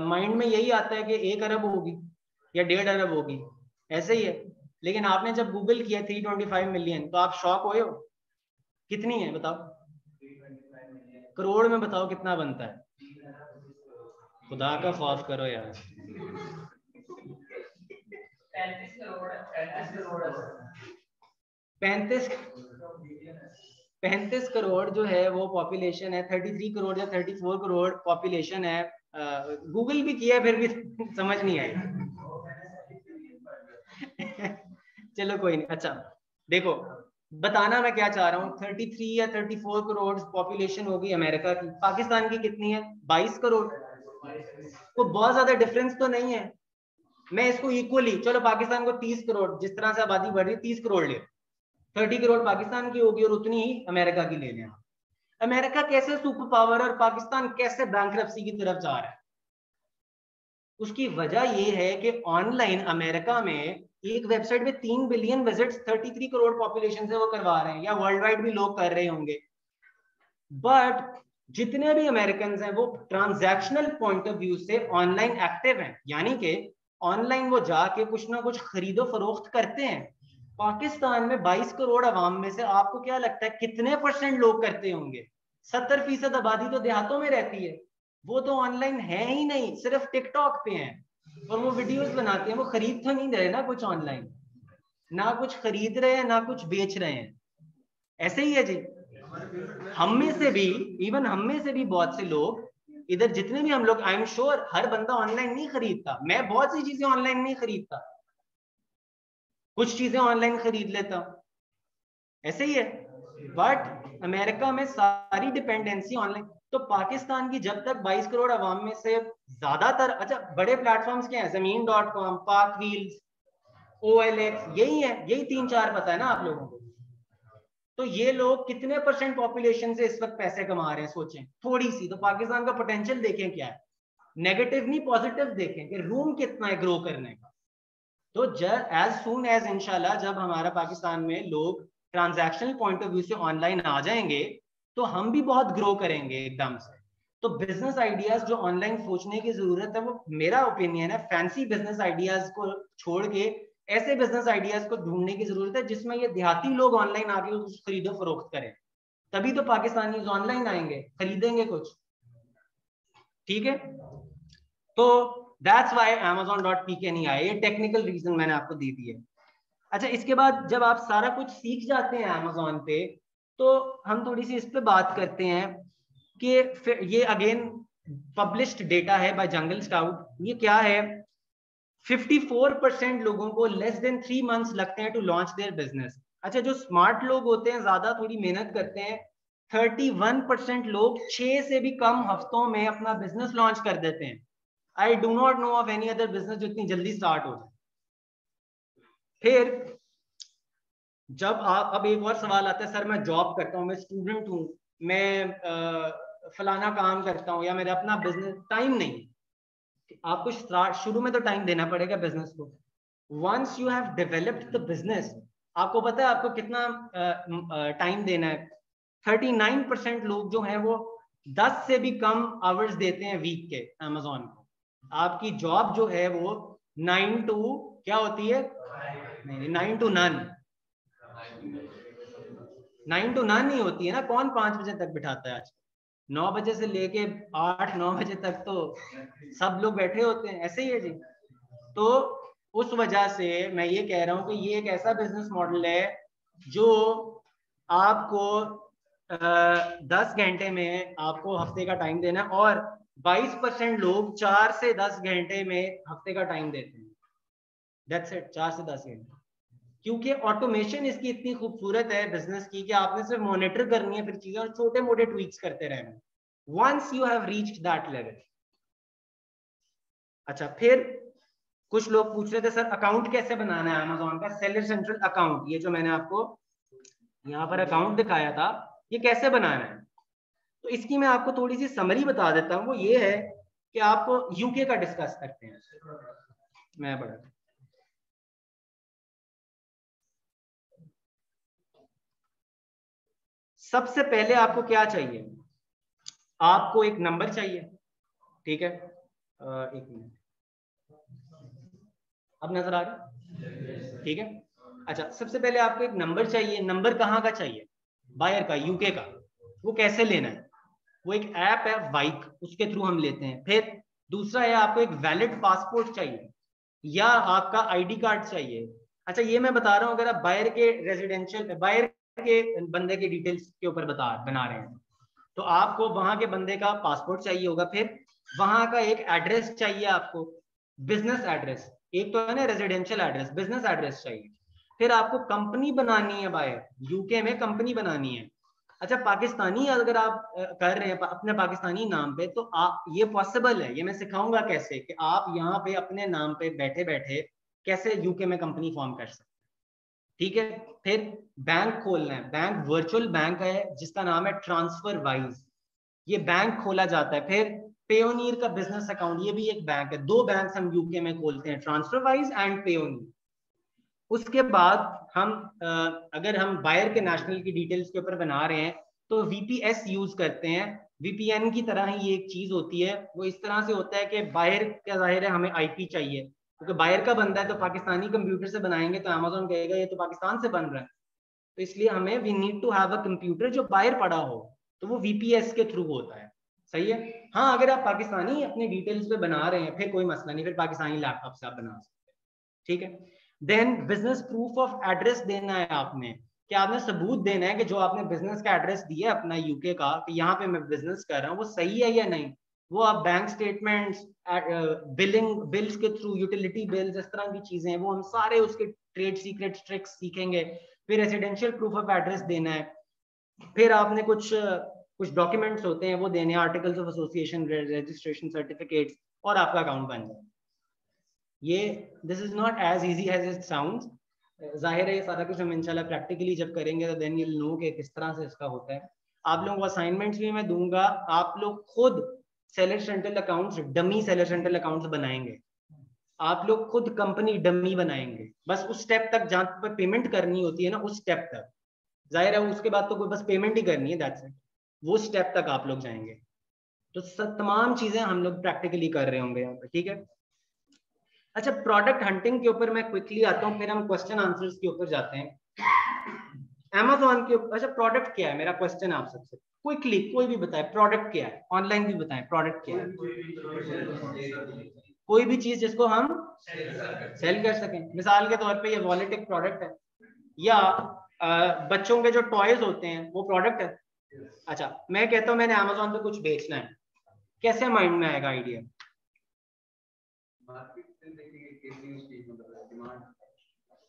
माइंड में यही आता है कि 1 अरब होगी या 1.5 अरब होगी, ऐसे ही है। लेकिन आपने जब गूगल किया 325 मिलियन, तो आप शॉक हुए हो। कितनी है बताओ, करोड़ में बताओ कितना बनता है। खुदा का खौफ करो यार। 35 करोड़ जो है वो पॉपुलेशन है, 33 करोड़ या 34 करोड़ पॉपुलेशन है। गूगल भी किया फिर भी समझ नहीं आई। चलो कोई नहीं। अच्छा देखो, बताना मैं क्या चाह रहा हूँ, 33 या 34 करोड़ पॉपुलेशन होगी अमेरिका की, पाकिस्तान की कितनी है, 22 करोड़। तो बहुत ज्यादा डिफरेंस तो नहीं है। मैं इसको इक्वली, चलो पाकिस्तान को 30 करोड़, जिस तरह से आबादी बढ़ रही है 30 करोड़ ले, 30 करोड़ पाकिस्तान की होगी और उतनी ही अमेरिका की ले लें। अमेरिका कैसे सुपर पावर और पाकिस्तान कैसे बैंकरप्सी की तरफ जा रहा है, उसकी वजह यह है कि ऑनलाइन अमेरिका में एक वेबसाइट पे 3 बिलियन विजिट्स 33 करोड़ पॉपुलेशन से वो करवा रहे हैं, या वर्ल्ड वाइड भी लोग कर रहे होंगे। बट जितने भी अमेरिकन हैं वो ट्रांजैक्शनल पॉइंट ऑफ व्यू से ऑनलाइन एक्टिव हैं, यानी कि ऑनलाइन वो जाके कुछ ना कुछ खरीदो फरोख्त करते हैं। पाकिस्तान में 22 करोड़ अवाम में से आपको क्या लगता है कितने % लोग करते होंगे? 70% आबादी तो देहातों में रहती है, वो तो ऑनलाइन है ही नहीं, सिर्फ टिकटॉक पे हैं और वो वीडियोस बनाते हैं। वो खरीद तो नहीं रहे ना कुछ ऑनलाइन, ना कुछ खरीद रहे हैं ना कुछ बेच रहे हैं। ऐसे ही है जी। हम में से भी, इवन हम में से भी बहुत से लोग इधर, जितने भी हम लोग, आई एम श्योर हर बंदा ऑनलाइन नहीं खरीदता। मैं बहुत सी चीजें ऑनलाइन नहीं खरीदता, कुछ चीजें ऑनलाइन खरीद लेता हूं, ऐसे ही है। बट अमेरिका में सारी डिपेंडेंसी ऑनलाइन। तो पाकिस्तान की जब तक 22 करोड़ अवाम में से ज्यादातर, अच्छा बड़े प्लेटफॉर्म्स क्या है, Zameen.com, पाक व्हील्स, OLX, यही है, यही 3-4 पता है ना आप लोगों को। तो ये लोग कितने % पॉपुलेशन से इस वक्त पैसे कमा रहे हैं, सोचें थोड़ी सी। तो पाकिस्तान का पोटेंशियल देखें क्या है, नेगेटिव नहीं पॉजिटिव देखें कि रूम कितना है ग्रो करने का। तो एज सून एज इंशाल्लाह जब हमारा पाकिस्तान में लोग ट्रांजैक्शनल पॉइंट ऑफ व्यू से ऑनलाइन आ जाएंगे तो हम भी बहुत ग्रो करेंगे एकदम से। तो बिजनेस आइडियाज जो ऑनलाइन सोचने की जरूरत है, वो मेरा ओपिनियन है, फैंसी बिजनेस आइडियाज को छोड़ के ऐसे बिजनेस आइडियाज को ढूंढने की जरूरत है जिसमें ये देहाती लोग ऑनलाइन आके कुछ खरीदो फरोख्त करें, तभी तो पाकिस्तानी ऑनलाइन आएंगे, खरीदेंगे कुछ। ठीक है, तो दैट्स व्हाई Amazon.pk नहीं आया, ये टेक्निकल रीजन मैंने आपको दे दिए। अच्छा, इसके बाद जब आप सारा कुछ सीख जाते हैं Amazon पे, तो हम थोड़ी सी इस पे बात करते हैं कि ये अगेन पब्लिश्ड डेटा है बाय जंगल स्काउट। ये क्या है, 54% लोगों को लेस देन 3 मंथ्स लगते हैं टू लॉन्च देयर बिजनेस। अच्छा, जो स्मार्ट लोग होते हैं, ज्यादा थोड़ी मेहनत करते हैं, 31% लोग 6 से भी कम हफ्तों में अपना बिजनेस लॉन्च कर देते हैं। I do not know of any other business जो इतनी जल्दी स्टार्ट हो जाए। फिर जब आप, अब एक और सवाल आता है, सर मैं जॉब करता हूँ, मैं स्टूडेंट हूँ, मैं फलाना काम करता हूँ, या मेरा अपना बिजनेस, टाइम नहीं। आपको शुरू में तो टाइम देना पड़ेगा बिजनेस को। Once you have developed the business, आपको पता है आपको कितना टाइम देना है। 39% लोग जो हैं वो 10 से भी कम आवर्स देते हैं वीक के Amazon को। आपकी जॉब जो है वो 9 to क्या होती है, नहीं 9 to none, 9 to none ही होती है ना। कौन 5 बजे तक बिठाता है आज? 9 बजे से लेके 8-9 बजे तक तो सब लोग बैठे होते हैं, ऐसे ही है जी। तो उस वजह से मैं ये कह रहा हूं कि ये एक ऐसा बिजनेस मॉडल है जो आपको 10 घंटे में आपको हफ्ते का टाइम देना है, और 22% लोग 4 से 10 घंटे में हफ्ते का टाइम देते हैं। दैट्स इट, 4 से 10 घंटे। क्योंकि ऑटोमेशन इसकी इतनी खूबसूरत है बिजनेस की कि आपने सिर्फ मॉनिटर करनी है फिर चीजें, और छोटे मोटे ट्वीक्स करते रहना, once you have reached that level. अच्छा, फिर कुछ लोग पूछ रहे थे सर अकाउंट कैसे बनाना है Amazon का, सेलर सेंट्रल अकाउंट, ये जो मैंने आपको यहाँ पर अकाउंट दिखाया था, ये कैसे बनाना है। तो इसकी मैं आपको थोड़ी सी समरी बता देता हूँ। वो ये है कि आप यूके का डिस्कस करते हैं। मैं बड़ा सबसे पहले आपको क्या चाहिए, आपको एक नंबर चाहिए, ठीक है। एक मिनट, अब नजर आ रहा, ठीक है। अच्छा, सबसे पहले आपको एक नंबर चाहिए। नंबर कहाँ का चाहिए, बायर का, यूके का। वो कैसे लेना है, वो एक ऐप है वाइक, उसके थ्रू हम लेते हैं। फिर दूसरा है आपको एक वैलिड पासपोर्ट चाहिए या आपका आईडी कार्ड चाहिए। अच्छा, ये मैं बता रहा हूँ अगर आप बायर के रेजिडेंशियल, बायर के बंदे के डिटेल्स के ऊपर बना रहे हैं, तो आपको वहां के बंदे का पासपोर्ट चाहिए होगा। फिर वहां का एक एड्रेस चाहिए आपको, बिजनेस एड्रेस। एक तो है ना रेजिडेंशियल एड्रेस, बिजनेस एड्रेस चाहिए। फिर आपको कंपनी बनानी है बायर, यूके में कंपनी बनानी है। अच्छा, पाकिस्तानी अगर आप कर रहे हैं अपने पाकिस्तानी नाम पे, तो आप, ये पॉसिबल है, ये मैं सिखाऊंगा कैसे, कि आप यहाँ पे अपने नाम पे बैठे बैठे कैसे यूके में कंपनी फॉर्म कर सकते, ठीक है। फिर बैंक खोलना है, बैंक वर्चुअल बैंक है जिसका नाम है ट्रांसफर वाइज, ये बैंक खोला जाता है। फिर पेयोनियर का बिजनेस अकाउंट, ये भी एक बैंक है। 2 बैंक हम यूके में खोलते हैं, ट्रांसफर वाइज एंड पेयोनियर। उसके बाद हम अगर हम बायर के नेशनल की डिटेल्स के ऊपर बना रहे हैं तो वीपीएस यूज करते हैं। वीपीएन की तरह ही ये एक चीज होती है। वो इस तरह से होता है कि बायर का जाहिर है हमें आईपी चाहिए, क्योंकि बायर का बंदा है तो पाकिस्तानी कंप्यूटर से बनाएंगे तो अमेज़न कहेगा ये तो पाकिस्तान से बन रहा है, तो इसलिए हमें we need to have a computer जो बायर पड़ा हो, तो वो वीपीएस के थ्रू होता है। सही है। हाँ, अगर आप पाकिस्तानी अपने डिटेल्स पे बना रहे हैं फिर कोई मसला नहीं, फिर पाकिस्तानी लैपटॉप से आप बना सकते हैं, ठीक है। Then business proof of address देना है आपने, कि आपने सबूत देना है कि जो आपने बिजनेस का एड्रेस दिया अपना यूके का, कि यहाँ पे मैं बिजनेस कर रहा हूँ, वो सही है या नहीं। वो आप बैंक स्टेटमेंट्स, बिलिंग बिल्स के थ्रू, यूटिलिटी बिल्स, इस तरह की चीजें, वो हम सारे उसके ट्रेड सीक्रेट ट्रिक्स सीखेंगे। फिर रेजिडेंशियल प्रूफ ऑफ एड्रेस देना है। फिर आपने कुछ डॉक्यूमेंट्स होते हैं वो देने हैं, articles of association, registration certificates, और आपका अकाउंट बन जाए। ये this is not as easy as it sounds. जाहिर है ये सारा कुछ हम इंशाल्लाह प्रैक्टिकली जब करेंगे तो देन यू विल नो कि किस तरह से इसका होता है। आप लोगों को असाइनमेंट्स भी मैं दूंगा, आप लोग खुद seller central accounts, dummy seller central accounts बनाएंगे, आप लोग खुद कंपनी डमी बनाएंगे, बस उस स्टेप तक जहां पर पेमेंट करनी होती है ना, उस स्टेप तक। जाहिर है उसके बाद तो कोई बस पेमेंट ही करनी है, दैट्स इट, वो स्टेप तक आप लोग जाएंगे। तो तमाम चीजें हम लोग प्रैक्टिकली कर रहे होंगे यहाँ पे, ठीक है। अच्छा, प्रोडक्ट हंटिंग के ऊपर मैं क्विकली आता हूँ, फिर हम क्वेश्चन आंसर्स के ऊपर जाते हैं। अमेज़न के ऊपर, अच्छा प्रोडक्ट क्या है, मेरा क्वेश्चन आप सबसे क्विकली कोई भी बताए प्रोडक्ट क्या है, ऑनलाइन भी बताएं प्रोडक्ट क्या है। कोई भी चीज जिसको हम सेल कर सकें। मिसाल के तौर पे ये वॉलेट एक प्रोडक्ट है, या बच्चों के जो टॉयज होते हैं वो प्रोडक्ट है। अच्छा, मैं कहता हूँ मैंने अमेज़न पे कुछ बेचना है, कैसे माइंड में आएगा आइडिया?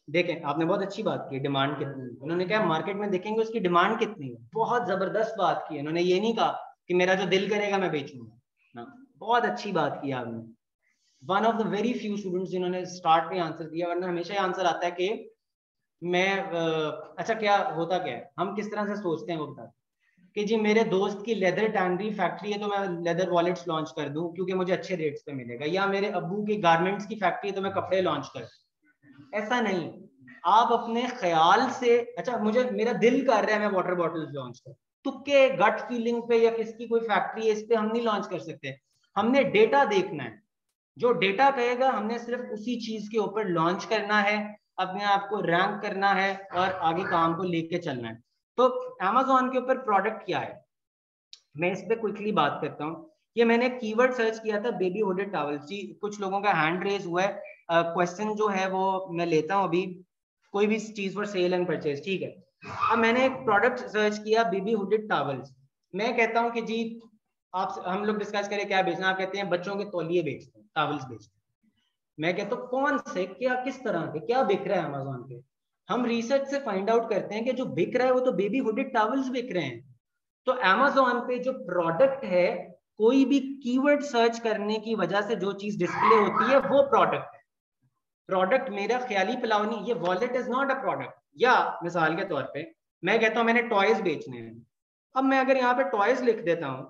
देखें, आपने बहुत अच्छी बात की, डिमांड कितनी है। उन्होंने कहा मार्केट में देखेंगे उसकी डिमांड कितनी है, बहुत जबरदस्त बात की। उन्होंने ये नहीं कहा कि मेरा जो दिल करेगा मैं बेचूंगा ना, बहुत अच्छी बात की आपने। One of the very few students जिन्होंने स्टार्ट में आंसर दिया, वरना हमेशा ही आंसर आता है कि मैं अच्छा क्या होता क्या है, हम किस तरह से सोचते हैं वो बता कि जी मेरे दोस्त की लेदर टैनरी फैक्ट्री है तो मैं लेदर वॉलेट्स लॉन्च कर दूं क्योंकि मुझे अच्छे रेट्स पे मिलेगा, या मेरे अब्बू की गारमेंट्स की फैक्ट्री है तो मैं कपड़े लॉन्च कर दूं। ऐसा नहीं, आप अपने ख्याल से, अच्छा मुझे मेरा दिल कर रहा है मैं वाटर बॉटल्स लॉन्च कर, तुक्के गट फीलिंग पे या किसकी कोई फैक्ट्री है इस पे हम नहीं लॉन्च कर सकते। हमने डेटा देखना है, जो डेटा कहेगा हमने सिर्फ उसी चीज के ऊपर लॉन्च करना है, अपने आप को रैंक करना है और आगे काम को लेके चलना है। तो Amazon के ऊपर प्रोडक्ट क्या है, मैं इस पे क्विकली बात करता हूँ। ये मैंने कीवर्ड सर्च किया था बेबी हुडेड टॉवल्स। जी कुछ लोगों का हैंड रेज हुआ है, क्वेश्चन जो है वो मैं लेता हूँ अभी। कोई भी चीज फॉर सेल एंड परचेज, ठीक है। अब मैंने एक प्रोडक्ट सर्च किया बेबी हुडेड टॉवल्स। मैं कहता हूँ कि जी आप, हम लोग डिस्कस करें क्या बेचना, आप कहते हैं बच्चों के तौलिए बेचते हैं, टॉवल्स बेचते हैं। मैं कहता हूँ कौन से, क्या किस तरह के, क्या बिक रहा है अमेज़न पे। हम रिसर्च से फाइंड आउट करते हैं कि जो बिक रहा है वो तो बेबी हुडेड टॉवल्स बिक रहे हैं। तो Amazon पे जो प्रोडक्ट है, कोई भी कीवर्ड सर्च करने की वजह से जो चीज डिस्प्ले होती है वो प्रोडक्ट है। प्रोडक्ट मेरा ख्याली पुलाव नहीं, ये wallet is not a product. या मिसाल के तौर पे मैं कहता हूं मैंने टॉयज बेचने हैं, अब मैं अगर यहाँ पे टॉयज लिख देता हूं,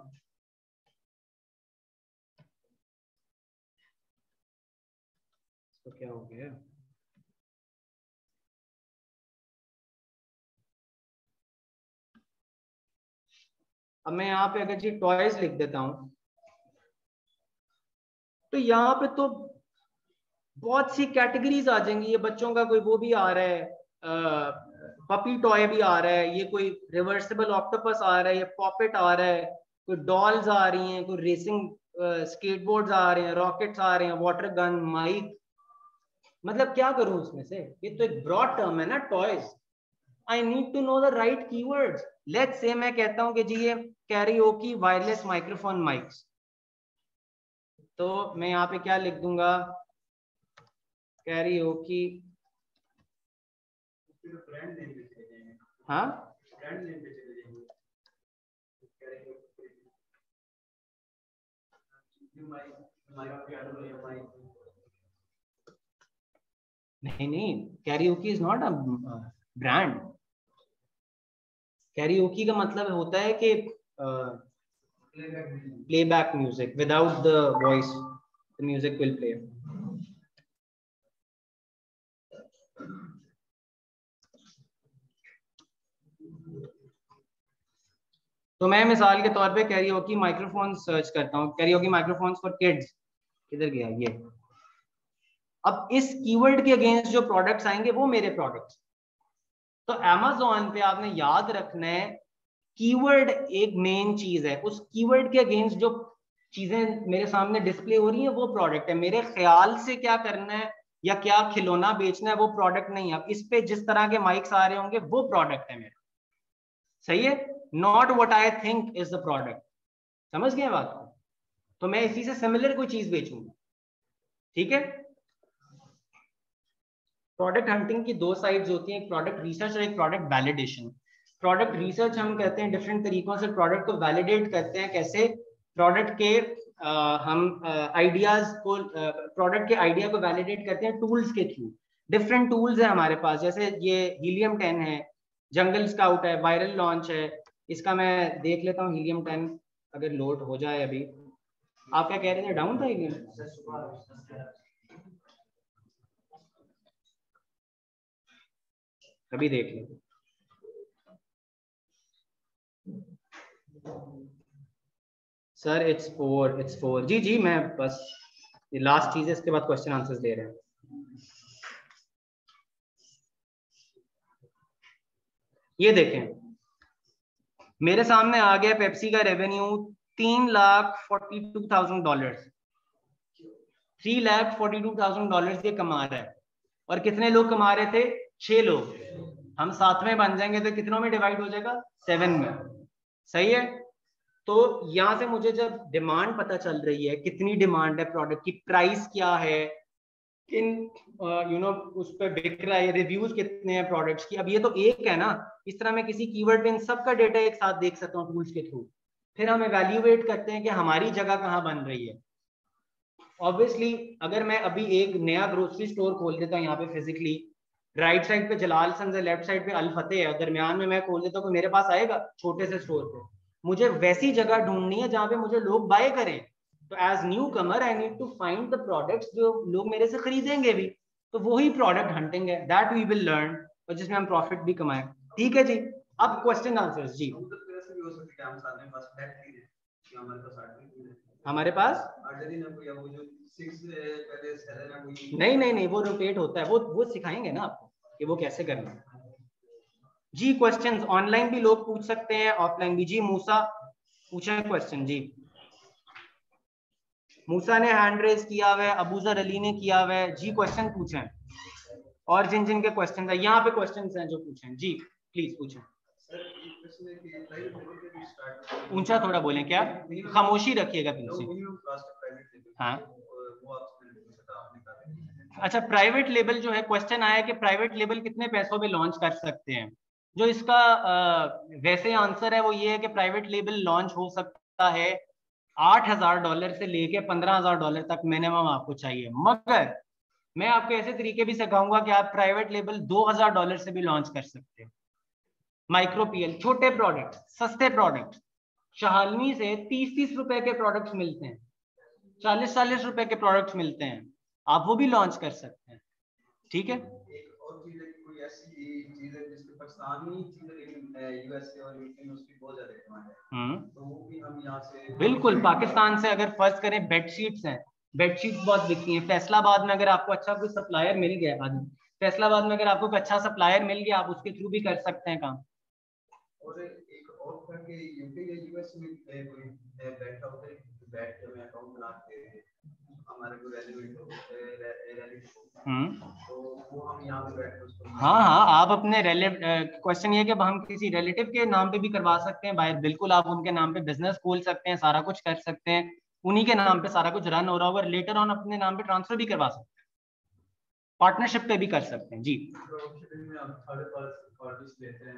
तो क्या हो गया, अब मैं यहाँ पे अगर जी टॉयज लिख देता हूं तो यहाँ पे तो बहुत सी कैटेगरीज आ जाएंगी। ये बच्चों का कोई वो भी आ रहा है, पपी टॉय भी आ रहा है, ये कोई रिवर्सिबल ऑक्टोपस आ रहा है, ये पॉपेट आ रहा है, कोई डॉल्स आ रही हैं, कोई रेसिंग स्केटबोर्ड्स आ रहे हैं, रॉकेट्स आ रहे हैं, वाटर गन, माइक। मतलब क्या करूं उसमें से, ये तो एक ब्रॉड टर्म है ना toys. I need to know the right keywords. Let's say मैं कहता हूं कि जी ये कैरियोकी वायरलेस माइक्रोफोन माइक्स, तो मैं यहाँ पे क्या लिख दूंगा, कैरियोकी, हाँ नहीं नहीं, karaoke is not a brand. Karaoke का मतलब होता है कि playback music, without the voice the music will play. तो मैं मिसाल के तौर पे कैरियोकी माइक्रोफोन सर्च करता हूँ, कैरियोकी माइक्रोफोन्स फॉर किड्स, किधर गया ये। अब इस कीवर्ड के अगेंस्ट जो प्रोडक्ट्स आएंगे वो मेरे प्रोडक्ट्स। तो Amazon पे आपने याद रखना है, कीवर्ड एक मेन चीज है, उस कीवर्ड के अगेंस्ट जो चीजें मेरे सामने डिस्प्ले हो रही है वो प्रोडक्ट है। मेरे ख्याल से क्या करना है या क्या खिलौना बेचना है वो प्रोडक्ट नहीं है। अब इस पे जिस तरह के माइक्स आ रहे होंगे वो प्रोडक्ट है मेरा, सही है। Not what I think is the product, समझ गए बात को। तो मैं इसी से सिमिलर कोई चीज बेचूंगा, ठीक है। प्रोडक्ट हंटिंग की दो साइड्स होती हैं, एक प्रोडक्ट रिसर्च और एक प्रोडक्ट वैलिडेशन। प्रोडक्ट रिसर्च हम कहते हैं डिफरेंट तरीकों से प्रोडक्ट को वैलिडेट करते हैं, कैसे, प्रोडक्ट के हम आइडियाज को प्रोडक्ट के आइडिया को वैलिडेट करते हैं टूल्स के थ्रू। डिफरेंट टूल्स है हमारे पास, जैसे ये हीलियम 10 है, जंगल स्काउट है, वायरल लॉन्च है। इसका मैं देख लेता हूँ हीलियम 10 अगर लोड हो जाए। अभी आप क्या कह रहे थे, डाउन था हीलियम? अभी देख लेते। सर इट्स 4 जी जी, मैं बस ये लास्ट चीज है, इसके बाद क्वेश्चन आंसर्स दे रहे हैं। ये देखें मेरे सामने आ गया पेप्सी का रेवेन्यू $3,42,000, $3,42,000 ये कमा रहा है। और कितने लोग कमा रहे थे? 6 लोग। हम 7 में बन जाएंगे तो कितनों में डिवाइड हो जाएगा? 7 में। सही है। तो यहां से मुझे जब डिमांड पता चल रही है, कितनी डिमांड है प्रोडक्ट की, प्राइस क्या है, इन उस पर बिक रहा है, रिव्यूज कितने हैं प्रोडक्ट्स की। अब ये तो एक है ना, इस तरह मैं किसी कीवर्ड पे इन सब का डेटा एक साथ देख सकता हूँ टूल्स के थ्रू। फिर हम इवैल्यूएट करते हैं कि हमारी जगह कहाँ बन रही है। ऑब्वियसली अगर मैं अभी एक नया ग्रोसरी स्टोर खोल देता हूँ यहाँ पे फिजिकली, राइट साइड पे जलाल सन्स है, लेफ्ट साइड पे अल फतेह है, दरमियान में मैं खोल देता हूँ, तो मेरे पास आएगा छोटे से स्टोर पे। मुझे वैसी जगह ढूंढनी है जहाँ पे मुझे लोग बाय करें। तो as newcomer I need to find the products जो लोग मेरे से खरीदेंगे भी। तो वही प्रोडक्ट हंटिंग है, दैट वी विल लर्न, और जिसमें हम प्रॉफिट भी कमाएं। ठीक है जी। अब क्वेश्चन आंसर्स जी। हमारे पास नहीं नहीं नहीं, वो रोटेट होता है, वो सिखाएंगे ना आपको कि वो कैसे करना है जी। क्वेश्चंस ऑनलाइन भी लोग पूछ सकते हैं, ऑफलाइन भी। जी मूसा पूछे क्वेश्चन जी। मूसा ने हैंड रेज किया हुआ है, अबूजर अली ने किया हुआ है जी। क्वेश्चन पूछें, और जिन जिन के क्वेश्चन है यहाँ पे क्वेश्चन हैं जो पूछें जी, प्लीज पूछें। ऊंचा थोड़ा बोलें, क्या खामोशी रखिएगा पीछे। हाँ अच्छा, प्राइवेट लेबल जो है, क्वेश्चन आया कि प्राइवेट लेबल कितने पैसों में लॉन्च कर सकते हैं। जो इसका वैसे आंसर है वो ये है कि प्राइवेट लेबल लॉन्च हो सकता है $8,000 से लेके $15,000 तक मिनिमम आपको चाहिए। मगर मैं आपको ऐसे तरीके भी सिखाऊंगा कि आप प्राइवेट लेबल $2,000 से भी लॉन्च कर सकते हैं। माइक्रो पीएल, छोटे प्रोडक्ट, सस्ते प्रोडक्ट, शालमी से 30-30 रुपए के प्रोडक्ट्स मिलते हैं, 40-40 रुपए के प्रोडक्ट्स मिलते हैं, आप वो भी लॉन्च कर सकते हैं। ठीक है। एक और चीज है, कोई ऐसी चीज है जिसके पाकिस्तानी चीज है, यूएसए और यूके में उसकी बहुत ज्यादा डिमांड है, तो वो भी हम यहाँ से बिल्कुल। पाकिस्तान से अगर फर्ज करें, बेडशीट्स हैं, बेडशीट्स बहुत बिकती हैं। फैसलाबाद में अगर आपको अच्छा कोई सप्लायर मिल गया, फैसलाबाद में अगर आपको अच्छा सप्लायर मिल गया, आप उसके थ्रू भी कर सकते हैं काम। और एक और था कि यूके या यूएस में कोई बैठा होता है, बैठ के अकाउंट बनाते हैं हमारे को रेलेवेंट तो वो हम यहाँ पे बैठ के। हाँ हाँ, आप अपने क्वेश्चन ये कि हम किसी रिलेटिव के नाम पे भी करवा सकते हैं बाहर। बिल्कुल, आप उनके नाम पे बिजनेस खोल सकते हैं, सारा कुछ कर सकते हैं, उन्हीं के नाम पे सारा कुछ रन हो रहा होगा, लेटर ऑन अपने नाम पे ट्रांसफर भी करवा सकते हैं, पार्टनरशिप पे भी कर सकते हैं जी।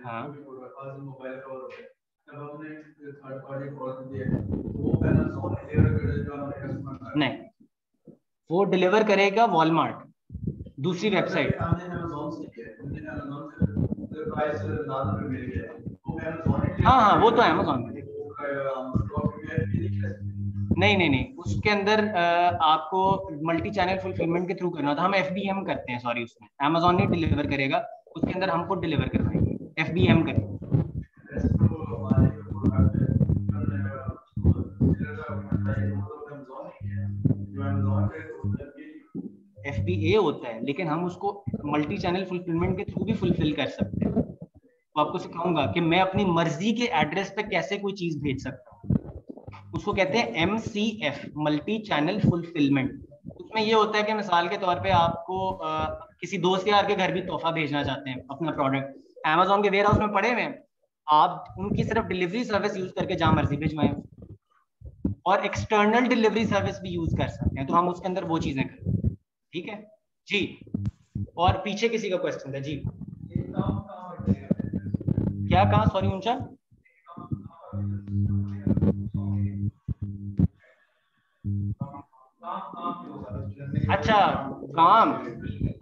हाँ नहीं, वो डिलीवर करेगा वॉलमार्ट, दूसरी वेबसाइट। हाँ हाँ, वो तो अमेज़न में। नहीं नहीं नहीं, उसके अंदर आपको मल्टी चैनल फुलफिलमेंट के थ्रू करना होता है। हम FBM करते हैं, सॉरी, उसमें अमेज़न नहीं डिलीवर करेगा, उसके अंदर हम खुद डिलीवर करवाएंगे, FBM करेंगे। FBA होता है, लेकिन हम उसको मल्टी चैनल फुलफिलमेंट के थ्रू भी फुलफिल कर सकते हैं। तो आपको सिखाऊंगा कि मैं अपनी मर्जी के एड्रेस पे कैसे कोई चीज भेज सकता हूँ। उसको कहते हैं MCF, मल्टी चैनल फुलफिलमेंट। उसमें ये होता है कि मिसाल के तौर पे आपको किसी दोस्त यार के घर भी तोहफा भेजना चाहते हैं, अपना प्रोडक्ट अमेज़न के वेयर हाउस में पड़े हुए हैं, आप उनकी सिर्फ डिलीवरी सर्विस यूज करके जहां मर्जी भिजवाएं, और एक्सटर्नल डिलीवरी सर्विस भी यूज कर सकते हैं। तो हम उसके अंदर वो चीजें करते हैं। ठीक है जी। और पीछे किसी का क्वेश्चन था जी, क्या कहा, सॉरी ऊंचा। अच्छा काम,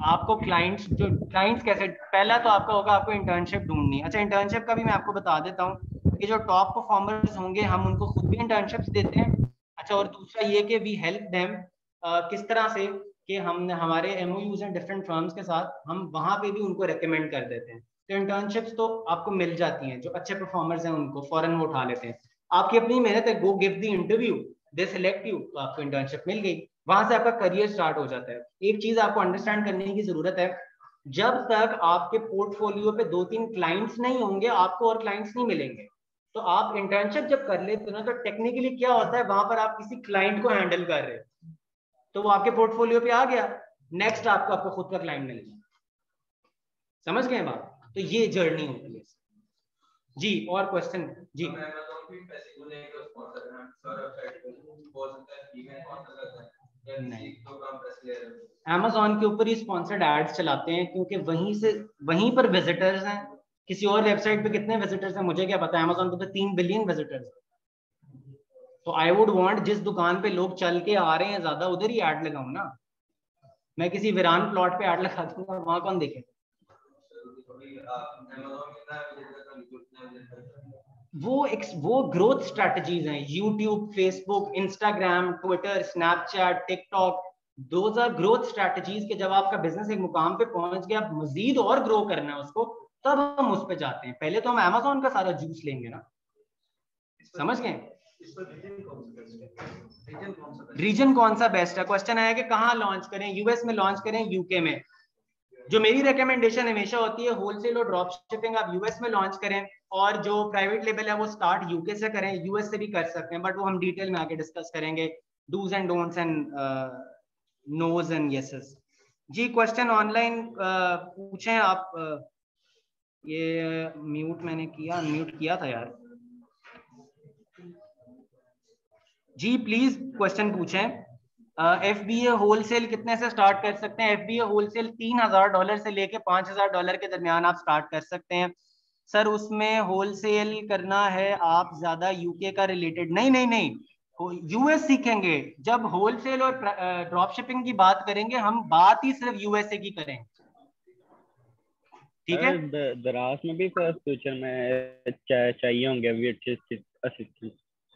आपको क्लाइंट्स कैसे, पहला तो आपका होगा आपको इंटर्नशिप ढूंढनी। अच्छा इंटर्नशिप का भी मैं आपको बता देता हूँ कि जो टॉप परफॉर्मर्स होंगे हम उनको खुद भी इंटर्नशिप्स देते हैं। अच्छा और दूसरा ये कि वी हेल्प देम, किस तरह से कि हम हमारे एमओयूज हैं डिफरेंट फर्म्स के साथ, हम वहां पे भी उनको रेकमेंड कर देते हैं। तो इंटर्नशिप्स तो आपको मिल जाती हैं, जो अच्छे परफॉर्मर्स हैं उनको फौरन वो उठा लेते हैं। आपकी अपनी मेहनत है, गो give the interview, they select you, तो आपको इंटर्नशिप मिल गई, वहां से आपका करियर स्टार्ट हो जाता है। एक चीज आपको अंडरस्टैंड करने की जरूरत है, जब तक आपके पोर्टफोलियो पे 2-3 क्लाइंट्स नहीं होंगे आपको और क्लाइंट्स नहीं मिलेंगे। तो आप इंटर्नशिप जब कर लेते हो ना, तो टेक्निकली क्या होता है, वहां पर आप किसी क्लाइंट को हैंडल कर रहे हो, तो वो आपके पोर्टफोलियो पे आ गया, नेक्स्ट आपको खुद का क्लाइंट मिल गया। समझ गए बात? तो ये जर्नी होती है जी। और क्वेश्चन जी। Amazon के ऊपर ही स्पॉन्सर्ड एड्स चलाते हैं, क्योंकि वहीं पर विजिटर्स हैं। किसी और वेबसाइट पे कितने विजिटर्स हैं मुझे क्या पता, Amazon पे तो 3 बिलियन विजिटर्स हैं। तो आई वुड वांट जिस दुकान पे लोग चल के आ रहे हैं ज्यादा, उधर ही ऐड लगाऊं ना। मैं किसी वीरान प्लॉट पे ऐड लगा दूंगा, वहां कौन देखे? वो ग्रोथ स्ट्रेटजीज हैं, YouTube, Facebook, Instagram, Twitter, Snapchat, TikTok, those are growth strategies के जब आपका बिजनेस एक मुकाम पे पहुंच गया, आप मजीद और ग्रो करना है उसको, तब हम उस पे जाते हैं। पहले तो हम Amazon का सारा जूस लेंगे ना। समझ गए? रीजन कौन सा बेस्ट है, क्वेश्चन आया कि कहाँ लॉन्च करें, यूएस में लॉन्च करें, यूके में। जो मेरी रिकमेंडेशन हमेशा होती है, होलसेल और ड्रॉप शिपिंग आप यूएस में लॉन्च करें, और जो प्राइवेट लेवल है वो स्टार्ट यूके से करें, यूएस से भी कर सकते हैं, बट वो हम डिटेल में आगे डिस्कस करेंगे, dos and don'ts and noes and yeses. जी क्वेश्चन ऑनलाइन पूछें आप। ये म्यूट मैंने किया, म्यूट किया था यार। जी प्लीज क्वेश्चन पूछें। FBA होलसेल कितने से स्टार्ट कर सकते हैं? FBA होलसेल $3,000 से लेके $5,000 के दरमियान आप स्टार्ट कर सकते हैं। सर उसमें होलसेल करना है आप ज्यादा यूके का रिलेटेड? नहीं नहीं नहीं, यूएस सीखेंगे। जब होलसेल और ड्रॉप शिपिंग की बात करेंगे हम, बात ही सिर्फ यूएसए की करें, ठीक है? दराज में भी फ्यूचर में चाहिए होंगे virtual assistant।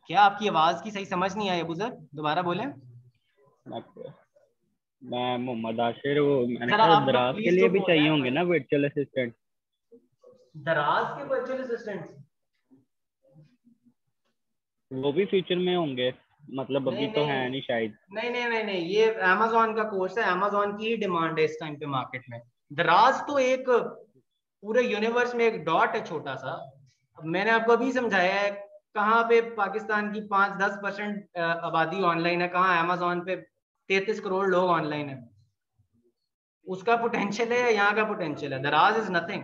क्या आपकी आवाज की सही समझ नहीं आई अबू सर, दोबारा बोलें। मैं मोहम्मद आशिर, वो मैंने सर कहा आप लोग दराज के प्लीज लिए चुप भी हो चाहिए जाएं। होंगे ना वर्चुअल असिस्टेंट। दराज के वर्चुअल असिस्टेंट वो भी फ्यूचर में होंगे, मतलब अभी नहीं तो नहीं है नहीं शायद। नहीं नहीं नहीं नहीं, ये Amazon का कोर्स है, Amazon की ही डिमांड है इस टाइम पे मार्केट में। दराज तो एक पूरे यूनिवर्स में एक डॉट है छोटा सा। अब मैंने आपको अभी समझाया है कहाँ पे पाकिस्तान की 5-10% आबादी ऑनलाइन है, कहाँ Amazon पे 33 करोड़ लोग ऑनलाइन है। उसका पोटेंशियल है, यहाँ का पोटेंशियल है। दराज इज नथिंग।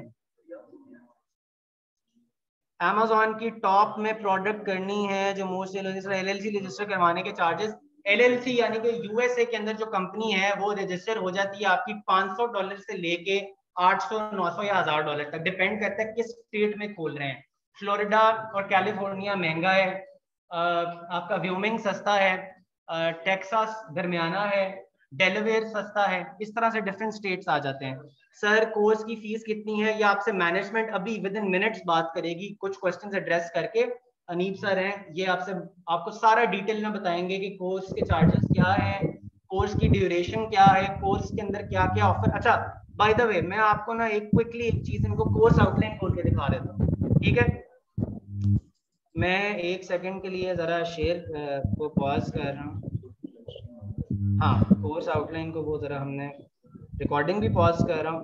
Amazon की टॉप में प्रोडक्ट करनी है जो मोस्ट LLC रजिस्टर करवाने के चार्जेस, LLC यानी कि यूएसए के अंदर जो कंपनी है वो रजिस्टर हो जाती है आपकी $500 से लेके 800, 900 या $1,000 तक, डिपेंड करता है किस स्टेट में खोल रहे हैं। फ्लोरिडा और कैलिफोर्निया महंगा है, आपका व्योमिंग सस्ता है, टेक्सास दरमियाना है, डेलावेयर सस्ता है। इस तरह से डिफरेंट स्टेट्स आ जाते हैं। सर कोर्स की फीस कितनी है, ये आपसे मैनेजमेंट अभी विद इन मिनट्स बात करेगी, कुछ क्वेश्चंस एड्रेस करके। अनीब सर हैं, ये आपको सारा डिटेल में बताएंगे कि कोर्स के चार्जेस क्या है, कोर्स की ड्यूरेशन क्या है, कोर्स के अंदर क्या क्या ऑफर। अच्छा बाय द वे, मैं आपको ना एक क्विकली एक चीज इनको कोर्स आउटलाइन खोल के दिखा देता हूँ, ठीक है? मैं एक सेकंड के लिए जरा शेयर को पॉज कर रहा हूँ। हाँ कोर्स आउटलाइन को वो जरा हमने रिकॉर्डिंग भी पॉज कर रहा हूँ।